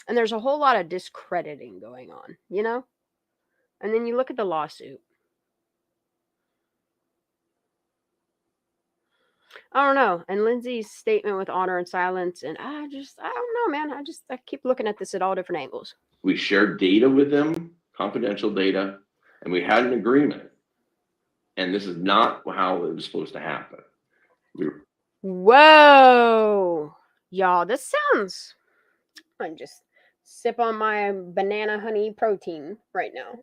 Speaker 1: there's a whole lot of discrediting going on, you know? And then you look at the lawsuit. I don't know. And Lindsay's statement with honor and silence. And I don't know, man. I keep looking at this at all different angles.
Speaker 2: We shared data with them, confidential data, and we had an agreement. And this is not how it was supposed to happen.
Speaker 1: Whoa. Y'all, this sounds... I just sip on my banana honey protein right now.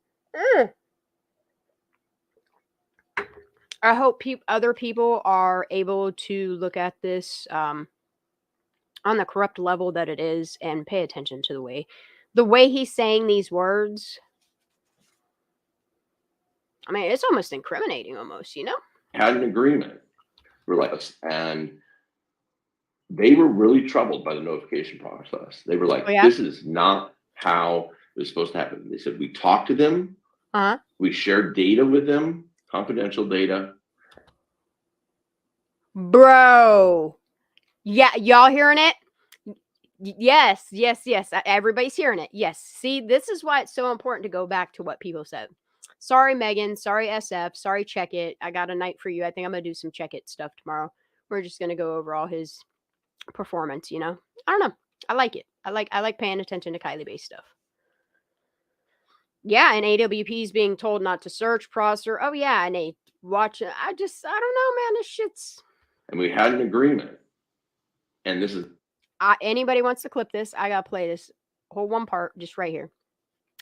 Speaker 1: I hope other people are able to look at this on the corrupt level that it is and pay attention to the way he's saying these words. I mean, it's almost incriminating, almost, you know?
Speaker 2: Had an agreement, and they were really troubled by the notification process. They were like, this is not how it was supposed to happen. They said, we talked to them, we shared data with them, confidential data.
Speaker 1: Bro. Yeah, y'all hearing it? Yes. Everybody's hearing it. Yes. See, this is why it's so important to go back to what people said. Sorry, Megan. Sorry, SF. Sorry, Check It. I got a night for you. I think I'm going to do some Check It stuff tomorrow. We're just going to go over all his performance, you know? I don't know. I like it. I like paying attention to Kiely based stuff. Yeah, and AWP is being told not to search Prosser. Oh yeah, and they watch it. I don't know, man. This shit's.
Speaker 2: And we had an agreement, and this is.
Speaker 1: Anybody wants to clip this? I gotta play this whole one part just right here.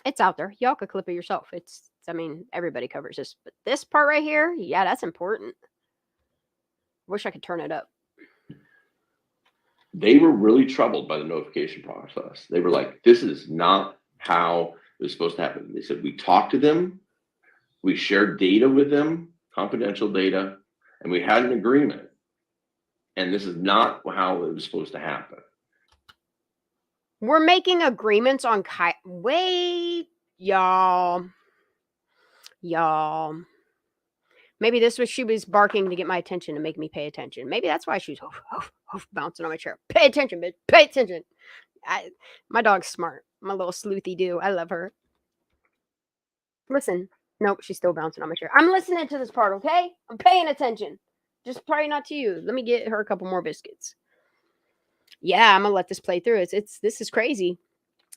Speaker 1: It's out there. Y'all could clip it yourself. I mean, everybody covers this, but this part right here, yeah, that's important. Wish I could turn it up.
Speaker 2: They were really troubled by the notification process. They were like, this is not how it was supposed to happen. They said, we talked to them, we shared data with them, confidential data, and we had an agreement. And this is not how it was supposed to happen.
Speaker 1: We're making agreements on wait, y'all. Maybe this was she was barking to get my attention to make me pay attention. Maybe that's why she was bouncing on my chair. Pay attention, bitch. Pay attention. My dog's smart. My little sleuthy do. I love her. Listen. Nope, she's still bouncing on my chair. I'm listening to this part, okay? I'm paying attention. Just probably not to you. Let me get her a couple more biscuits. Yeah, I'm gonna let this play through. This is crazy.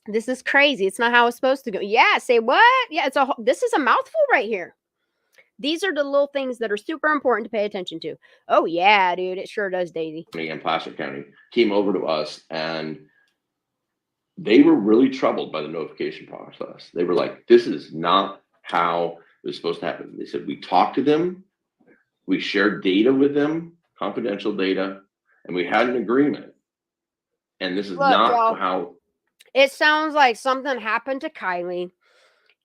Speaker 1: This is crazy. It's not how it's supposed to go. Yeah, say what? Yeah, this is a mouthful right here. These are the little things that are super important to pay attention to. Oh yeah, dude, it sure does, Daisy.
Speaker 2: In Placer County came over to us, and they were really troubled by the notification process. They were like, this is not how it was supposed to happen. They said, we talked to them, we shared data with them, confidential data, and we had an agreement. And this is not how.
Speaker 1: It sounds like something happened to Kiely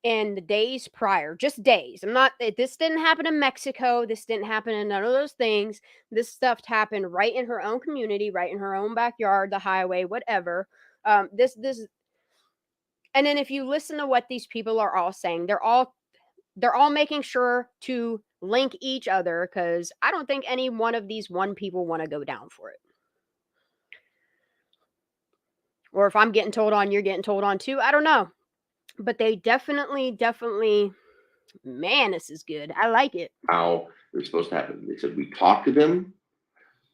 Speaker 1: in the days prior, just days. This didn't happen in Mexico. This didn't happen in none of those things. This stuff happened right in her own community, right in her own backyard, the highway, whatever. And then if you listen to what these people are all saying, they're all making sure to link each other, because I don't think any one of these people want to go down for it. Or if I'm getting told on, you're getting told on too. I don't know. But they definitely, man, this is good. I like it.
Speaker 2: How it was supposed to happen. They said, we talked to them,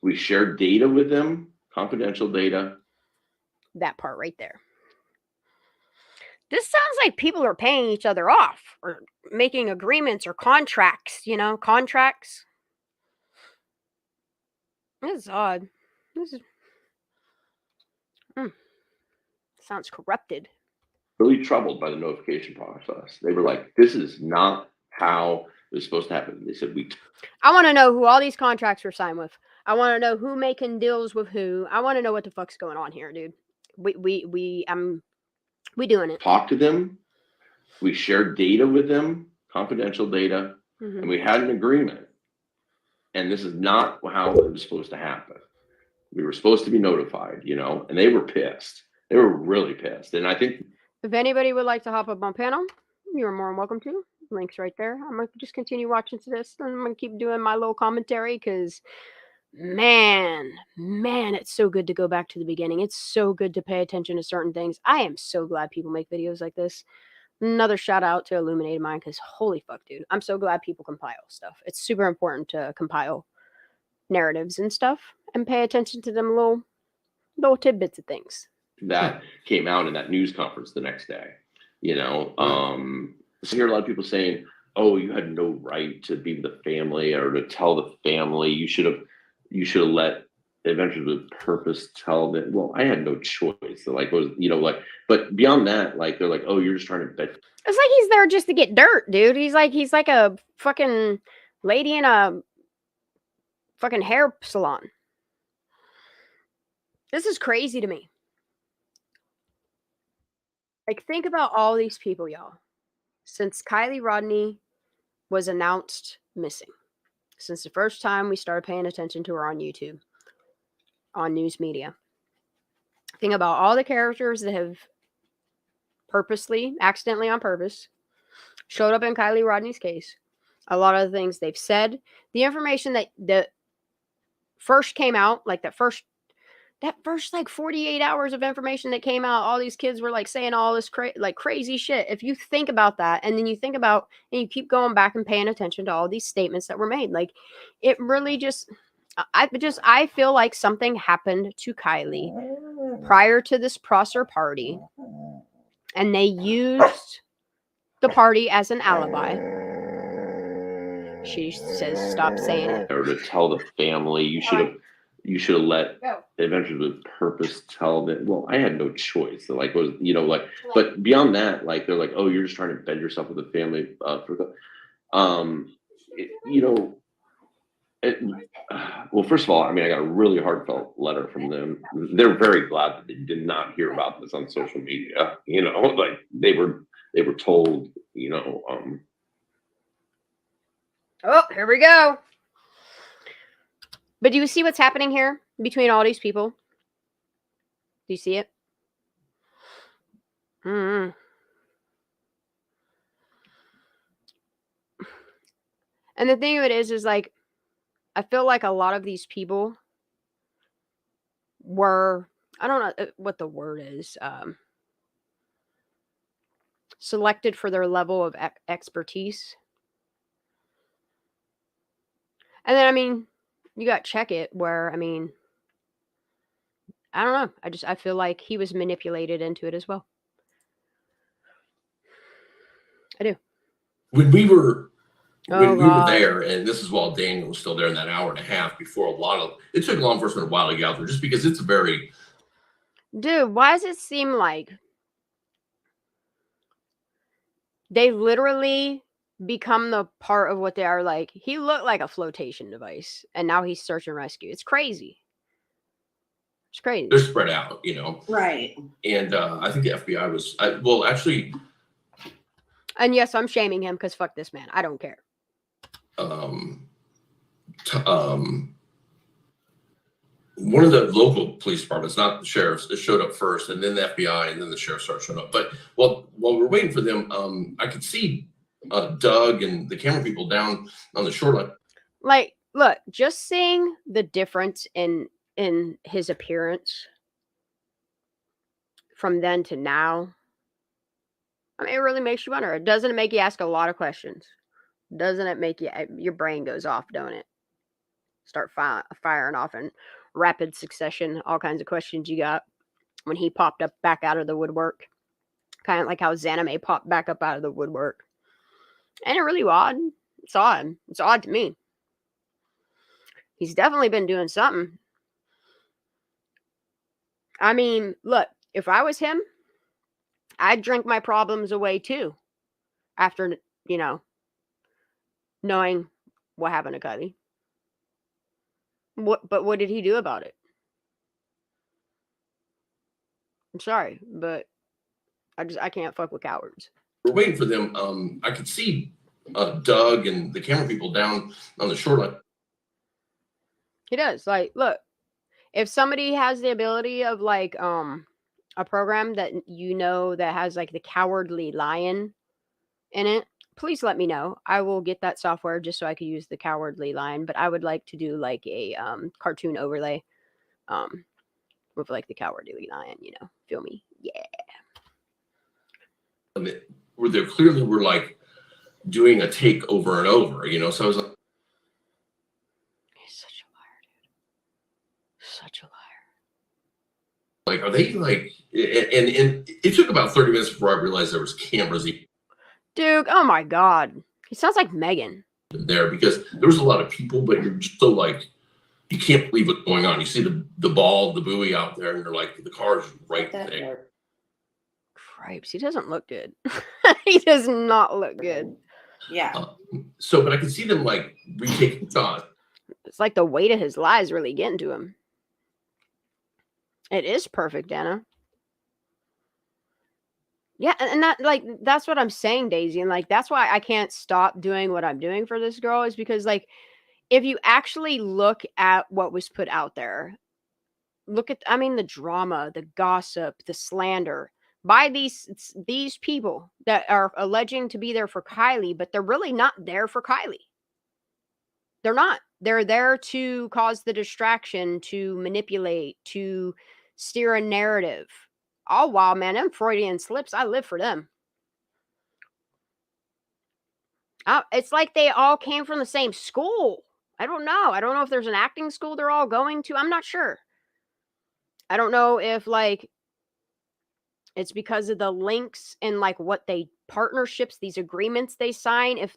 Speaker 2: we shared data with them, confidential data.
Speaker 1: That part right there. This sounds like people are paying each other off or making agreements or contracts, contracts. This is odd. This is sounds corrupted.
Speaker 2: Really troubled by the notification process. They were like, this is not how it was supposed to happen. They said,
Speaker 1: I want to know who all these contracts were signed with. I want to know who making deals with who. I want to know what the fuck's going on here, dude. We doing it.
Speaker 2: Talked to them. We shared data with them, confidential data, and we had an agreement. And this is not how it was supposed to happen. We were supposed to be notified, and they were pissed. They were really pissed. And I think
Speaker 1: if anybody would like to hop up on panel, you're more than welcome to. Link's right there. I'm going to just continue watching to this. And I'm going to keep doing my little commentary because, man, it's so good to go back to the beginning. It's so good to pay attention to certain things. I am so glad people make videos like this. Another shout out to Illuminated Mind, because holy fuck, dude. I'm so glad people compile stuff. It's super important to compile narratives and stuff and pay attention to them little tidbits of things.
Speaker 2: That came out in that news conference the next day, So hear a lot of people saying, oh, you had no right to be with the family or to tell the family. You should have let Adventures with Purpose tell them. Well, I had no choice. So but beyond that, they're like, oh, you're just trying to bet.
Speaker 1: It's like he's there just to get dirt, dude. He's like a fucking lady in a fucking hair salon. This is crazy to me. Think about all these people, y'all. Since Kiely Rodni was announced missing, since the first time we started paying attention to her on YouTube, on news media, think about all the characters that have purposely, accidentally on purpose, showed up in Kiely Rodni's case. A lot of the things they've said, the information that first came out, that first 48 hours of information that came out, all these kids were saying all this crazy shit. If you think about that, and then you think about, and you keep going back and paying attention to all these statements that were made, it really I feel like something happened to Kiely prior to this Prosser party, and they used the party as an alibi. She says, "Stop saying it."
Speaker 2: Or to tell the family, you should have let Adventures with Purpose tell that. Well, I had no choice. So, like, was like, but beyond that, like, they're like, oh, you're just trying to bend yourself with the family for the, well, first of all, I mean, I got a really heartfelt letter from them. They're very glad that they did not hear about this on social media. Like they were told,
Speaker 1: Oh, here we go. But do you see what's happening here between all these people? Do you see it? And the thing of it is like, I feel like a lot of these people were, I don't know what the word is, selected for their level of expertise. And then, I mean, you got Check It, where, I mean, I don't know. I feel like he was manipulated into it as well. I do.
Speaker 8: When we were there, and this is while Daniel was still there in that hour and a half before it took law enforcement a while to get out there, just because it's a very...
Speaker 1: Dude, why does it seem like they literally become the part of what they are? Like, he looked like a flotation device, and now he's search and rescue. It's crazy. It's crazy.
Speaker 8: They're spread out,
Speaker 6: Right.
Speaker 8: And I think the FBI was, actually...
Speaker 1: And yes, I'm shaming him because fuck this man. I don't care.
Speaker 8: One of the local police departments, not the sheriff's, it showed up first, and then the FBI, and then the sheriff started showing up. But while we're waiting for them, I could see Doug and the camera people down on the shoreline.
Speaker 1: Like, look, just seeing the difference in his appearance from then to now, I mean, it really makes you wonder. Doesn't it make you ask a lot of questions? Doesn't it make your brain goes off, don't it? Start firing off in rapid succession, all kinds of questions you got when he popped up back out of the woodwork. Kind of like how Zanime popped back up out of the woodwork. And it really odd. It's odd. It's odd to me. He's definitely been doing something. I mean, look, if I was him, I'd drink my problems away too. After, knowing what happened to Kiely. But what did he do about it? I'm sorry, but I can't fuck with cowards.
Speaker 8: We're waiting for them. I could see Doug and the camera people down on the shoreline.
Speaker 1: He does. Like, look, if somebody has the ability of like a program that that has like the Cowardly Lion in it, please let me know. I will get that software just so I could use the Cowardly Lion. But I would like to do like a cartoon overlay with like the Cowardly Lion, feel me? Yeah.
Speaker 8: Where they clearly were like doing a take over and over, so I was like,
Speaker 1: he's such a liar, dude. Such a liar.
Speaker 8: Like, are they like, and it took about 30 minutes before I realized there was cameras
Speaker 1: Dude, oh my God. He sounds like Megan.
Speaker 8: There, because there was a lot of people, but you're still like, you can't believe what's going on. You see the ball, the buoy out there, and they're like, the car's right there.
Speaker 1: Cripes, he doesn't look good. He does not look good.
Speaker 6: Yeah.
Speaker 8: But I can see them like retaking shots.
Speaker 1: It's like the weight of his lies really getting to him. It is perfect, Anna. Yeah, and that's what I'm saying, Daisy. And like, that's why I can't stop doing what I'm doing for this girl, is because like, if you actually look at what was put out there, look at, the drama, the gossip, the slander by these people that are alleging to be there for Kiely, but they're really not there for Kiely. They're not. They're there to cause the distraction, to manipulate, to steer a narrative. All while, man, them Freudian slips, I live for them. It's like they all came from the same school. I don't know. I don't know if there's an acting school they're all going to. I'm not sure. I don't know if, like, It's because of the links and like what they partnerships, these agreements they sign. If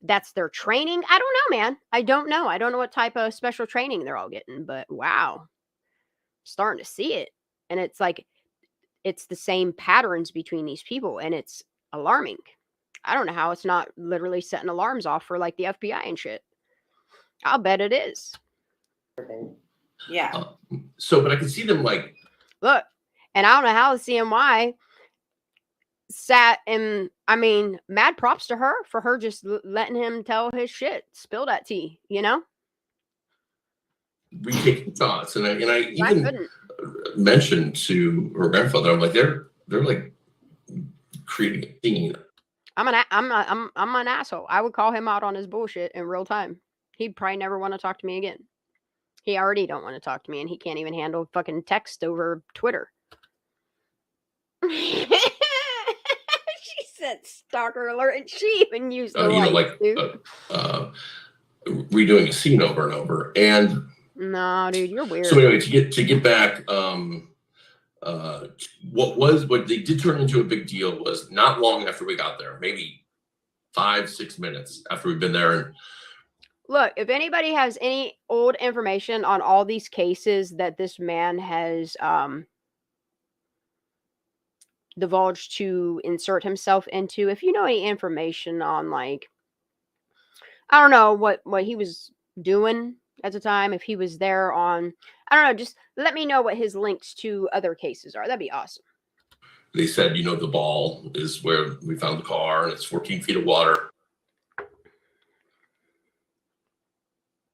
Speaker 1: that's their training. I don't know, man. I don't know. I don't know what type of special training they're all getting, but wow, starting to see it. And it's like, it's the same patterns between these people, and it's alarming. I don't know how it's not literally setting alarms off for like the FBI and shit. I'll bet it is.
Speaker 6: Yeah.
Speaker 8: So, but I can see them like,
Speaker 1: look, and I don't know how the CMY sat and, I mean, mad props to her for her just letting him tell his shit, spill that tea, you know?
Speaker 8: retaking thoughts, and I even mentioned to her grandfather, I'm like, they're like creating a scene.
Speaker 1: I'm an asshole. I would call him out on his bullshit in real time. He'd probably never want to talk to me again. He already don't want to talk to me, and he can't even handle fucking text over Twitter. She said stalker alert, and she even used the
Speaker 8: redoing a scene over and over. And
Speaker 1: no, dude, you're weird.
Speaker 8: So anyway, to get back, what they did turn into a big deal was not long after we got there, maybe 5-6 minutes after we've been there. And
Speaker 1: look, if anybody has any old information on all these cases that this man has divulged to insert himself into, if you know any information on, like, I don't know what he was doing at the time, if he was there on, I don't know, just let me know what his links to other cases are. That'd be awesome.
Speaker 8: they said, the ball is where we found the car, and it's 14 feet of water.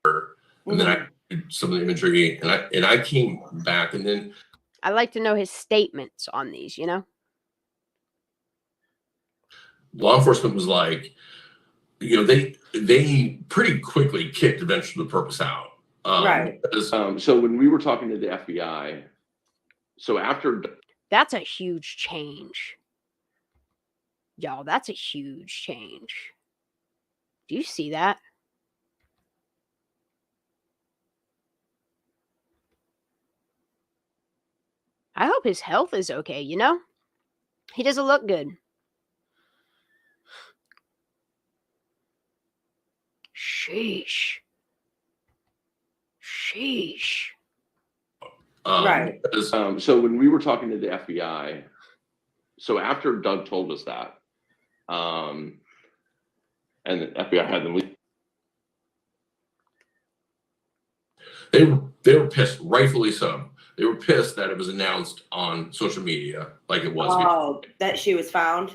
Speaker 8: And then I did some of the imagery, and I came back, and then
Speaker 1: I like to know his statements on these,
Speaker 8: law enforcement was like, they pretty quickly kicked eventually the purpose out.
Speaker 6: Right.
Speaker 2: So when we were talking to the FBI, so after
Speaker 1: that's a huge change, y'all. That's a huge change. Do you see that? I hope his health is okay, He doesn't look good. Sheesh.
Speaker 6: Right.
Speaker 2: So when we were talking to the FBI, so after Doug told us that, and the FBI had them leave.
Speaker 8: They were pissed, rightfully so. They were pissed that it was announced on social media like it was.
Speaker 6: Oh, that she was found.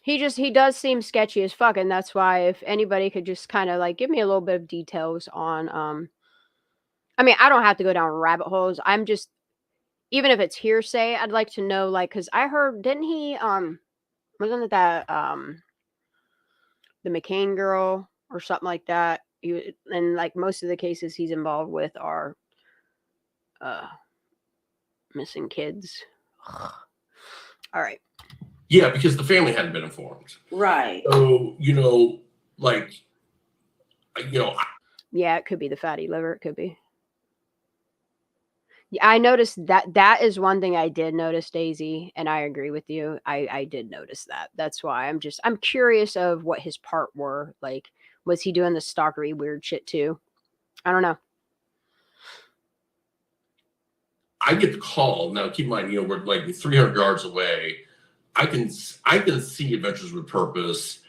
Speaker 1: He does seem sketchy as fuck, and that's why if anybody could just kind of like give me a little bit of details on I mean, I don't have to go down rabbit holes. I'm just, even if it's hearsay, I'd like to know, like, because I heard, didn't he wasn't it that the McCain girl or something like that? And like most of the cases he's involved with are missing kids. All right.
Speaker 8: Yeah, because the family hadn't been informed.
Speaker 6: Right.
Speaker 8: So,
Speaker 1: yeah, it could be the fatty liver. It could be. Yeah, I noticed that is one thing I did notice, Daisy, and I agree with you. I did notice that. That's why I'm curious of what his part were. Like, was he doing the stalkery weird shit too? I don't know.
Speaker 8: I get the call. Now, keep in mind, we're like 300 yards away. I can see Adventures with Purpose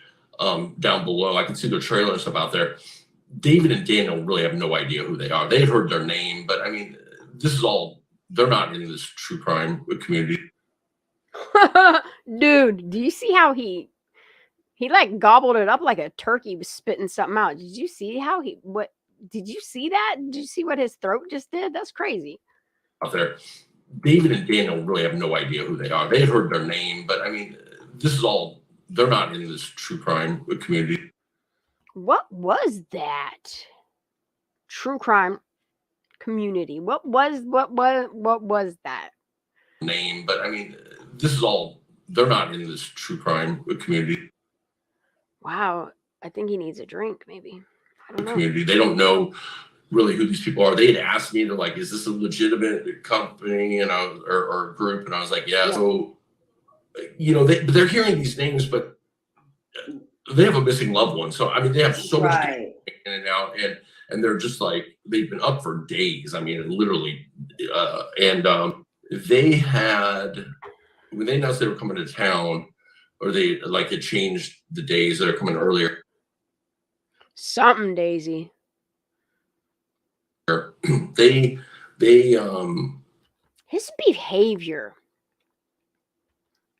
Speaker 8: down below. I can see their trailer and stuff out there. David and Daniel really have no idea who they are. They've heard their name, but I mean, this is all, they're not in this true crime community.
Speaker 1: Dude, do you see how he like gobbled it up like a turkey was spitting something out? Did you see how did you see that? Did you see what his throat just did? That's crazy.
Speaker 8: Out there. David and Daniel really have no idea who they are. They've heard their name, but I mean, this is all, they're not in this true crime community.
Speaker 1: What was that? True crime community. What was that?
Speaker 8: Name, but I mean, this is all, they're not in this true crime community.
Speaker 1: Wow. I think he needs a drink, maybe. I don't know.
Speaker 8: Community. They don't know really who these people are. They had asked me, they're like, is this a legitimate company, or group? And I was like, yeah. So you know, they're hearing these names, but they have a missing loved one. So I mean, they have so much in and out, and they're just like, they've been up for days. I mean, literally, they had, when they announced they were coming to town, or they like had changed the days, they're coming earlier.
Speaker 1: Something, Daisy.
Speaker 8: They
Speaker 1: his behavior.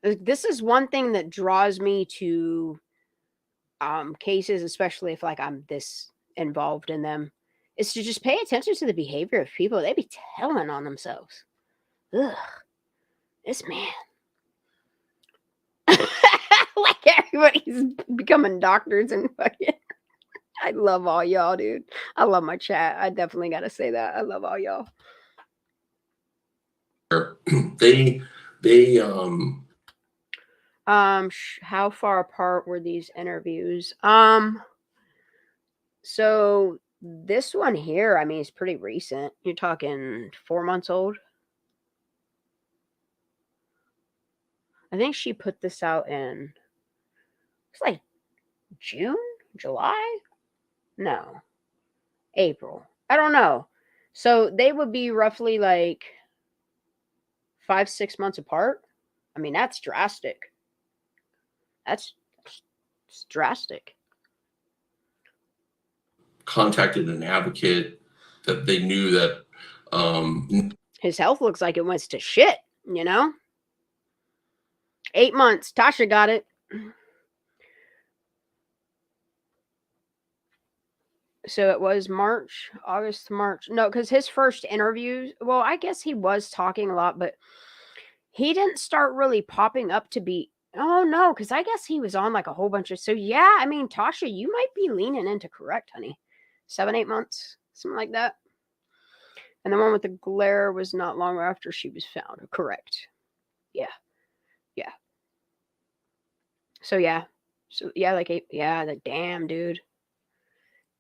Speaker 1: This is one thing that draws me to cases, especially if like I'm this involved in them, is to just pay attention to the behavior of people. They be telling on themselves. Ugh, this man. Like everybody's becoming doctors and fucking. I love all y'all, dude. I love my chat. I definitely got to say that. I love all y'all. How far apart were these interviews? So this one here, I mean, it's pretty recent. You're talking 4 months old. I think she put this out in, it's like June, July? No, April. I don't know. So they would be roughly like 5-6 months apart. I mean, that's drastic. That's drastic.
Speaker 8: Contacted an advocate that they knew that
Speaker 1: his health looks like it went to shit, you know? 8 months. Tasha got it. So it was August, March. No, because his first interviews, well, I guess he was talking a lot, but he didn't start really popping up to be, oh no, because I guess he was on like a whole bunch of, so yeah, I mean, Tasha, you might be leaning into correct, honey. 7-8 months, something like that. And the one with the glare was not long after she was found. Correct. Yeah. Yeah. So yeah. So yeah, like damn, dude.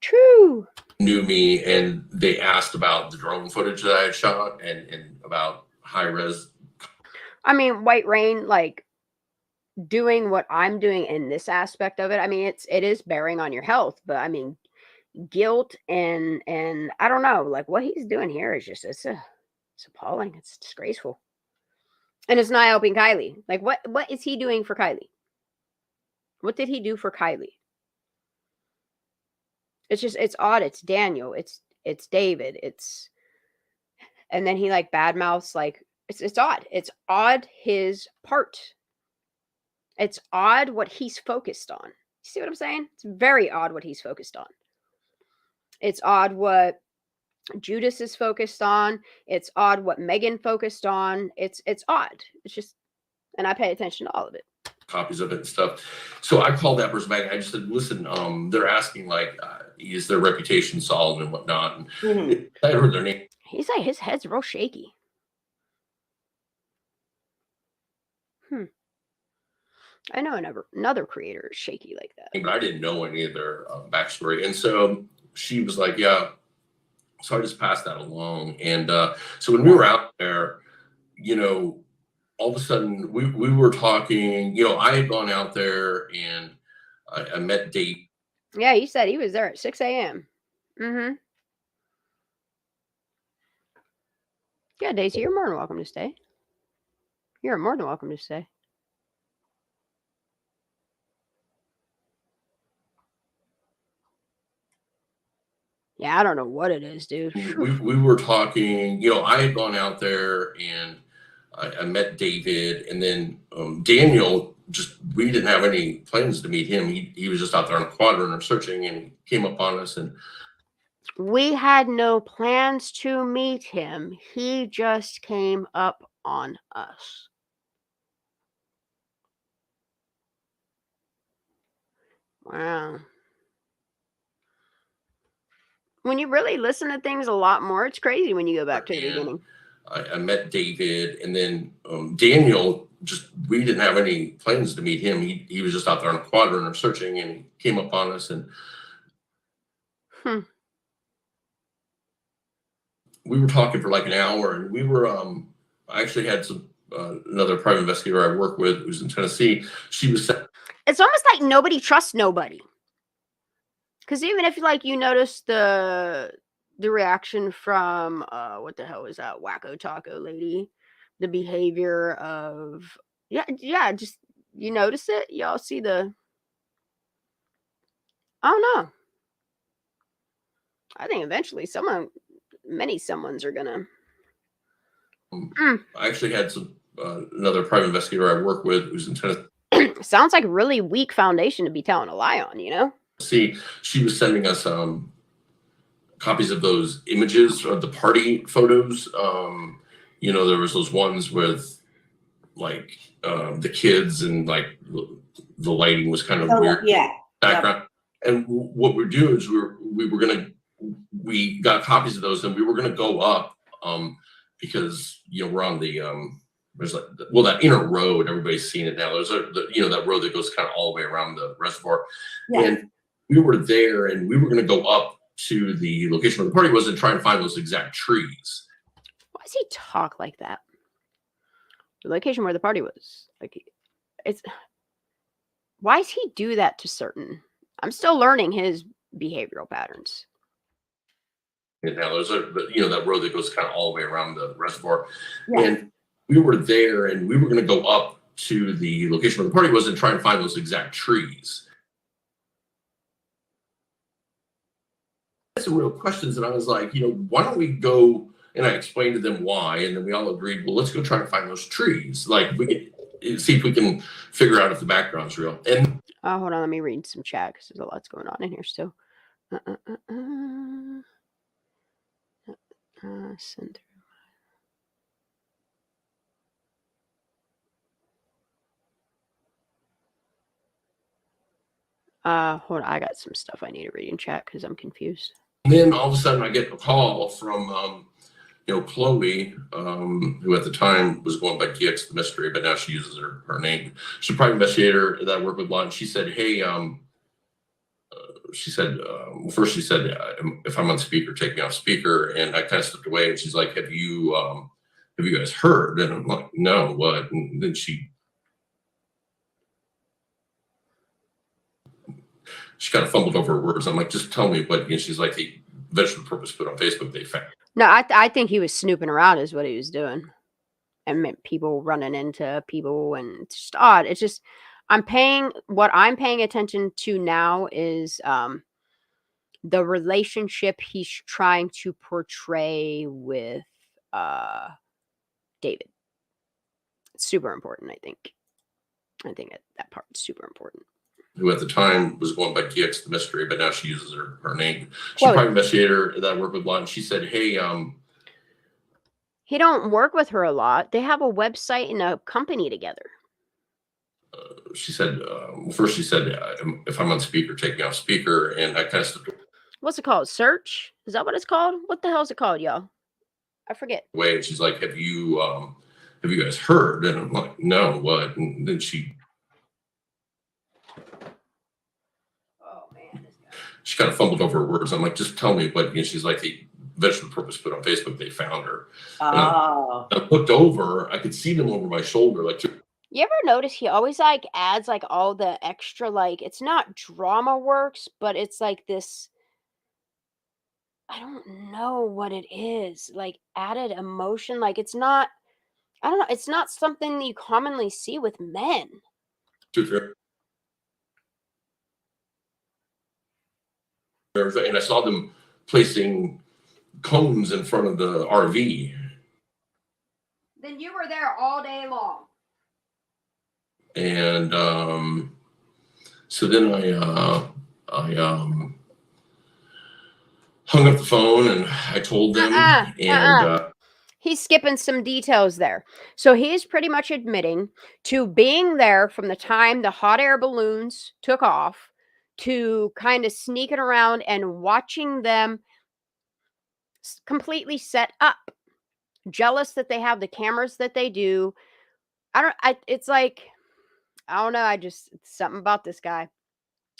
Speaker 1: True.
Speaker 8: Knew me, and they asked about the drone footage that I had shot and about high res.
Speaker 1: I mean, White Rain, like doing what I'm doing in this aspect of it. I mean, it is bearing on your health, but I mean, guilt and I don't know, like what he's doing here is just it's appalling. It's disgraceful, and it's not helping Kiely. Like what is he doing for Kiely? What did he do for Kiely? It's odd. It's Daniel. It's David. And then he like badmouths, like it's odd. It's odd his part. It's odd what he's focused on. You see what I'm saying? It's very odd what he's focused on. It's odd what Judas is focused on. It's odd what Megan focused on. It's odd. It's just, and I pay attention to all of it.
Speaker 8: Copies of it and stuff. So I called that person back. I just said, listen, they're asking like, is their reputation solid and whatnot? And I heard their name.
Speaker 1: He's like, his head's real shaky. I know another creator is shaky like that.
Speaker 8: But I didn't know any of their backstory. And so she was like, yeah. So I just passed that along. And so when we were out there, you know, all of a sudden we were talking, you know, I had gone out there and I met Dave.
Speaker 1: Yeah, he said he was there at 6 a.m. Yeah, Daisy, you're more than welcome to stay. You're more than welcome to stay. Yeah, I don't know what it is, dude.
Speaker 8: We were talking, you know, I had gone out there and I met David, and then Daniel, we didn't have any plans to meet him. He was just out there on a quadrant or searching, and he came up on us. And
Speaker 1: we had no plans to meet him. He just came up on us. Wow. When you really listen to things a lot more, it's crazy when you go back to the beginning.
Speaker 8: I met David, and then Daniel, we didn't have any plans to meet him. He was just out there on a quadrant or searching, and he came up on us. And we were talking for like an hour, and we were I actually had some another private investigator I work with who's in Tennessee. She was.
Speaker 1: It's almost like nobody trusts nobody. Because even if like you notice the reaction from what the hell was that Wacko Taco lady, the behavior of just you notice it, y'all see the. I don't know. I think eventually many someones are gonna.
Speaker 8: I actually had some another private investigator I work with who's in Tennessee.
Speaker 1: Sounds like a really weak foundation to be telling a lie on, you know?
Speaker 8: See, she was sending us copies of those images of the party photos. You know, there was those ones with like the kids and like the lighting was kind of weird.
Speaker 6: Yeah.
Speaker 8: Background. Yep. And what we're doing is we got copies of those and we were gonna go up because you know we're on the there's like that inner road, everybody's seen it now. There's that road that goes kind of all the way around the reservoir. Yeah. And we were there and we were gonna go up to the location where the party was and try and find those exact trees.
Speaker 1: Why does he talk like that? The location where the party was. Like why does he do that to certain? I'm still learning his behavioral patterns.
Speaker 8: And now there's that road that goes kind of all the way around the reservoir. Yeah. And we were there and we were going to go up to the location where the party was and try and find those exact trees. I had some real questions and I was like, why don't we go? And I explained to them why, and then we all agreed, well, let's go try to find those trees. Like we can see if we can figure out if the background's real. And
Speaker 1: hold on, let me read some chat because there's a lot going on in here still. Send hold on, I got some stuff I need to read in chat because I'm confused.
Speaker 8: And then all of a sudden I get a call from Chloe, who at the time was going by DX the Mystery, but now she uses her name. She's a private investigator that I work with a lot. And she said, hey, first she said, if I'm on speaker, take me off speaker. And I kind of stepped away and she's like, have you guys heard? And I'm like, no, what? And then she kind of fumbled over her words. I'm like, just tell me what. And she's like, the vegetable purpose put on Facebook, they found.
Speaker 1: No, I think he was snooping around is what he was doing. And people running into people and it's just odd. It's just, what I'm paying attention to now is the relationship he's trying to portray with David. It's super important, I think. I think that part is super important.
Speaker 8: Who at the time was going by DX the Mystery, but now she uses her name. She's a private investigator that I work with a lot. And she said, hey,
Speaker 1: he don't work with her a lot. They have a website and a company together.
Speaker 8: She said, first she said, if I'm on speaker, take me off speaker. And I kind of stepped away.
Speaker 1: What's it called? Search? Is that what it's called? What the hell is it called, y'all? I forget.
Speaker 8: And she's like, have you guys heard? And I'm like, no, what? And then she kind of fumbled over her words. I'm like, just tell me what. And she's like, the vegetable purpose put on Facebook, they found her. Oh. I looked over, I could see them over my shoulder. Like,
Speaker 1: you ever notice he always like adds like all the extra, like it's not drama works, but it's like this, I don't know what it is, like added emotion. Like it's not, I don't know, it's not something you commonly see with men.
Speaker 8: And I saw them placing cones in front of the RV.
Speaker 1: Then you were there all day long.
Speaker 8: And so then I hung up the phone and I told them.
Speaker 1: He's skipping some details there. So he's pretty much admitting to being there from the time the hot air balloons took off to kind of sneaking around and watching them completely set up. Jealous that they have the cameras that they do. It's like, I don't know. It's something about this guy.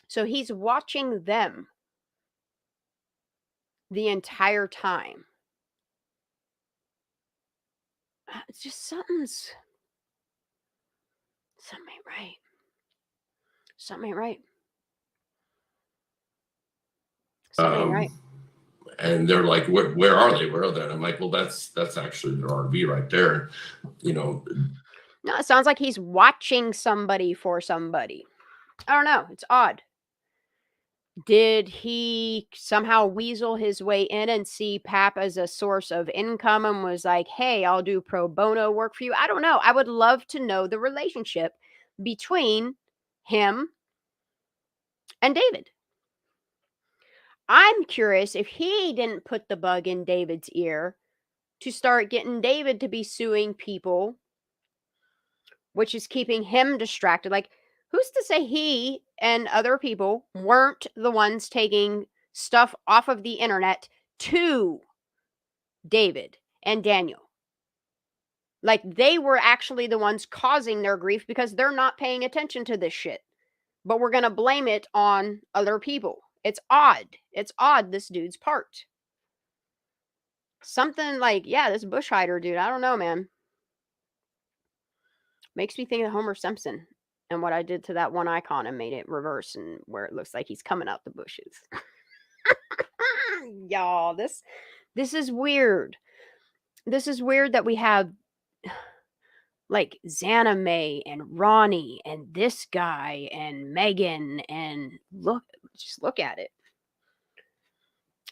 Speaker 1: So he's watching them the entire time. It's just something's Something ain't right. Something ain't right. Something ain't right.
Speaker 8: And they're like, where are they? Where are they? And I'm like, well, that's actually their RV right there. You know.
Speaker 1: No, it sounds like he's watching somebody for somebody. I don't know. It's odd. Did he somehow weasel his way in and see Pap as a source of income and was like, hey, I'll do pro bono work for you? I don't know. I would love to know the relationship between him and David. I'm curious if he didn't put the bug in David's ear to start getting David to be suing people, which is keeping him distracted. Like, who's to say he and other people weren't the ones taking stuff off of the internet to David and Daniel? Like, they were actually the ones causing their grief because they're not paying attention to this shit. But we're going to blame it on other people. It's odd. It's odd, this dude's part. Something like, yeah, this bush hider dude, I don't know, man. Makes me think of Homer Simpson and what I did to that one icon and made it reverse and where it looks like he's coming out the bushes. Y'all, this is weird. This is weird that we have like Xana May and Ronnie and this guy and Megan and just look at it.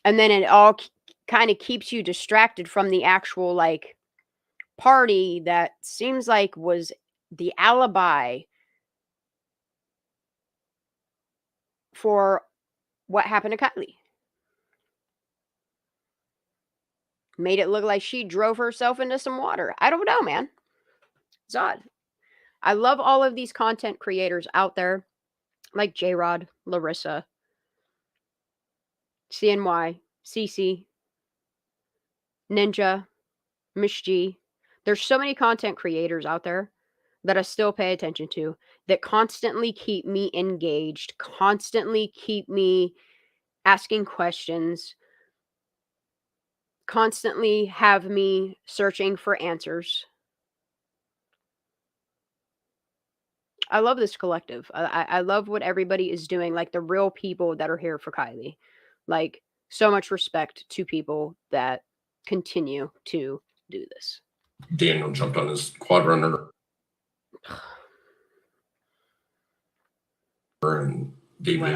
Speaker 1: And then it all kind of keeps you distracted from the actual like party that seems like was the alibi for what happened to Kiely. Made it look like she drove herself into some water. I don't know, man. It's odd. I love all of these content creators out there, like J-Rod, Larissa, CNY, CC, Ninja, Mish G. There's so many content creators out there that I still pay attention to that constantly keep me engaged, constantly keep me asking questions, constantly have me searching for answers. I love this collective. I love what everybody is doing, like the real people that are here for Kiely. Like, so much respect to people that continue to do this.
Speaker 8: Daniel jumped on his quad runner. And David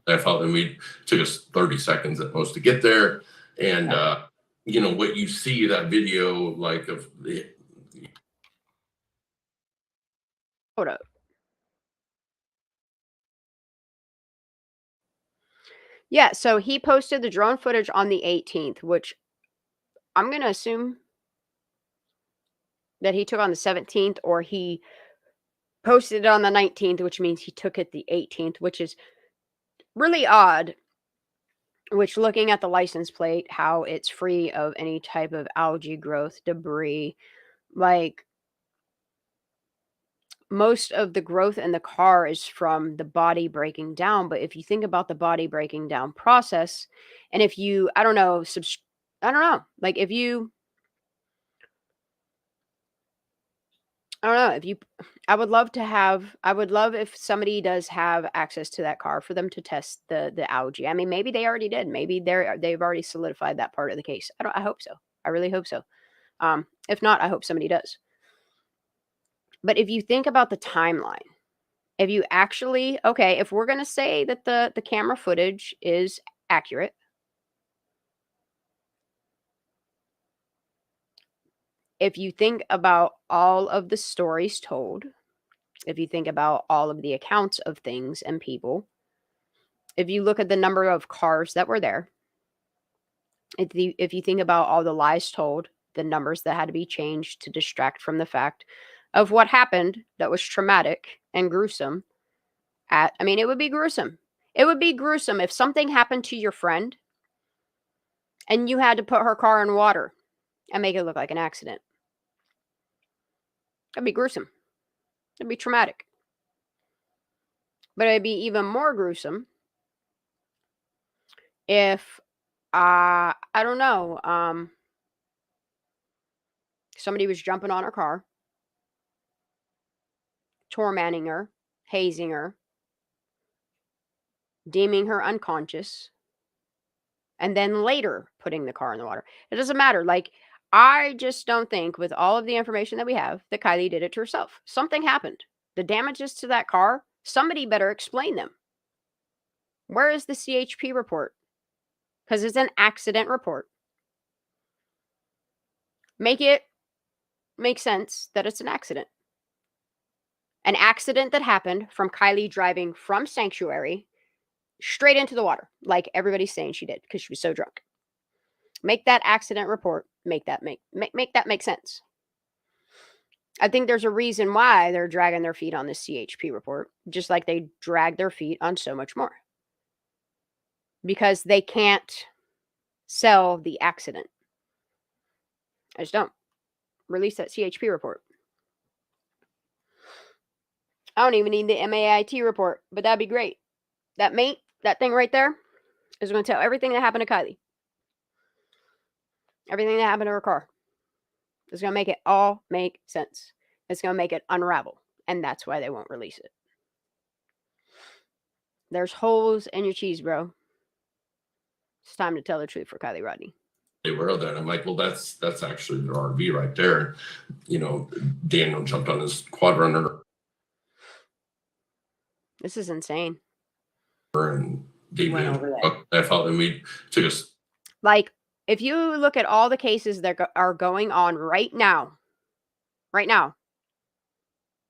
Speaker 8: I felt, and we took us 30 seconds at most to get there. And you know what you see that video like of the
Speaker 1: Hold up. Yeah, so he posted the drone footage on the 18th, which I'm going to assume that he took on the 17th, or he posted it on the 19th, which means he took it the 18th, which is really odd. Which, looking at the license plate, how it's free of any type of algae growth, debris, like most of the growth in the car is from the body breaking down. But if you think about the body breaking down process, and if you, I don't know, like if you, I don't know, if you, I would love if somebody does have access to that car for them to test the algae. I mean, maybe they already did. Maybe they've already solidified that part of the case. I hope so. I really hope so. If not, I hope somebody does. But if you think about the timeline, if you actually, okay, if we're going to say that the camera footage is accurate, if you think about all of the stories told, if you think about all of the accounts of things and people, if you look at the number of cars that were there, if you think about all the lies told, the numbers that had to be changed to distract from the fact of what happened that was traumatic and gruesome, I mean, it would be gruesome. It would be gruesome if something happened to your friend and you had to put her car in water and make it look like an accident. That'd be gruesome. It'd be traumatic. But it'd be even more gruesome if, I don't know, somebody was jumping on her car, tormenting her, hazing her, deeming her unconscious, and then later putting the car in the water. It doesn't matter. Like, I just don't think, with all of the information that we have, that Kiely did it to herself. Something happened. The damages to that car, somebody better explain them. Where is the CHP report? Because it's an accident report. Make it make sense that it's an accident. An accident that happened from Kiely driving from Sanctuary straight into the water, like everybody's saying she did, because she was so drunk. Make that accident report, make that make sense. I think there's a reason why they're dragging their feet on this CHP report, just like they drag their feet on so much more. Because they can't sell the accident. I just don't. Release that CHP report. I don't even need the MAIT report, but that'd be great. That thing right there is going to tell everything that happened to Kiely. Everything that happened to her car. It's going to make it all make sense. It's going to make it unravel. And that's why they won't release it. There's holes in your cheese, bro. It's time to tell the truth for Kiely Rodni.
Speaker 8: They were there. And I'm like, well, that's actually their RV right there. You know, Daniel jumped on his quad runner.
Speaker 1: This is insane.
Speaker 8: And David, I thought, and we took us.
Speaker 1: Like, if you look at all the cases that are going on right now,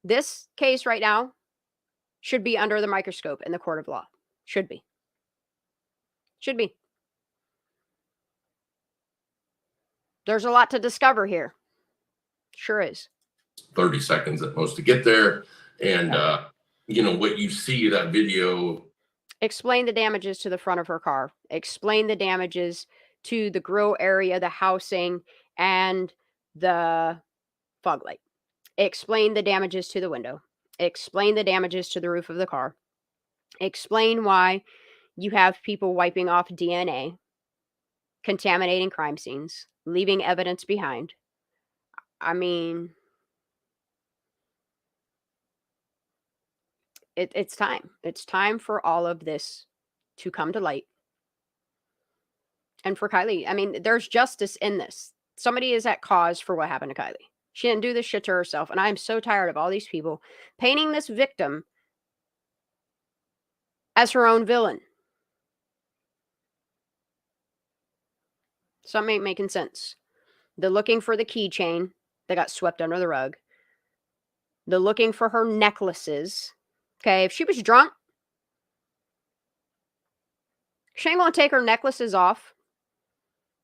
Speaker 1: this case right now should be under the microscope in the court of law. Should be. There's a lot to discover here. Sure is.
Speaker 8: 30 seconds at most to get there. And, you know, what you see that video.
Speaker 1: Explain the damages to the front of her car. Explain the damages to the grill area, the housing, and the fog light. Explain the damages to the window. Explain the damages to the roof of the car. Explain why you have people wiping off DNA, contaminating crime scenes, leaving evidence behind. I mean, it's time. It's time for all of this to come to light. And for Kiely, I mean, there's justice in this. Somebody is at cause for what happened to Kiely. She didn't do this shit to herself. And I'm so tired of all these people painting this victim as her own villain. Something ain't making sense. They're looking for the keychain that got swept under the rug. They're looking for her necklaces. Okay, if she was drunk, she ain't gonna take her necklaces off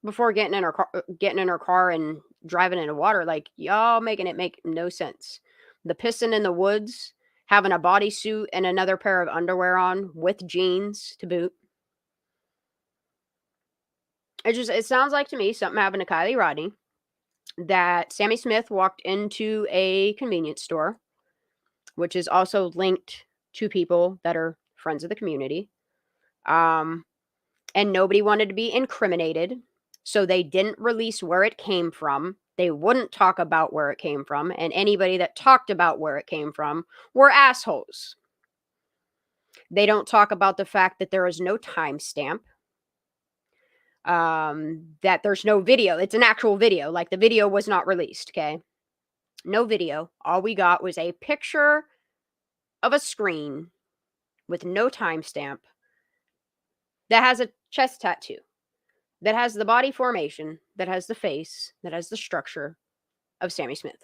Speaker 1: before getting in her car and driving into water. Like, y'all making it make no sense. The pissing in the woods, having a bodysuit and another pair of underwear on with jeans to boot. It sounds like to me something happened to Kiely Rodni, that Sammy Smith walked into a convenience store, which is also linked to people that are friends of the community. And nobody wanted to be incriminated, so they didn't release where it came from. They wouldn't talk about where it came from, and anybody that talked about where it came from were assholes. They don't talk about the fact that there is no timestamp, that there's no video. It's an actual video. Like, the video was not released, okay? No video. All we got was a picture of a screen with no timestamp that has a chest tattoo, that has the body formation, that has the face, that has the structure of Sammy Smith.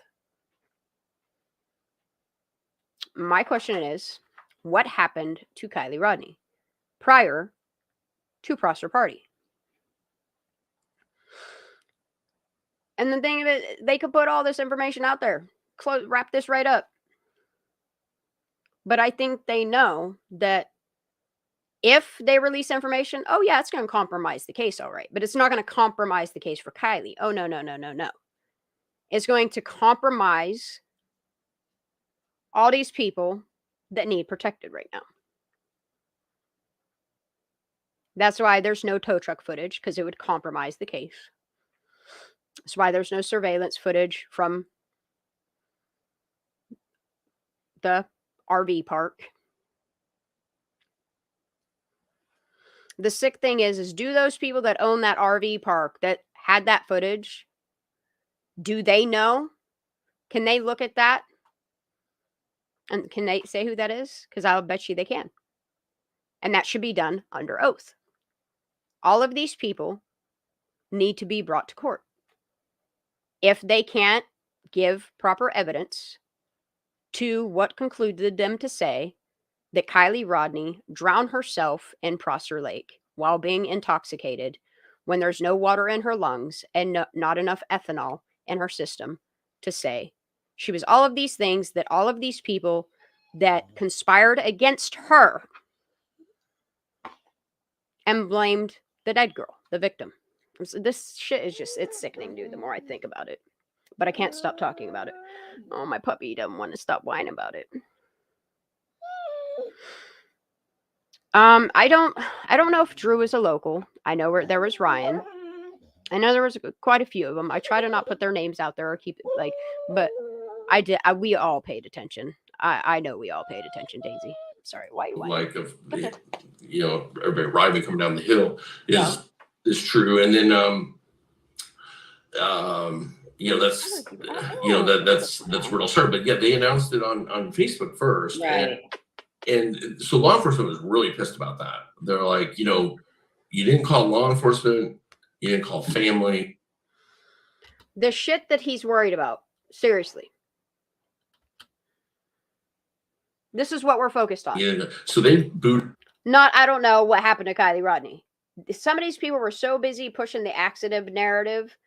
Speaker 1: My question is, what happened to Kiely Rodni prior to Prosser Party? And the thing of it, they could put all this information out there, wrap this right up. But I think they know that if they release information, oh yeah, it's going to compromise the case, all right. But it's not going to compromise the case for Kiely. Oh, no. It's going to compromise all these people that need protected right now. That's why there's no tow truck footage, because it would compromise the case. That's why there's no surveillance footage from the RV park. The sick thing is do those people that own that RV park that had that footage, do they know? Can they look at that? And can they say who that is? Because I'll bet you they can. And that should be done under oath. All of these people need to be brought to court. If they can't give proper evidence to what concluded them to say that Kiely Rodni drowned herself in Prosser Lake while being intoxicated when there's no water in her lungs and not enough ethanol in her system to say she was all of these things, that all of these people that conspired against her and blamed the dead girl, the victim. This shit is just, it's sickening, dude, the more I think about it. But I can't stop talking about it. Oh, my puppy doesn't want to stop whining about it. I don't know if Drew is a local. I know where there was Ryan. I know there was quite a few of them. I try to not put their names out there or keep it like, but I did. We all paid attention. I know we all paid attention. Daisy, sorry, why you whining?
Speaker 8: Like of the, you know, everybody riding coming down the hill is true, and then you know, that's where it'll start. But yeah, they announced it on Facebook first,
Speaker 6: Right.
Speaker 8: and so law enforcement was really pissed about that. They're like, you know, you didn't call law enforcement, you didn't call family.
Speaker 1: The shit that he's worried about, seriously. This is what we're focused on.
Speaker 8: Yeah, so they booed.
Speaker 1: I don't know what happened to Kiely Rodni. Some of these people were so busy pushing the accident narrative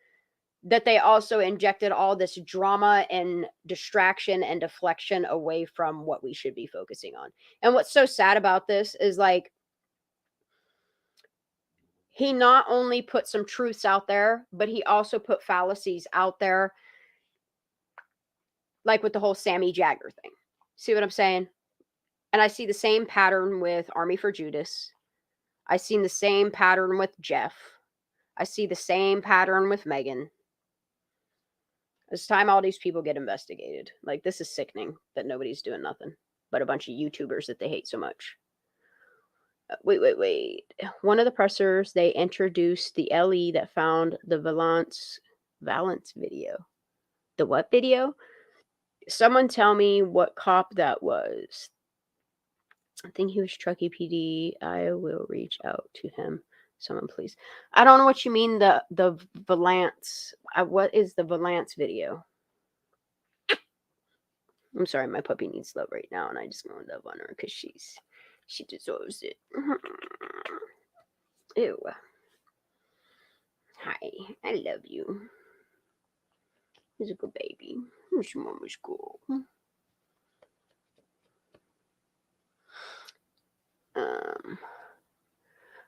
Speaker 1: that they also injected all this drama and distraction and deflection away from what we should be focusing on. And what's so sad about this is, like, he not only put some truths out there, but he also put fallacies out there, like with the whole Sammy Jagger thing. See what I'm saying? And I see the same pattern with Army for Judas. I seen the same pattern with Jeff. I see the same pattern with Megan. It's time all these people get investigated. Like, this is sickening that nobody's doing nothing but a bunch of YouTubers that they hate so much. Wait. One of the pressers, they introduced the LE that found the Valance video. The what video? Someone tell me what cop that was. I think he was Truckee PD. I will reach out to him. Someone please. I don't know what you mean, the Valance. What is the Valance video? I'm sorry, my puppy needs love right now, and I just want to love on her because she deserves it. Ew. Hi, I love you. He's a good baby. He's your mama's cool.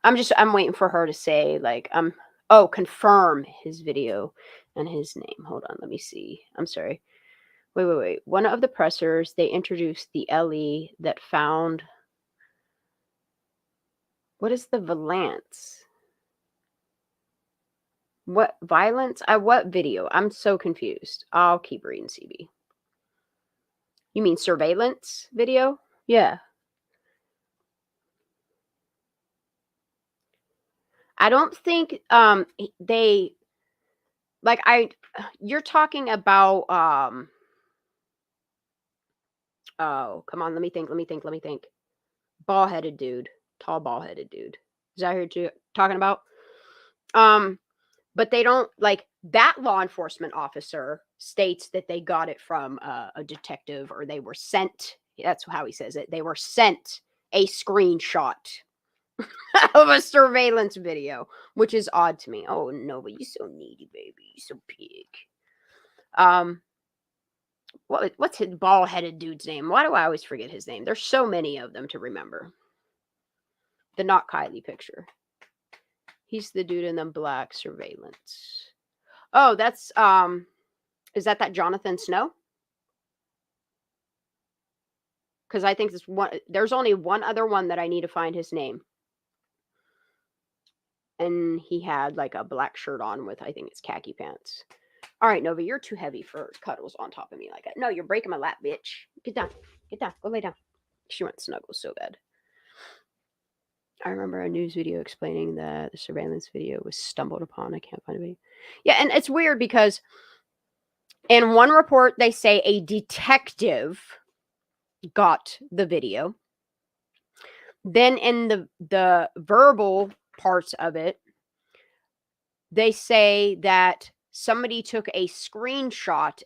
Speaker 1: I'm waiting for her to say, like, confirm his video and his name. Hold on, let me see. I'm sorry. Wait. One of the pressers, they introduced the LE that found. What is the Valance? What violence? What video? I'm so confused. I'll keep reading, CB. You mean surveillance video? Yeah. I don't think they like you're talking about oh, come on, let me think. Bald-headed dude. Tall bald-headed dude. Is that who you're talking about? But they don't, like, that law enforcement officer states that they got it from a detective, or they were sent, that's how he says it, they were sent a screenshot of a surveillance video, which is odd to me. Oh no, but you're so needy, baby. You're so pig. What's his bald-headed dude's name? Why do I always forget his name? There's so many of them to remember. The not Kiely picture. He's the dude in the black surveillance. Oh, that's is that Jonathan Snow? Because I think there's only one other one that I need to find his name. And he had like a black shirt on with, I think it's khaki pants. All right, Nova, you're too heavy for cuddles on top of me like that. No, you're breaking my lap, bitch. Get down. Get down. Go lay down. She wants snuggles so bad. I remember a news video explaining that the surveillance video was stumbled upon. I can't find a video. Yeah, and it's weird because in one report, they say a detective got the video. Then in the verbal parts of it, they say that somebody took a screenshot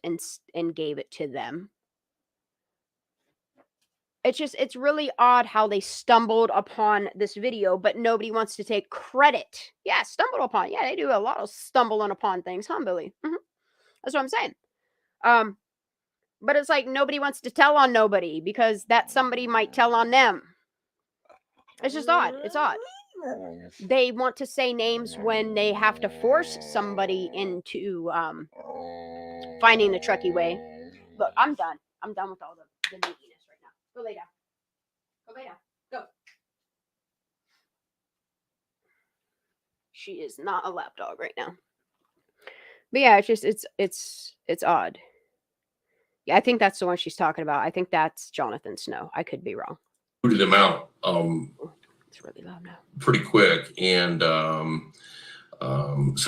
Speaker 1: and gave it to them. It's really odd how they stumbled upon this video, but nobody wants to take credit. Yeah, stumbled upon. Yeah, they do a lot of stumbling upon things, huh, Billy? That's what I'm saying. But it's like nobody wants to tell on nobody because that somebody might tell on them. It's just odd. It's odd. They want to say names when they have to force somebody into finding the Truckee way. Look, I'm done. I'm done with all the neediness right now. Go lay down. Go lay down. Go. She is not a lap dog right now. But yeah, it's just it's odd. Yeah, I think that's the one she's talking about. I think that's Jonathan Snow. I could be wrong.
Speaker 8: Booted them out.
Speaker 1: It's really loud now.
Speaker 8: Pretty quick, and so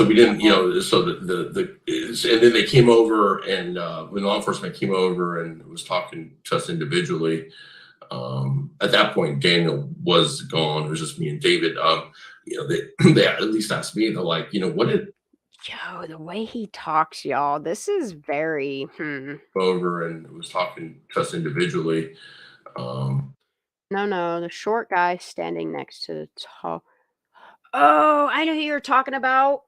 Speaker 8: we didn't, so and then they came over, and when law enforcement came over and was talking to us individually, at that point Daniel was gone. It was just me and David. They at least asked me, they're like, what did
Speaker 1: the way he talks, y'all, this is very
Speaker 8: over and was talking to us individually.
Speaker 1: No, the short guy standing next to the tall. Oh, I know who you're talking about.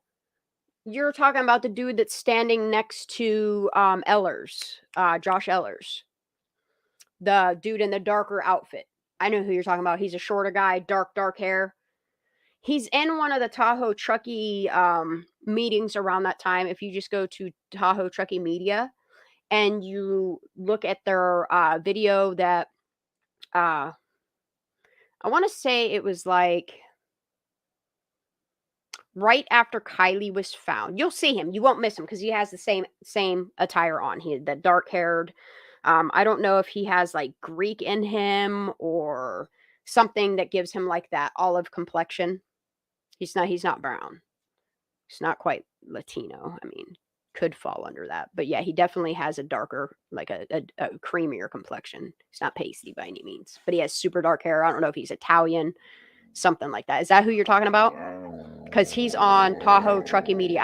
Speaker 1: You're talking about the dude that's standing next to Ellers, Josh Ellers. The dude in the darker outfit. I know who you're talking about. He's a shorter guy, dark hair. He's in one of the Tahoe Truckee meetings around that time. If you just go to Tahoe Truckee Media and you look at their video that I want to say it was like right after Kiely was found. You'll see him. You won't miss him because he has the same attire on. He the dark haired. I don't know if he has like Greek in him or something that gives him like that olive complexion. He's not brown. He's not quite Latino. I mean, could fall under that. But yeah, he definitely has a darker, like a creamier complexion. He's not pasty by any means, but he has super dark hair. I don't know if he's Italian, something like that. Is that who you're talking about? Because he's on Tahoe Truckee Media.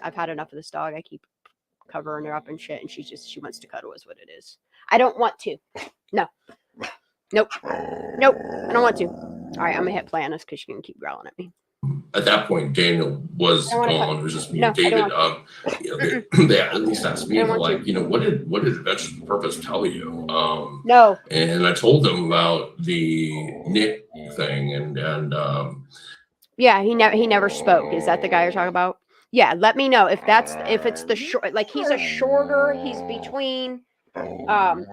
Speaker 1: I've had enough of this dog. I keep covering her up and shit, and she wants to cuddle is what it is. I don't want to. No. Nope. I don't want to. All right, I'm gonna hit play on this because she can keep growling at me.
Speaker 8: At that point, Daniel was gone. It was just me and David. They at least asked me, they're like, what did Adventures of Purpose tell you?
Speaker 1: No.
Speaker 8: And I told them about the Nick thing, and
Speaker 1: yeah, he never spoke. Is that the guy you're talking about? Yeah, let me know if it's the short, like he's a shorter. He's between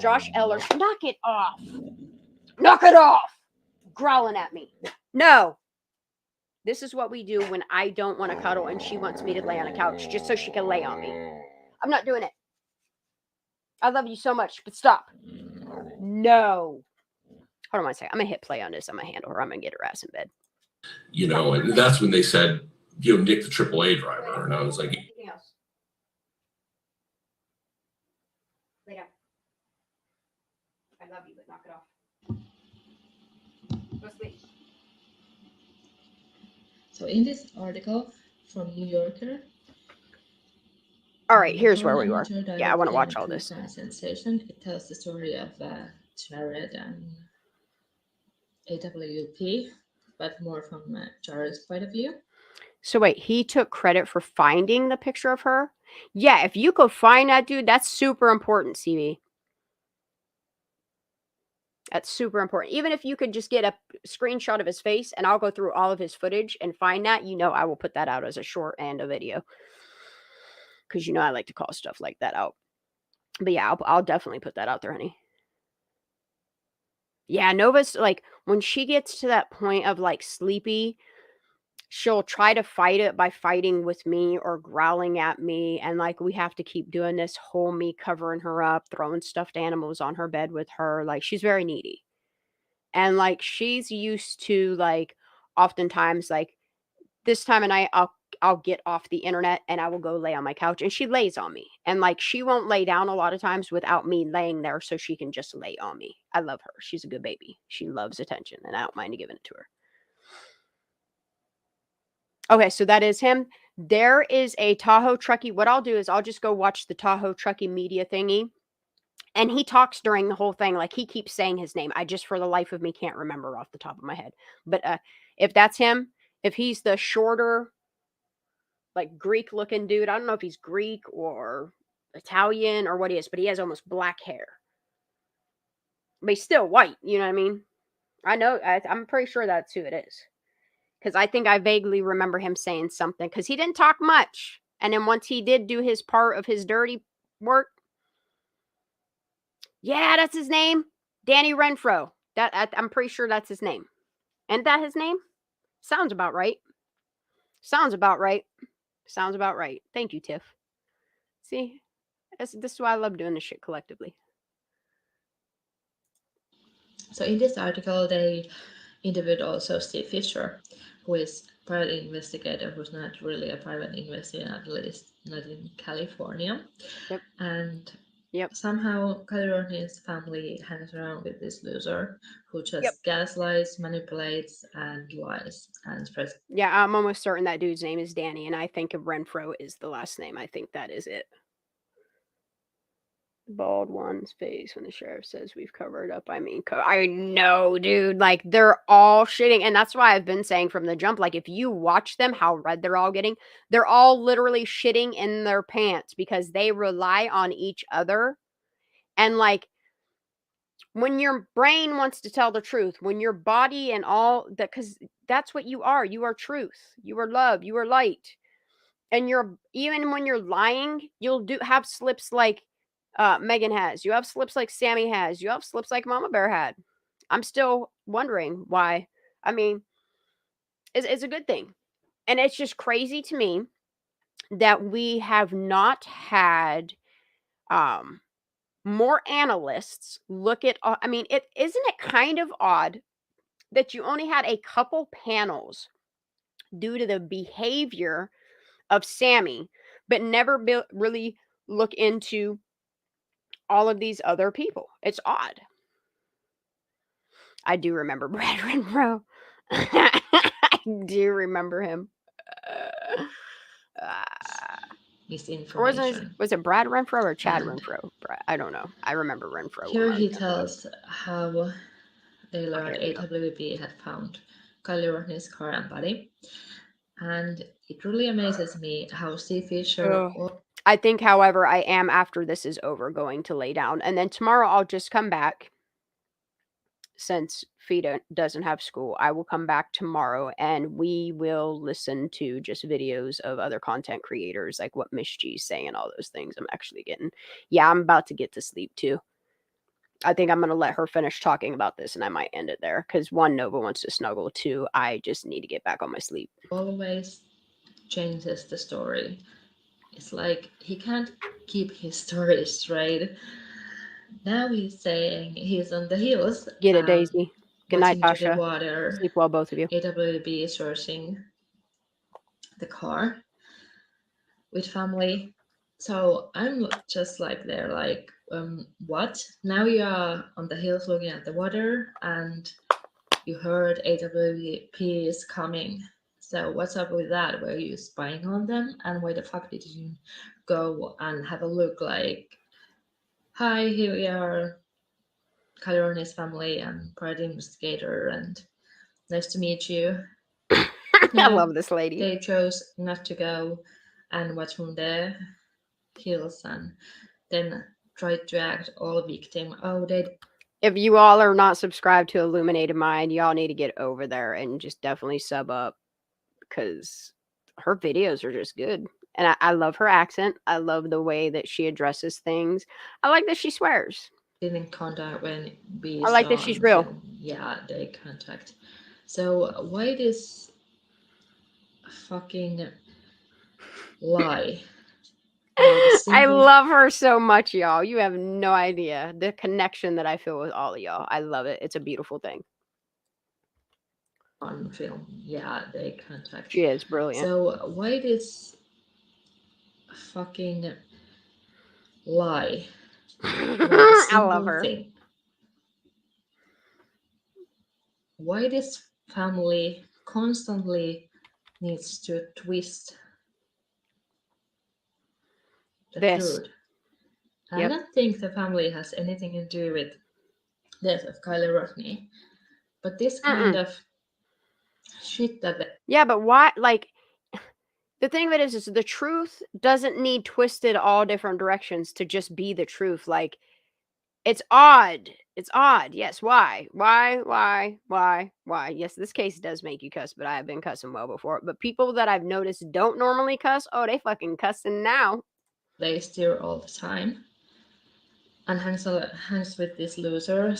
Speaker 1: Josh Ellers. Knock it off. Knock it off. Growling at me. No. This is what we do when I don't want to cuddle and she wants me to lay on a couch just so she can lay on me. I'm not doing it. I love you so much, but stop. No. Hold on one second. I'm going to hit play on this. I'm going to handle her. I'm going to get her ass in bed.
Speaker 8: And that's when they said, Nick the AAA driver. And I was like,
Speaker 1: anything else? Lay down. I love you, but knock it off. Go sleep.
Speaker 9: So in this article from New Yorker.
Speaker 1: All right, here's where we were. Yeah, I want to watch all this.
Speaker 9: Sensation. It tells the story of Jared and AWP, but more from Jared's point of view.
Speaker 1: So wait, he took credit for finding the picture of her? Yeah, if you could find that dude, that's super important, CB. That's super important. Even if you could just get a screenshot of his face and I'll go through all of his footage and find that, I will put that out as a short and a video. Because I like to call stuff like that out. But yeah, I'll definitely put that out there, honey. Yeah, Nova's like, when she gets to that point of like sleepy, she'll try to fight it by fighting with me or growling at me. And like, we have to keep doing this whole me covering her up, throwing stuffed animals on her bed with her. Like, she's very needy. And like, she's used to like, oftentimes like this time of night, I'll get off the internet and I will go lay on my couch, and she lays on me. And like, she won't lay down a lot of times without me laying there so she can just lay on me. I love her. She's a good baby. She loves attention, and I don't mind giving it to her. Okay, so that is him. There is a Tahoe Truckee. What I'll do is I'll just go watch the Tahoe Truckee media thingy. And he talks during the whole thing. Like, he keeps saying his name. I just, for the life of me, can't remember off the top of my head. But if that's him, if he's the shorter, like Greek looking dude, I don't know if he's Greek or Italian or what he is, but he has almost black hair. But he's still white, you know what I mean? I know, I'm pretty sure that's who it is. Because I think I vaguely remember him saying something, because he didn't talk much. And then once he did do his part of his dirty work, yeah, that's his name. Danny Renfro. I'm pretty sure that's his name. Isn't that his name? Sounds about right. Sounds about right. Sounds about right. Thank you, Tiff. See, this is why I love doing this shit collectively.
Speaker 9: So in this article, they interviewed also Steve Fisher, who is a private investigator who's not really a private investigator, at least not in California.
Speaker 1: Yep.
Speaker 9: And
Speaker 1: yep.
Speaker 9: somehow Kiely's family hangs around with this loser who just gaslights, manipulates, and lies and spreads.
Speaker 1: Yeah, I'm almost certain that dude's name is Danny, and I think of Renfro is the last name. I think that is it. Bald one's face when the sheriff says we've covered up. I mean, I know, dude. Like, they're all shitting. And that's why I've been saying from the jump, like, if you watch them, how red they're all getting, they're all literally shitting in their pants because they rely on each other. And like, when your brain wants to tell the truth, when your body and all that, because that's what you are truth, you are love, you are light. And even when you're lying, you'll have slips like Megan has. You have slips like Sammy has. You have slips like Mama Bear had. I'm still wondering why. I mean, it's a good thing. And it's just crazy to me that we have not had more analysts look at, I mean, isn't it kind of odd that you only had a couple panels due to the behavior of Sammy, but never really look into all of these other people? It's odd. I do remember Brad Renfro. I do remember him.
Speaker 9: Misinformation.
Speaker 1: Was it Brad Renfro or Chad Renfro? I don't know. I remember Renfro.
Speaker 9: Here he tells how they learned AWP had found Kiely's car and body. And it really amazes me how Steve Fisher...
Speaker 1: I think, however, I am, after this is over, going to lay down. And then tomorrow I'll just come back. Since Fida doesn't have school, I will come back tomorrow and we will listen to just videos of other content creators, like what Miss G's saying and all those things. I'm actually I'm about to get to sleep too. I think I'm going to let her finish talking about this and I might end it there. Because 1, Nova wants to snuggle. 2, I just need to get back on my sleep.
Speaker 9: Always changes the story. It's like he can't keep his story straight. Now he's saying he's on the hills.
Speaker 1: Get it, Daisy. Good night,
Speaker 9: Tasha.
Speaker 1: Tasha.
Speaker 9: Water.
Speaker 1: Sleep well, both of you.
Speaker 9: AWB is searching the car with family. So I'm just like there, like, what? Now you are on the hills looking at the water, and you heard AWP is coming. So what's up with that? Were you spying on them? And why the fuck did you go and have a look like, hi, here we are, Kiely's family and private investigator, and nice to meet you.
Speaker 1: I love this lady.
Speaker 9: They chose not to go and watch from the hills and then tried to act all victim.
Speaker 1: If you all are not subscribed to Illuminated Mind, y'all need to get over there and just definitely sub up, because her videos are just good. And I love her accent. I love the way that she addresses things. I like that she swears.
Speaker 9: Didn't contact when we
Speaker 1: I like that she's real.
Speaker 9: Yeah, they contact. So why this fucking lie.
Speaker 1: I love her so much, y'all. You have no idea the connection that I feel with all of y'all. I love it. It's a beautiful thing.
Speaker 9: On film. Yeah, they contact.
Speaker 1: She is brilliant.
Speaker 9: So why this fucking lie?
Speaker 1: I love her.
Speaker 9: Thing. Why this family constantly needs to twist the truth? I don't think the family has anything to do with death of Kiely Rodney, but this kind of shit that.
Speaker 1: Yeah, but why? Like, the thing of it is the truth doesn't need twisted all different directions to just be the truth. Like, it's odd. It's odd. Yes. Why? Yes, this case does make you cuss, but I have been cussing well before. But people that I've noticed don't normally cuss, oh, they fucking cussing now.
Speaker 9: They steer all the time. And hangs with this loser.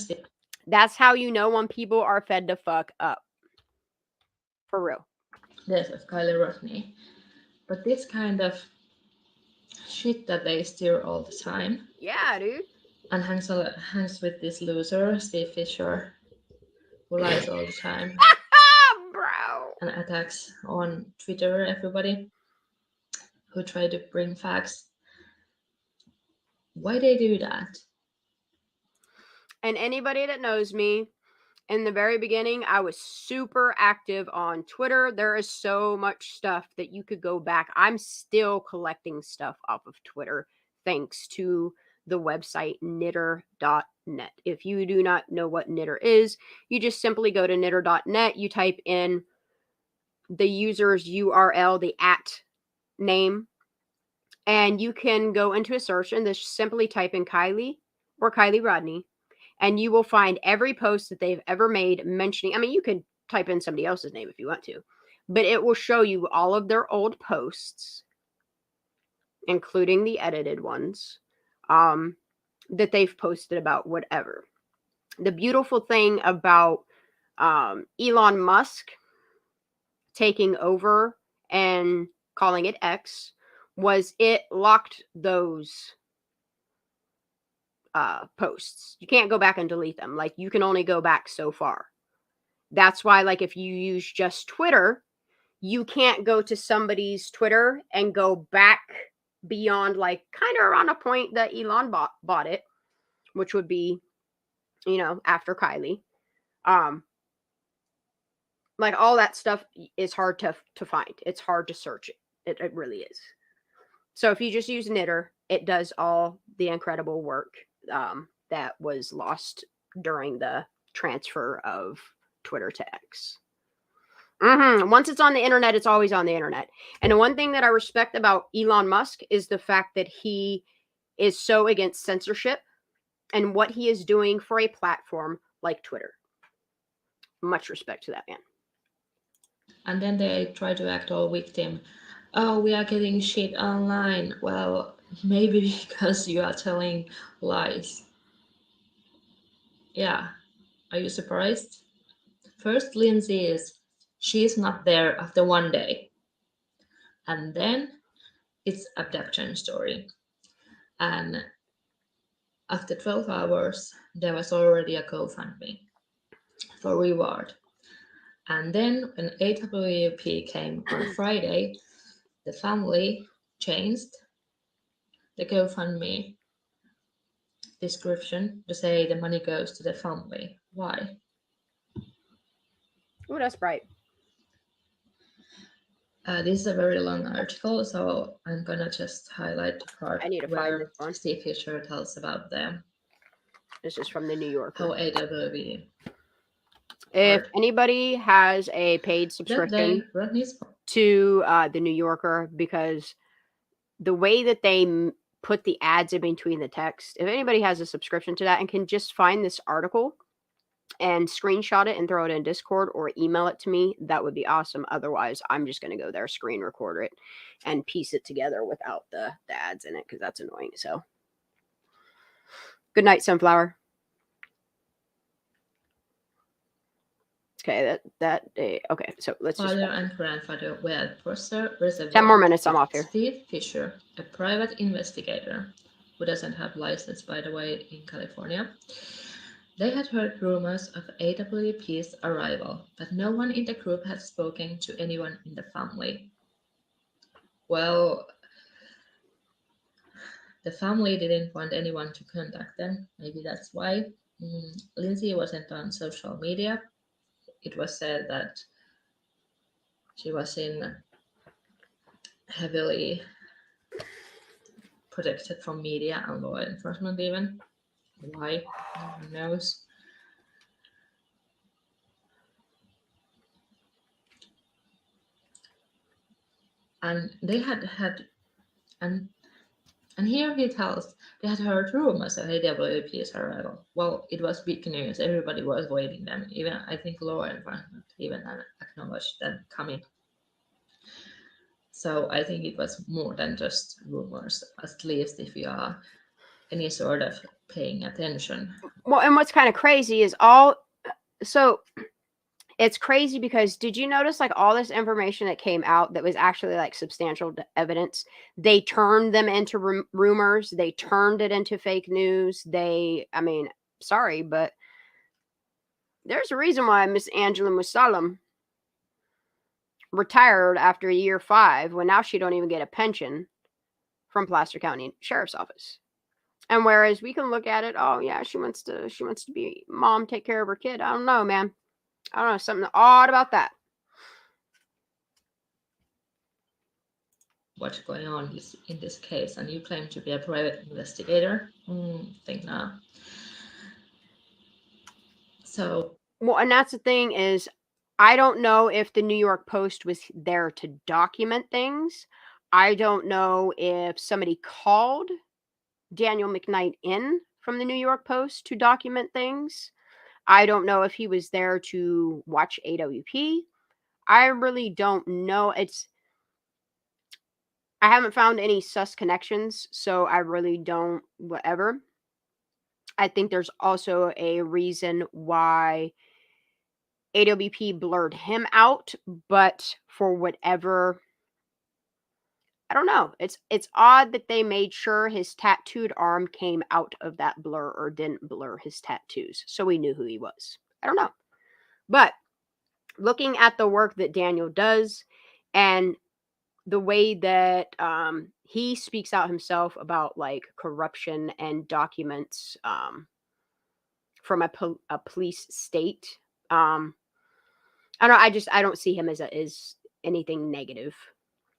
Speaker 1: That's how you know when people are fed the fuck up. For real.
Speaker 9: Death of Kiely Rodney. But this kind of shit that they steer all the time.
Speaker 1: Yeah, dude.
Speaker 9: And hangs with this loser, Steve Fisher, who lies all the time.
Speaker 1: Bro.
Speaker 9: And attacks on Twitter everybody who try to bring facts. Why they do that?
Speaker 1: And anybody that knows me, in the very beginning, I was super active on Twitter. There is so much stuff that you could go back. I'm still collecting stuff off of Twitter, thanks to the website knitter.net. If you do not know what Knitter is, you just simply go to knitter.net. You type in the user's URL, the @ name, and you can go into a search and just simply type in Kiely or Kiely Rodney. And you will find every post that they've ever made mentioning. I mean, you could type in somebody else's name if you want to, but it will show you all of their old posts, including the edited ones, that they've posted about whatever. The beautiful thing about Elon Musk taking over and calling it X was it locked those posts. You can't go back and delete them. Like, you can only go back so far. That's why, like, if you use just Twitter, you can't go to somebody's Twitter and go back beyond, like, kind of around a point that Elon bought it, which would be, you know, after Kiely. Like, all that stuff is hard to find. It's hard to search it. It really is. So if you just use Knitter, it does all the incredible work that was lost during the transfer of Twitter to X. Once it's on the internet, it's always on the internet. And the one thing that I respect about Elon Musk is the fact that he is so against censorship and what he is doing for a platform like Twitter. Much respect to that man.
Speaker 9: And then they try to act all victim. Oh, we are getting shit online. Well, maybe because you are telling lies. Yeah. Are you surprised? First, Lindsay she's not there after one day. And then it's abduction story. And after 12 hours, there was already a GoFundMe for reward. And then when AWP came on Friday, the family changed the GoFundMe description to say the money goes to the family. Why?
Speaker 1: Oh, that's bright.
Speaker 9: This is a very long article, so I'm gonna just highlight the part where Steve Fisher tells about them.
Speaker 1: This is from the New Yorker.
Speaker 9: How AWP.
Speaker 1: If anybody has a paid subscription to the New Yorker, because the way that they put the ads in between the text, if anybody has a subscription to that and can just find this article and screenshot it and throw it in Discord or email it to me, that would be awesome. Otherwise, I'm just going to go there, screen record it, and piece it together without the ads in it, because that's annoying. So, good night, Sunflower. Okay, okay, so let's just...
Speaker 9: Father and grandfather were at Prosser Reservoir.
Speaker 1: 10 more minutes, I'm off here.
Speaker 9: Steve Fisher, a private investigator, who doesn't have license, by the way, in California. They had heard rumors of AWP's arrival, but no one in the group had spoken to anyone in the family. Well, the family didn't want anyone to contact them. Maybe that's why. Lindsay wasn't on social media. It was said that she was in heavily protected from media and law enforcement even. Why? No one knows. And they had and here he tells they had heard rumors of AWP's arrival. Well, it was big news. Everybody was waiting them. Even I think law enforcement even acknowledged them coming. So I think it was more than just rumors, at least if you are any sort of paying attention.
Speaker 1: Well, and what's kind of crazy is so it's crazy because did you notice like all this information that came out that was actually like substantial evidence? They turned them into rumors. They turned it into fake news. I mean, sorry, but there's a reason why Miss Angela Musalem retired after year 5 when now she don't even get a pension from Placer County Sheriff's Office. And whereas we can look at it, oh yeah, she wants to be mom, take care of her kid. I don't know, man. I don't know, something odd about that.
Speaker 9: What's going on in this case? And you claim to be a private investigator. Think not. So,
Speaker 1: well, and that's the thing is, I don't know if the New York Post was there to document things. I don't know if somebody called Daniel McKnight in from the New York Post to document things. I don't know if he was there to watch AWP. I really don't know. I haven't found any sus connections, so I really don't, whatever. I think there's also a reason why AWP blurred him out, but for whatever, I don't know. It's odd that they made sure his tattooed arm came out of that blur or didn't blur his tattoos, so we knew who he was. I don't know. But looking at the work that Daniel does and the way that he speaks out himself about like corruption and documents from a police state, I don't see him as anything negative.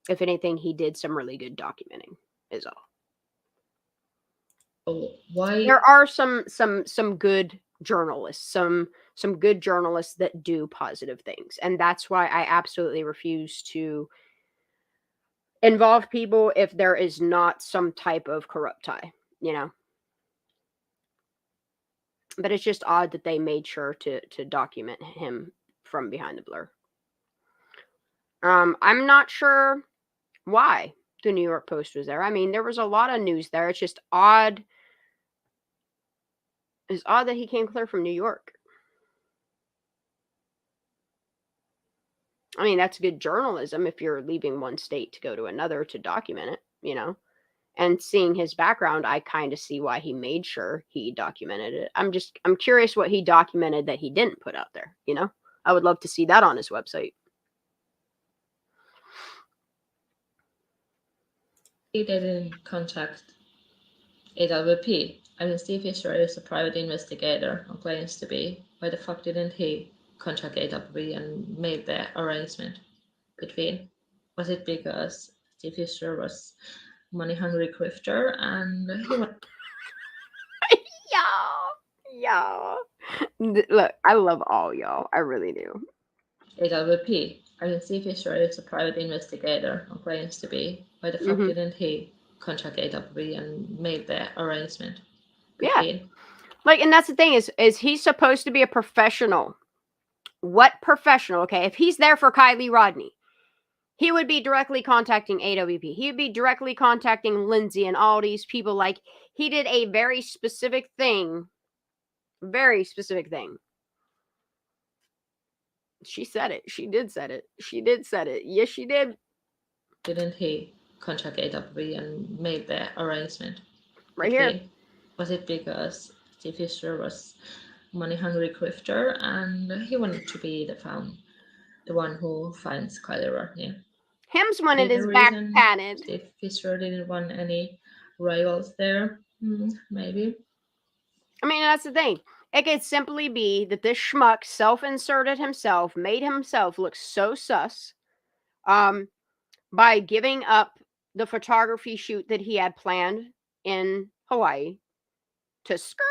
Speaker 1: If anything, he did some really good documenting is all.
Speaker 9: Oh, why?
Speaker 1: There are some good journalists, some good journalists that do positive things. And that's why I absolutely refuse to involve people if there is not some type of corrupt tie, you know. But it's just odd that they made sure to document him from behind the blur. I'm not sure why the New York Post was there. I mean, there was a lot of news there. It's just odd. It's odd that he came clear from New York. I mean, that's good journalism if you're leaving one state to go to another to document it, you know. And seeing his background, I kind of see why he made sure he documented it. I'm curious what he documented that he didn't put out there, you know. I would love to see that on his website.
Speaker 9: He didn't contact AWP. I mean, Steve Fisher is a private investigator or claims to be. Why the fuck didn't he contact AWP and make the arrangement between? Was it because Steve Fisher was money-hungry grifter and he was...
Speaker 1: Y'all. Look, I love all y'all. I really do.
Speaker 9: AWP. I mean, Steve Fisher is a private investigator or claims to be. Why the fuck didn't he contact AWP and make the arrangement between?
Speaker 1: Yeah. Like, and that's the thing is he's supposed to be a professional. What professional? Okay, if he's there for Kiely Rodni, he would be directly contacting AWP. He would be directly contacting Lindsay and all these people. Like, he did a very specific thing. Very specific thing. She said it. She did said it. She did said it. Yes, she did.
Speaker 9: Didn't he contact AWB and made the arrangement?
Speaker 1: Right here.
Speaker 9: Was it because Steve Fisher was money-hungry grifter and he wanted to be the one who finds Kiely Rodney?
Speaker 1: Hims wanted his back patted.
Speaker 9: Steve Fisher didn't want any rivals there. Maybe.
Speaker 1: I mean, that's the thing. It could simply be that this schmuck self-inserted himself, made himself look so sus, by giving up the photography shoot that he had planned in Hawaii to skirt.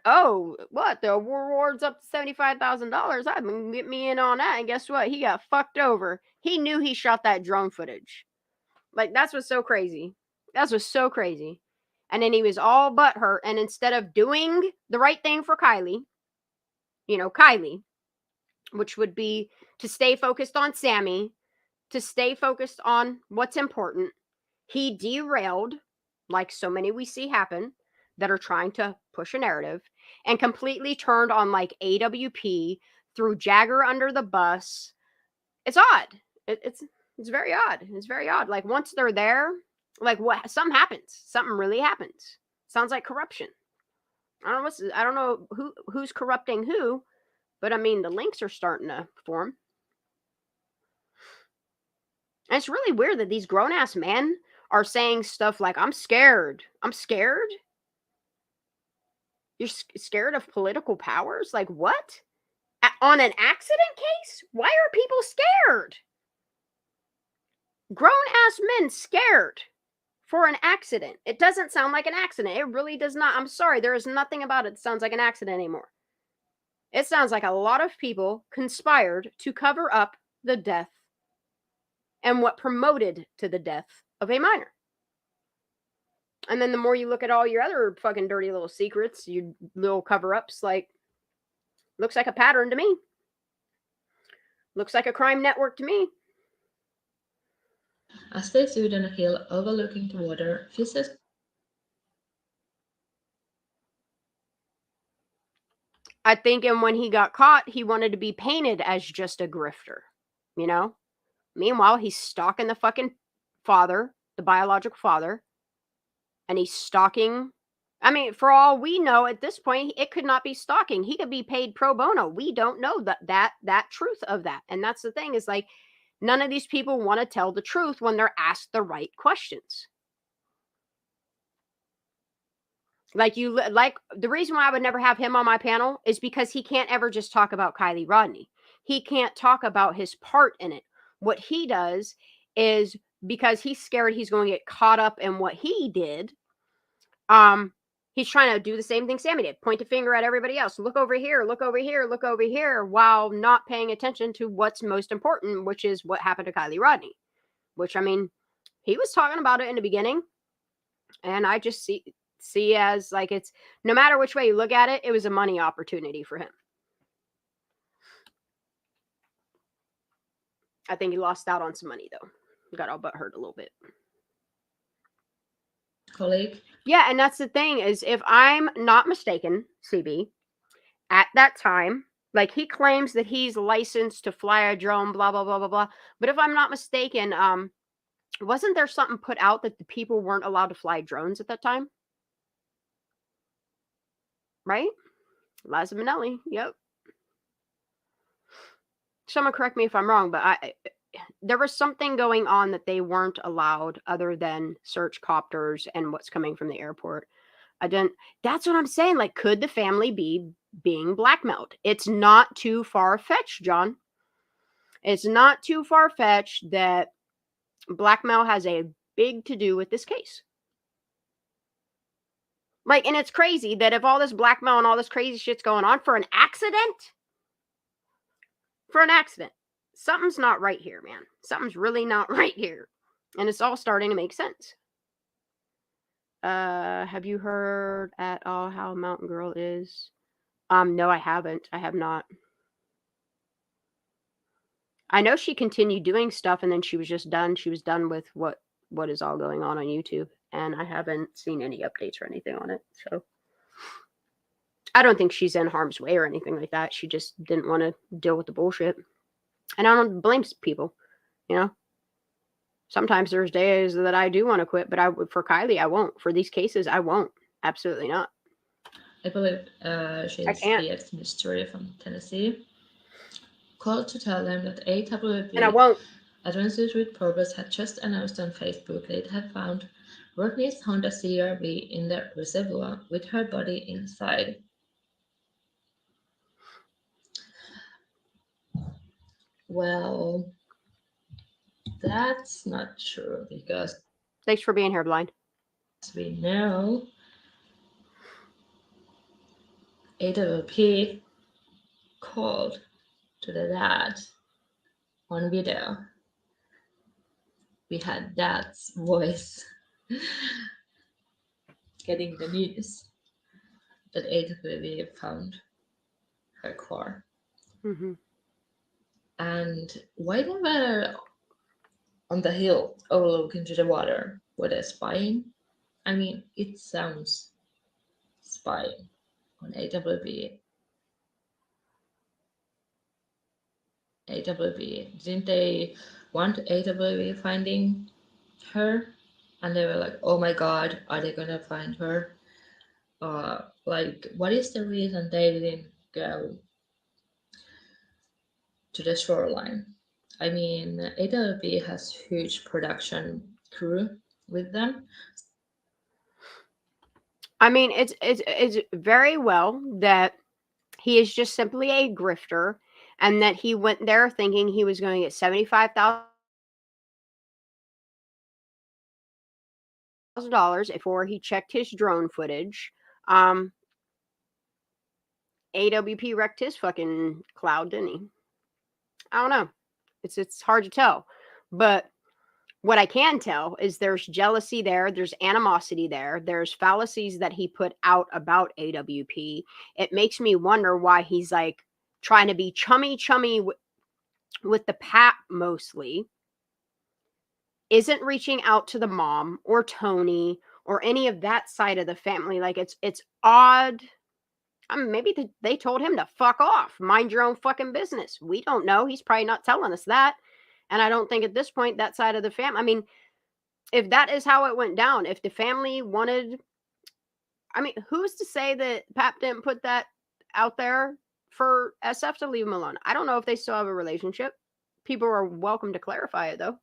Speaker 1: Oh, what? The reward's up to $75,000. I mean, get me in on that. And guess what? He got fucked over. He knew he shot that drone footage. Like, that's what's so crazy. That's what's so crazy. And then he was all butthurt. And instead of doing the right thing for Kiely, Kiely, which would be to stay focused on Sammy, to stay focused on what's important, he derailed, like so many we see happen that are trying to push a narrative, and completely turned on like AWP, threw Jagger under the bus. It's odd. It's very odd. It's very odd. Like once they're there, like something happens. Something really happens. Sounds like corruption. I don't know who's corrupting who, but I mean the links are starting to form. And it's really weird that these grown-ass men are saying stuff like, I'm scared. I'm scared? You're scared of political powers? Like, what? On an accident case? Why are people scared? Grown-ass men scared for an accident. It doesn't sound like an accident. It really does not. I'm sorry. There is nothing about it that sounds like an accident anymore. It sounds like a lot of people conspired to cover up the death and what promoted to the death of a minor. And then the more you look at all your other fucking dirty little secrets, your little cover-ups, like, looks like a pattern to me. Looks like a crime network to me.
Speaker 9: As they stood on a hill overlooking the water, Fisher.
Speaker 1: I think, and when he got caught, he wanted to be painted as just a grifter, Meanwhile, he's stalking the fucking father, the biological father, and he's stalking. I mean, for all we know at this point, it could not be stalking. He could be paid pro bono. We don't know that truth of that. And that's the thing, is like, none of these people want to tell the truth when they're asked the right questions. Like the reason why I would never have him on my panel is because he can't ever just talk about Kiely Rodney. He can't talk about his part in it. What he does is, because he's scared he's going to get caught up in what he did, he's trying to do the same thing Sammy did. Point a finger at everybody else. Look over here, look over here, look over here, while not paying attention to what's most important, which is what happened to Kiely Rodney. Which, I mean, he was talking about it in the beginning. And I just see as like, it's, no matter which way you look at it, it was a money opportunity for him. I think he lost out on some money, though. Got all but hurt a little bit.
Speaker 9: Colleague?
Speaker 1: Yeah, and that's the thing, is if I'm not mistaken, CB, at that time, like, he claims that he's licensed to fly a drone, blah, blah, blah, blah, blah. But if I'm not mistaken, wasn't there something put out that the people weren't allowed to fly drones at that time? Right? Liza Minnelli, yep. Someone correct me if I'm wrong, but there was something going on that they weren't allowed other than search copters and what's coming from the airport. That's what I'm saying. Like, could the family be being blackmailed? It's not too far-fetched, John. It's not too far-fetched that blackmail has a big to do with this case. Like, and it's crazy that if all this blackmail and all this crazy shit's going on for an accident, something's not right here, man. Something's really not right here. And it's all starting to make sense. Have you heard at all how Mountain Girl is? No, I haven't. I have not. I know she continued doing stuff and then she was just done. She was done with what is all going on YouTube. And I haven't seen any updates or anything on it. So I don't think she's in harm's way or anything like that. She just didn't want to deal with the bullshit. And I don't blame people, you know. Sometimes there's days that I do want to quit, but for Kiely, I won't. For these cases, I won't. Absolutely not.
Speaker 9: I believe she's the ex-ministry from Tennessee. Called to tell them that AWB
Speaker 1: and I won't.
Speaker 9: Adventures with Purpose had just announced on Facebook that it had found Rodney's Honda CR-V in the reservoir with her body inside. Well, that's not true because
Speaker 1: thanks for being here, Blind.
Speaker 9: As we know, AWP called to the dad on video. We had dad's voice getting the news that AWP found her car.
Speaker 1: Mm-hmm.
Speaker 9: And why they were on the hill overlooking to the water? Were they spying? I mean, it sounds spying on AWP. Didn't they want AWP finding her? And they were like, oh my god, are they gonna find her? Like, what is the reason they didn't go to the shoreline? I mean, AWP has huge production crew with them.
Speaker 1: I mean, it's very well that he is just simply a grifter, and that he went there thinking he was going to get $75,000 before he checked his drone footage. AWP wrecked his fucking cloud, didn't he? I don't know. It's hard to tell, but what I can tell is there's jealousy there, there's animosity there, there's fallacies that he put out about AWP. It makes me wonder why he's like trying to be chummy with the pap mostly, isn't reaching out to the mom or Tony or any of that side of the family. Like it's odd. I mean, maybe they told him to fuck off, mind your own fucking business. We don't know. He's probably not telling us that. And I don't think at this point that side of the family, I mean, if that is how it went down, if the family wanted, I mean, who's to say that Pap didn't put that out there for SF to leave him alone? I don't know if they still have a relationship. People are welcome to clarify it, though.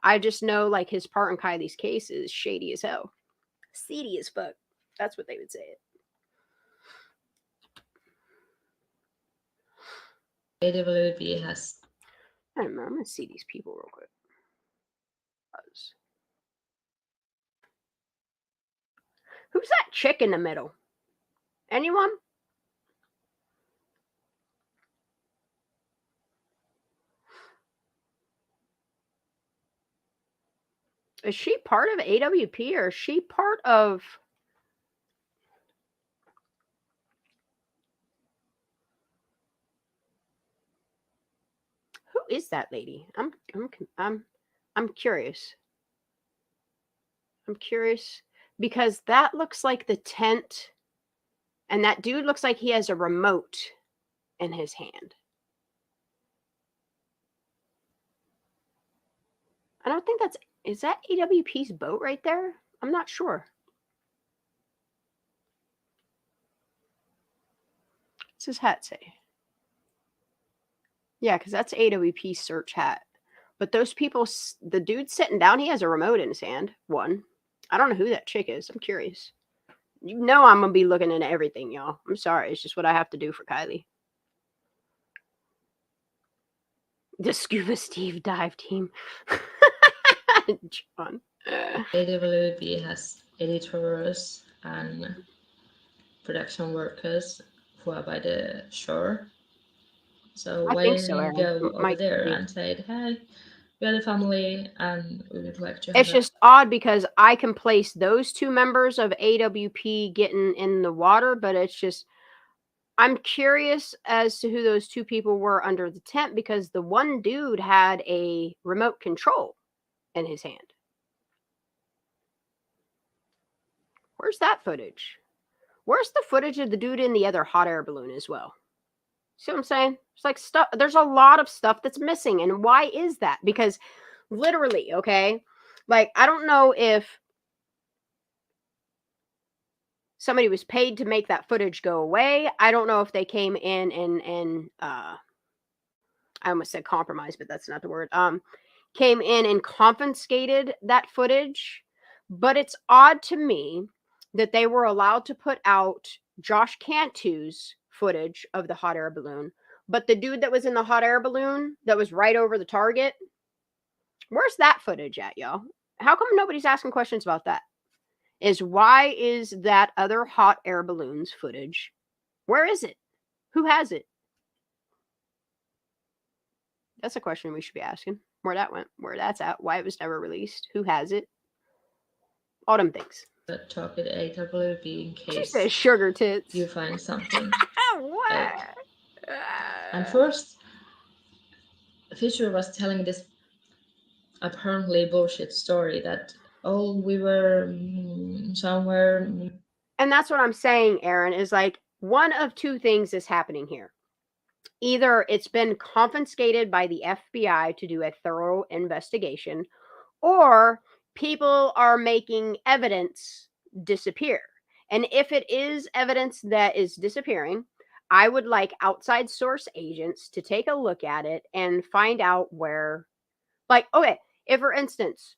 Speaker 1: I just know, like, his part in Kiely's case is shady as hell. Seedy as fuck. That's what they would say it.
Speaker 9: AWP has...
Speaker 1: I don't know. I'm going to see these people real quick. Who's that chick in the middle? Anyone? Is she part of AWP or is she part of... Who is that lady? I'm curious. I'm curious because that looks like the tent, and that dude looks like he has a remote in his hand. I don't think is that AWP's boat right there? I'm not sure. What's his hat say? Yeah, because that's AWP's search hat. But those people, the dude sitting down, he has a remote in his hand. One. I don't know who that chick is. I'm curious. You know I'm going to be looking into everything, y'all. I'm sorry. It's just what I have to do for Kiely. The Scuba Steve dive team. John.
Speaker 9: AWP has editors and production workers who are by the shore. So why didn't you go over there and say, hey, we are the family and we would like to have
Speaker 1: It's just odd because I can place those two members of AWP getting in the water, but it's just, I'm curious as to who those two people were under the tent because the one dude had a remote control in his hand. Where's that footage? Where's the footage of the dude in the other hot air balloon as well? See what I'm saying? It's like stuff. There's a lot of stuff that's missing. And why is that? Because literally, okay, like, I don't know if somebody was paid to make that footage go away. I don't know if they came in and I almost said compromise, but that's not the word. Came in and confiscated that footage. But it's odd to me that they were allowed to put out Josh Cantu's footage of the hot air balloon. But the dude that was in the hot air balloon that was right over the target, where's that footage at, y'all? How come nobody's asking questions about that? Why is that other hot air balloons footage? Where is it? Who has it? That's a question we should be asking. Where that went, where that's at, why it was never released, who has it, all them things.
Speaker 9: But talk with AWB in case
Speaker 1: She says sugar tits.
Speaker 9: you find something.
Speaker 1: What?
Speaker 9: And first, Fisher was telling this apparently bullshit story that, oh, we were somewhere.
Speaker 1: And that's what I'm saying, Aaron, is like one of two things is happening here. Either it's been confiscated by the FBI to do a thorough investigation, or people are making evidence disappear. And if it is evidence that is disappearing, I would like outside source agents to take a look at it and find out where, like, okay, if for instance,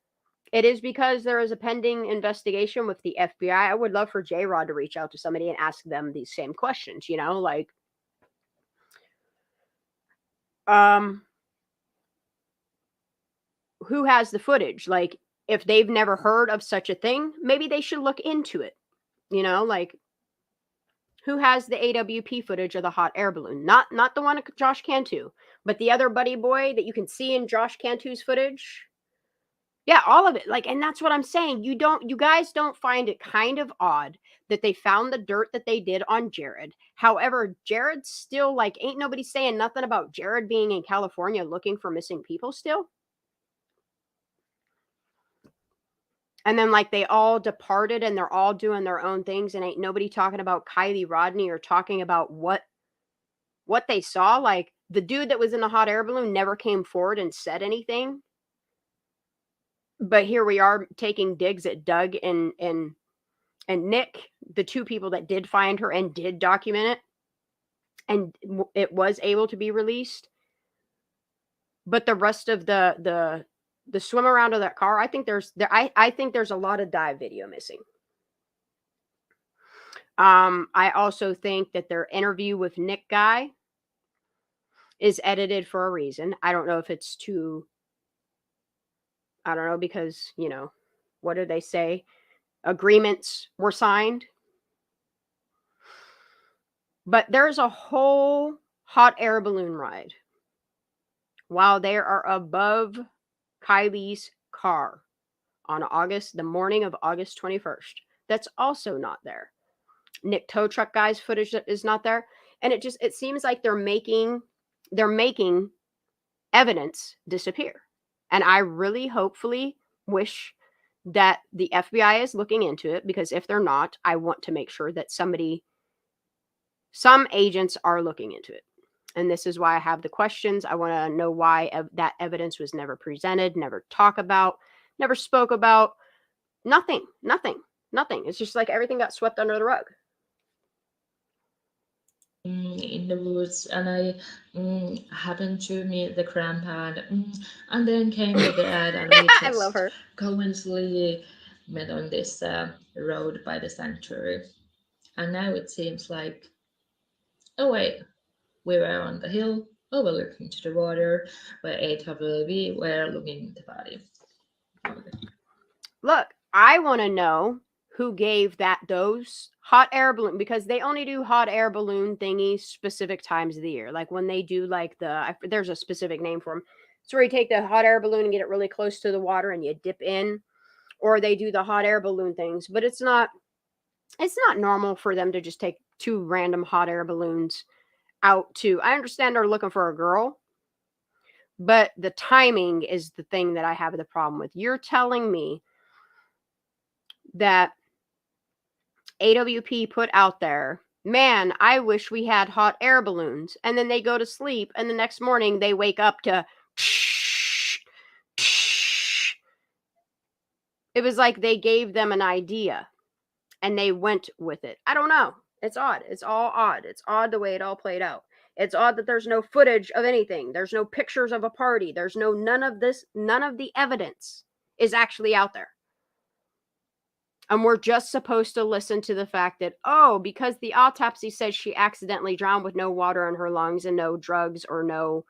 Speaker 1: it is because there is a pending investigation with the FBI, I would love for J-Rod to reach out to somebody and ask them these same questions, you know, like, who has the footage? Like, if they've never heard of such a thing, maybe they should look into it. You know, like, who has the AWP footage of the hot air balloon? Not the one of Josh Cantu, but the other buddy boy that you can see in Josh Cantu's footage. Yeah, all of it. Like, and that's what I'm saying. You guys don't find it kind of odd that they found the dirt that they did on Jared. However, Jared's still, like, ain't nobody saying nothing about Jared being in California looking for missing people still. And then, like, they all departed and they're all doing their own things, and ain't nobody talking about Kiely Rodney or talking about what they saw. Like, the dude that was in the hot air balloon never came forward and said anything. But here we are taking digs at Doug and Nick, the two people that did find her and did document it, and it was able to be released. But the rest of the swim around of that car, I think there's a lot of dive video missing. I also think that their interview with Nick guy is edited for a reason. I don't know if it's I don't know, because, you know, what do they say? Agreements were signed. But there's a whole hot air balloon ride while they are above Kiely's car on the morning of August 21st. That's also not there. Nick tow truck guy's footage is not there. And it seems like they're making evidence disappear. And I really hopefully wish that the FBI is looking into it, because if they're not, I want to make sure that some agents are looking into it. And this is why I have the questions. I want to know why that evidence was never presented, never talked about, never spoke about. Nothing. It's just like everything got swept under the rug.
Speaker 9: In the woods, and I happened to meet the grandpa, and then came the dad, and we just
Speaker 1: I love her.
Speaker 9: coincidentally met on this road by the sanctuary. And now it seems like, oh wait, we were on the hill overlooking to the water, where AWB were looking at the body.
Speaker 1: Look, I want to know who gave those hot air balloon, because they only do hot air balloon thingies specific times of the year. Like when they do like there's a specific name for them. It's where you take the hot air balloon and get it really close to the water and you dip in, or they do the hot air balloon things. But it's not normal for them to just take two random hot air balloons out to, I understand they're looking for a girl, but the timing is the thing that I have the problem with. You're telling me that AWP put out there man, I wish we had hot air balloons. And then they go to sleep, and the next morning they wake up to it was like they gave them an idea and they went with it. I don't know. It's odd. It's all odd. It's odd the way it all played out. It's odd that there's no footage of anything. There's no pictures of a party. There's none of this. None of the evidence is actually out there. And we're just supposed to listen to the fact that, oh, because the autopsy says she accidentally drowned with no water in her lungs and no drugs or no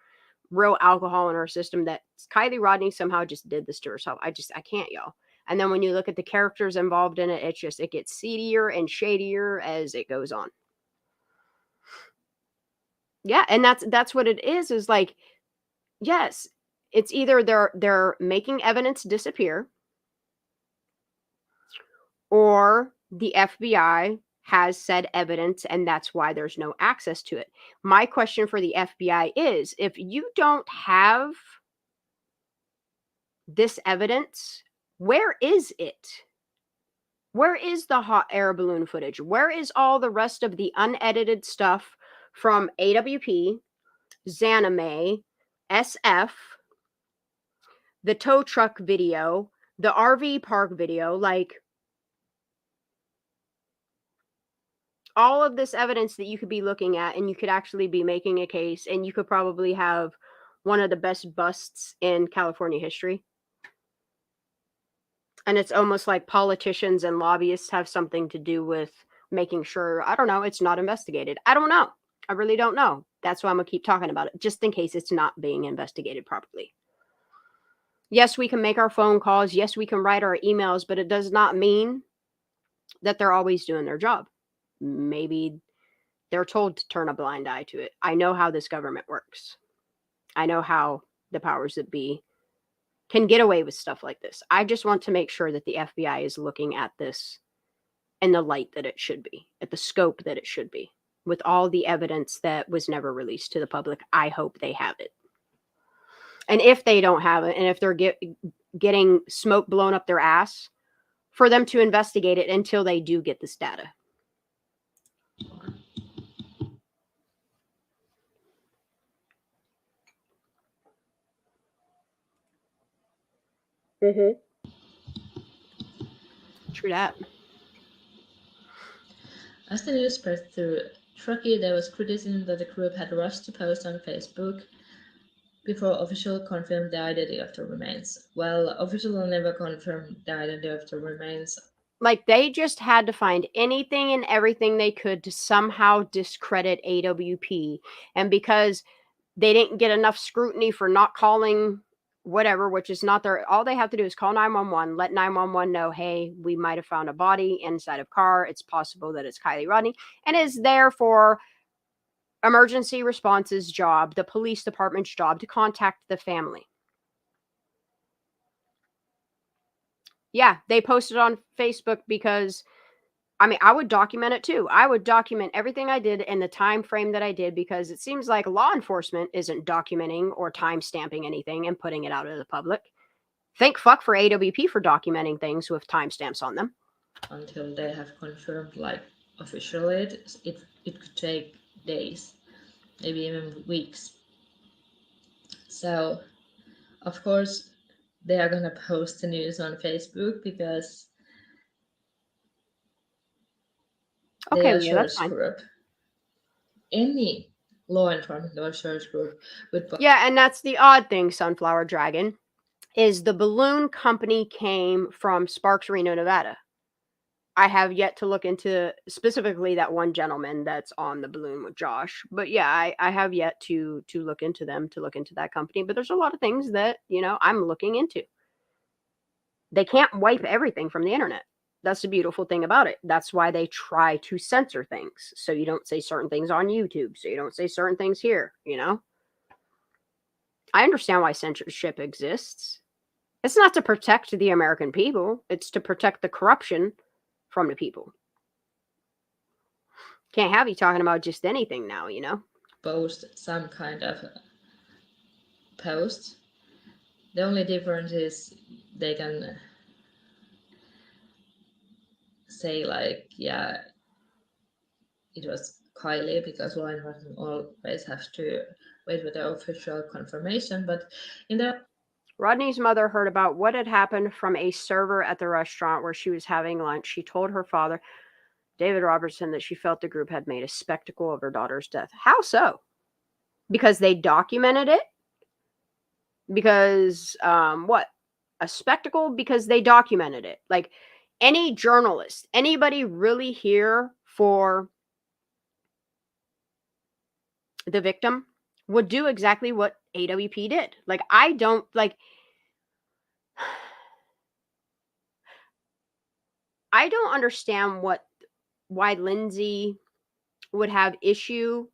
Speaker 1: real alcohol in her system, that Kiely Rodni somehow just did this to herself. I can't, y'all. And then when you look at the characters involved in it, it gets seedier and shadier as it goes on. Yeah, and that's what it is like, yes, it's either they're making evidence disappear, or the FBI has said evidence and that's why there's no access to it. My question for the FBI is, if you don't have this evidence, where is it? Where is the hot air balloon footage? Where is all the rest of the unedited stuff from AWP, Zanime, SF, the tow truck video, the RV park video? Like, all of this evidence that you could be looking at, and you could actually be making a case, and you could probably have one of the best busts in California history. And it's almost like politicians and lobbyists have something to do with making sure, I don't know, it's not investigated. I don't know. I really don't know. That's why I'm going to keep talking about it, just in case it's not being investigated properly. Yes, we can make our phone calls. Yes, we can write our emails, but it does not mean that they're always doing their job. Maybe they're told to turn a blind eye to it. I know how this government works. I know how the powers that be can get away with stuff like this. I just want to make sure that the FBI is looking at this in the light that it should be, at the scope that it should be, with all the evidence that was never released to the public. I hope they have it. And if they don't have it, and if they're getting smoke blown up their ass, for them to investigate it until they do get this data. True that.
Speaker 9: As the news spread through Truckee, there was criticism that the group had rushed to post on Facebook before official confirmed the identity of the remains. Well, official never confirmed the identity of the remains.
Speaker 1: Like, they just had to find anything and everything they could to somehow discredit AWP. And because they didn't get enough scrutiny for not calling whatever, which is not their, all they have to do is call 911, let 911 know, hey, we might have found a body inside of car. It's possible that it's Kiely Rodni, and is therefore emergency response's job, the police department's job, to contact the family. Yeah, they posted on Facebook because, I mean, I would document it too. I would document everything I did in the time frame that I did, because it seems like law enforcement isn't documenting or time stamping anything and putting it out to the public. Thank fuck for AWP for documenting things with timestamps on them.
Speaker 9: Until they have confirmed, like, officially, it could take days, maybe even weeks. So, of course, they are gonna post the news on Facebook because they are church group. Any law enforcement or church group would.
Speaker 1: Yeah, and that's the odd thing, Sunflower Dragon, is the balloon company came from Sparks, Reno, Nevada. I have yet to look into specifically that one gentleman that's on the balloon with Josh. But yeah, I have yet to look into them, to look into that company. But there's a lot of things that, you know, I'm looking into. They can't wipe everything from the internet. That's the beautiful thing about it. That's why they try to censor things. So you don't say certain things on YouTube. So you don't say certain things here, you know? I understand why censorship exists. It's not to protect the American people. It's to protect the corruption from the people. Can't have you talking about just anything now, you know?
Speaker 9: Post some kind of post. The only difference is they can say, like, yeah, it was Kiely, because law enforcement always have to wait for the official confirmation. But in the
Speaker 1: Rodney's mother heard about what had happened from a server at the restaurant where she was having lunch. She told her father, David Robertson, that she felt the group had made a spectacle of her daughter's death. How so? Because they documented it? Because, what? A spectacle? Because they documented it. Like, any journalist, anybody really here for the victim would do exactly what AWP did. Like, I don't, like, I don't understand why Lindsay would have issue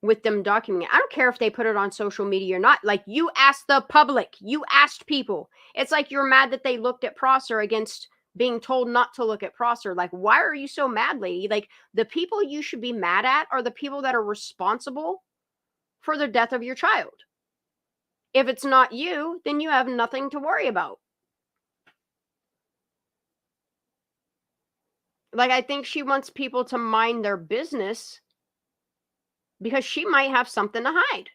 Speaker 1: with them documenting it. I don't care if they put it on social media or not. Like, you asked the public, you asked people. It's like you're mad that they looked at Prosser against being told not to look at Prosser. Like, why are you so mad, lady? Like, the people you should be mad at are the people that are responsible for the death of your child. If it's not you, then you have nothing to worry about. Like, I think she wants people to mind their business because she might have something to hide.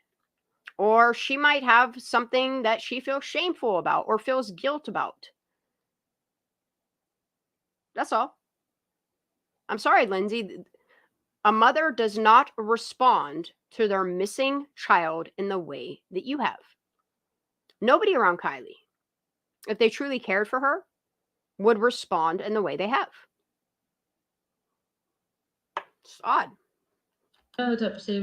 Speaker 1: Or she might have something that she feels shameful about or feels guilt about. That's all. I'm sorry, Lindsay. A mother does not respond to their missing child in the way that you have. Nobody around Kiely, if they truly cared for her, would respond in the way they have. It's odd.
Speaker 9: autopsy,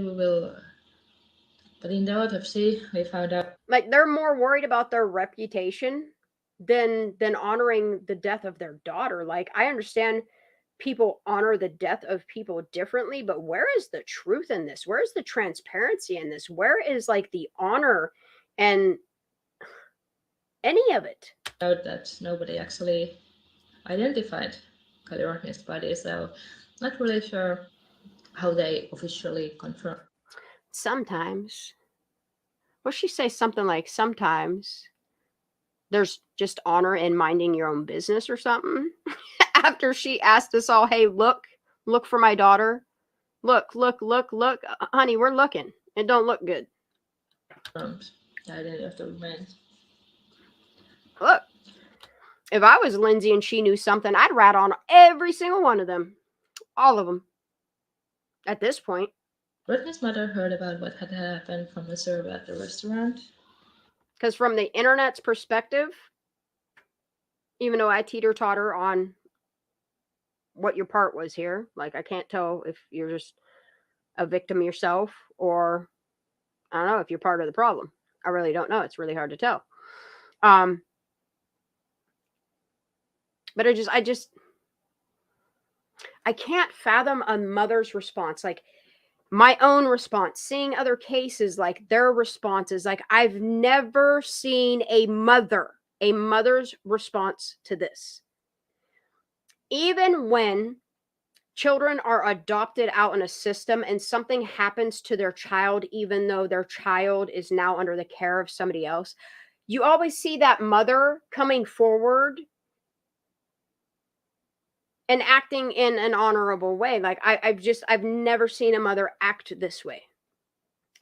Speaker 9: but in the autopsy, we found out.
Speaker 1: Like, they're more worried about their reputation than honoring the death of their daughter. Like, I understand people honor the death of people differently, but where is the truth in this? Where is the transparency in this? Where is, like, the honor and any of it?
Speaker 9: Out that nobody actually identified Kiely Rodney's body, so not really sure how they officially confirm.
Speaker 1: Sometimes. Well, she say something like, sometimes there's just honor in minding your own business or something. After she asked us all, hey, look for my daughter. Look. Honey, we're looking. It don't look good.
Speaker 9: The identity of the remains.
Speaker 1: Look, if I was Lindsay and she knew something, I'd rat on every single one of them. All of them. At this point.
Speaker 9: Rodney's mother heard about what had happened from the server at the restaurant.
Speaker 1: Because from the internet's perspective, even though I teeter-totter her on what your part was here, like, I can't tell if you're just a victim yourself or, I don't know, if you're part of the problem. I really don't know. It's really hard to tell. But I can't fathom a mother's response. Like, my own response, seeing other cases, like their responses. Like, I've never seen a mother's response to this. Even when children are adopted out in a system and something happens to their child, even though their child is now under the care of somebody else, you always see that mother coming forward and acting in an honorable way. Like, I've never seen a mother act this way.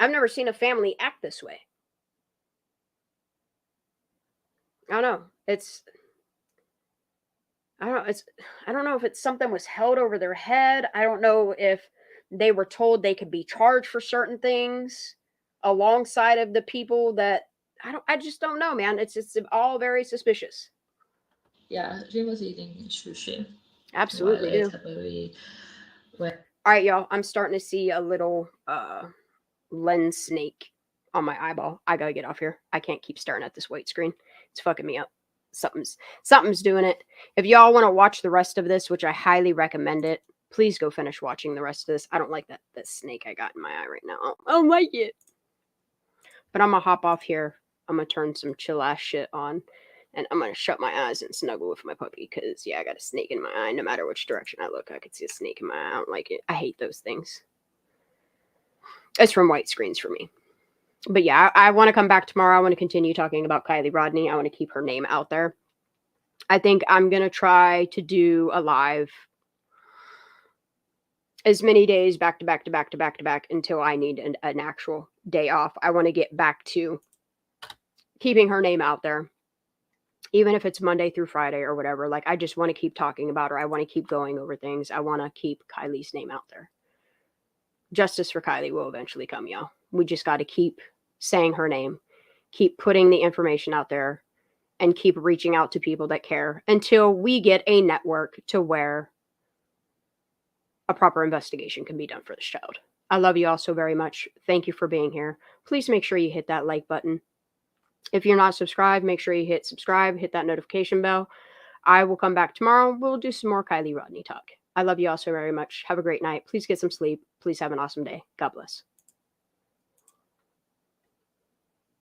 Speaker 1: I've never seen a family act this way. I don't know. I don't know if it's something was held over their head. I don't know if they were told they could be charged for certain things alongside of the people that I just don't know, man. It's all very suspicious.
Speaker 9: Yeah, she was eating sushi.
Speaker 1: Absolutely do. All right, y'all. I'm starting to see a little lens snake on my eyeball. I gotta get off here. I can't keep staring at this white screen. It's fucking me up. Something's doing it. If y'all want to watch the rest of this, which I highly recommend it, please go finish watching the rest of this. I don't like that snake I got in my eye right now. I don't like it. But I'm gonna hop off here. I'm gonna turn some chill ass shit on. And I'm going to shut my eyes and snuggle with my puppy because, yeah, I got a snake in my eye. No matter which direction I look, I can see a snake in my eye. I don't like it. I hate those things. It's from white screens for me. But, yeah, I want to come back tomorrow. I want to continue talking about Kiely Rodney. I want to keep her name out there. I think I'm going to try to do a live as many days back to back to back to back to back until I need an actual day off. I want to get back to keeping her name out there, even if it's Monday through Friday or whatever. Like, I just want to keep talking about her. I want to keep going over things. I want to keep Kiely's name out there. Justice for Kiely will eventually come, y'all. We just got to keep saying her name, keep putting the information out there, and keep reaching out to people that care until we get a network to where a proper investigation can be done for this child. I love you all so very much. Thank you for being here. Please make sure you hit that like button. If you're not subscribed, make sure you hit subscribe, hit that notification bell. I will come back tomorrow. We'll do some more Kiely Rodni talk. I love you all so very much. Have a great night. Please get some sleep. Please have an awesome day. God bless.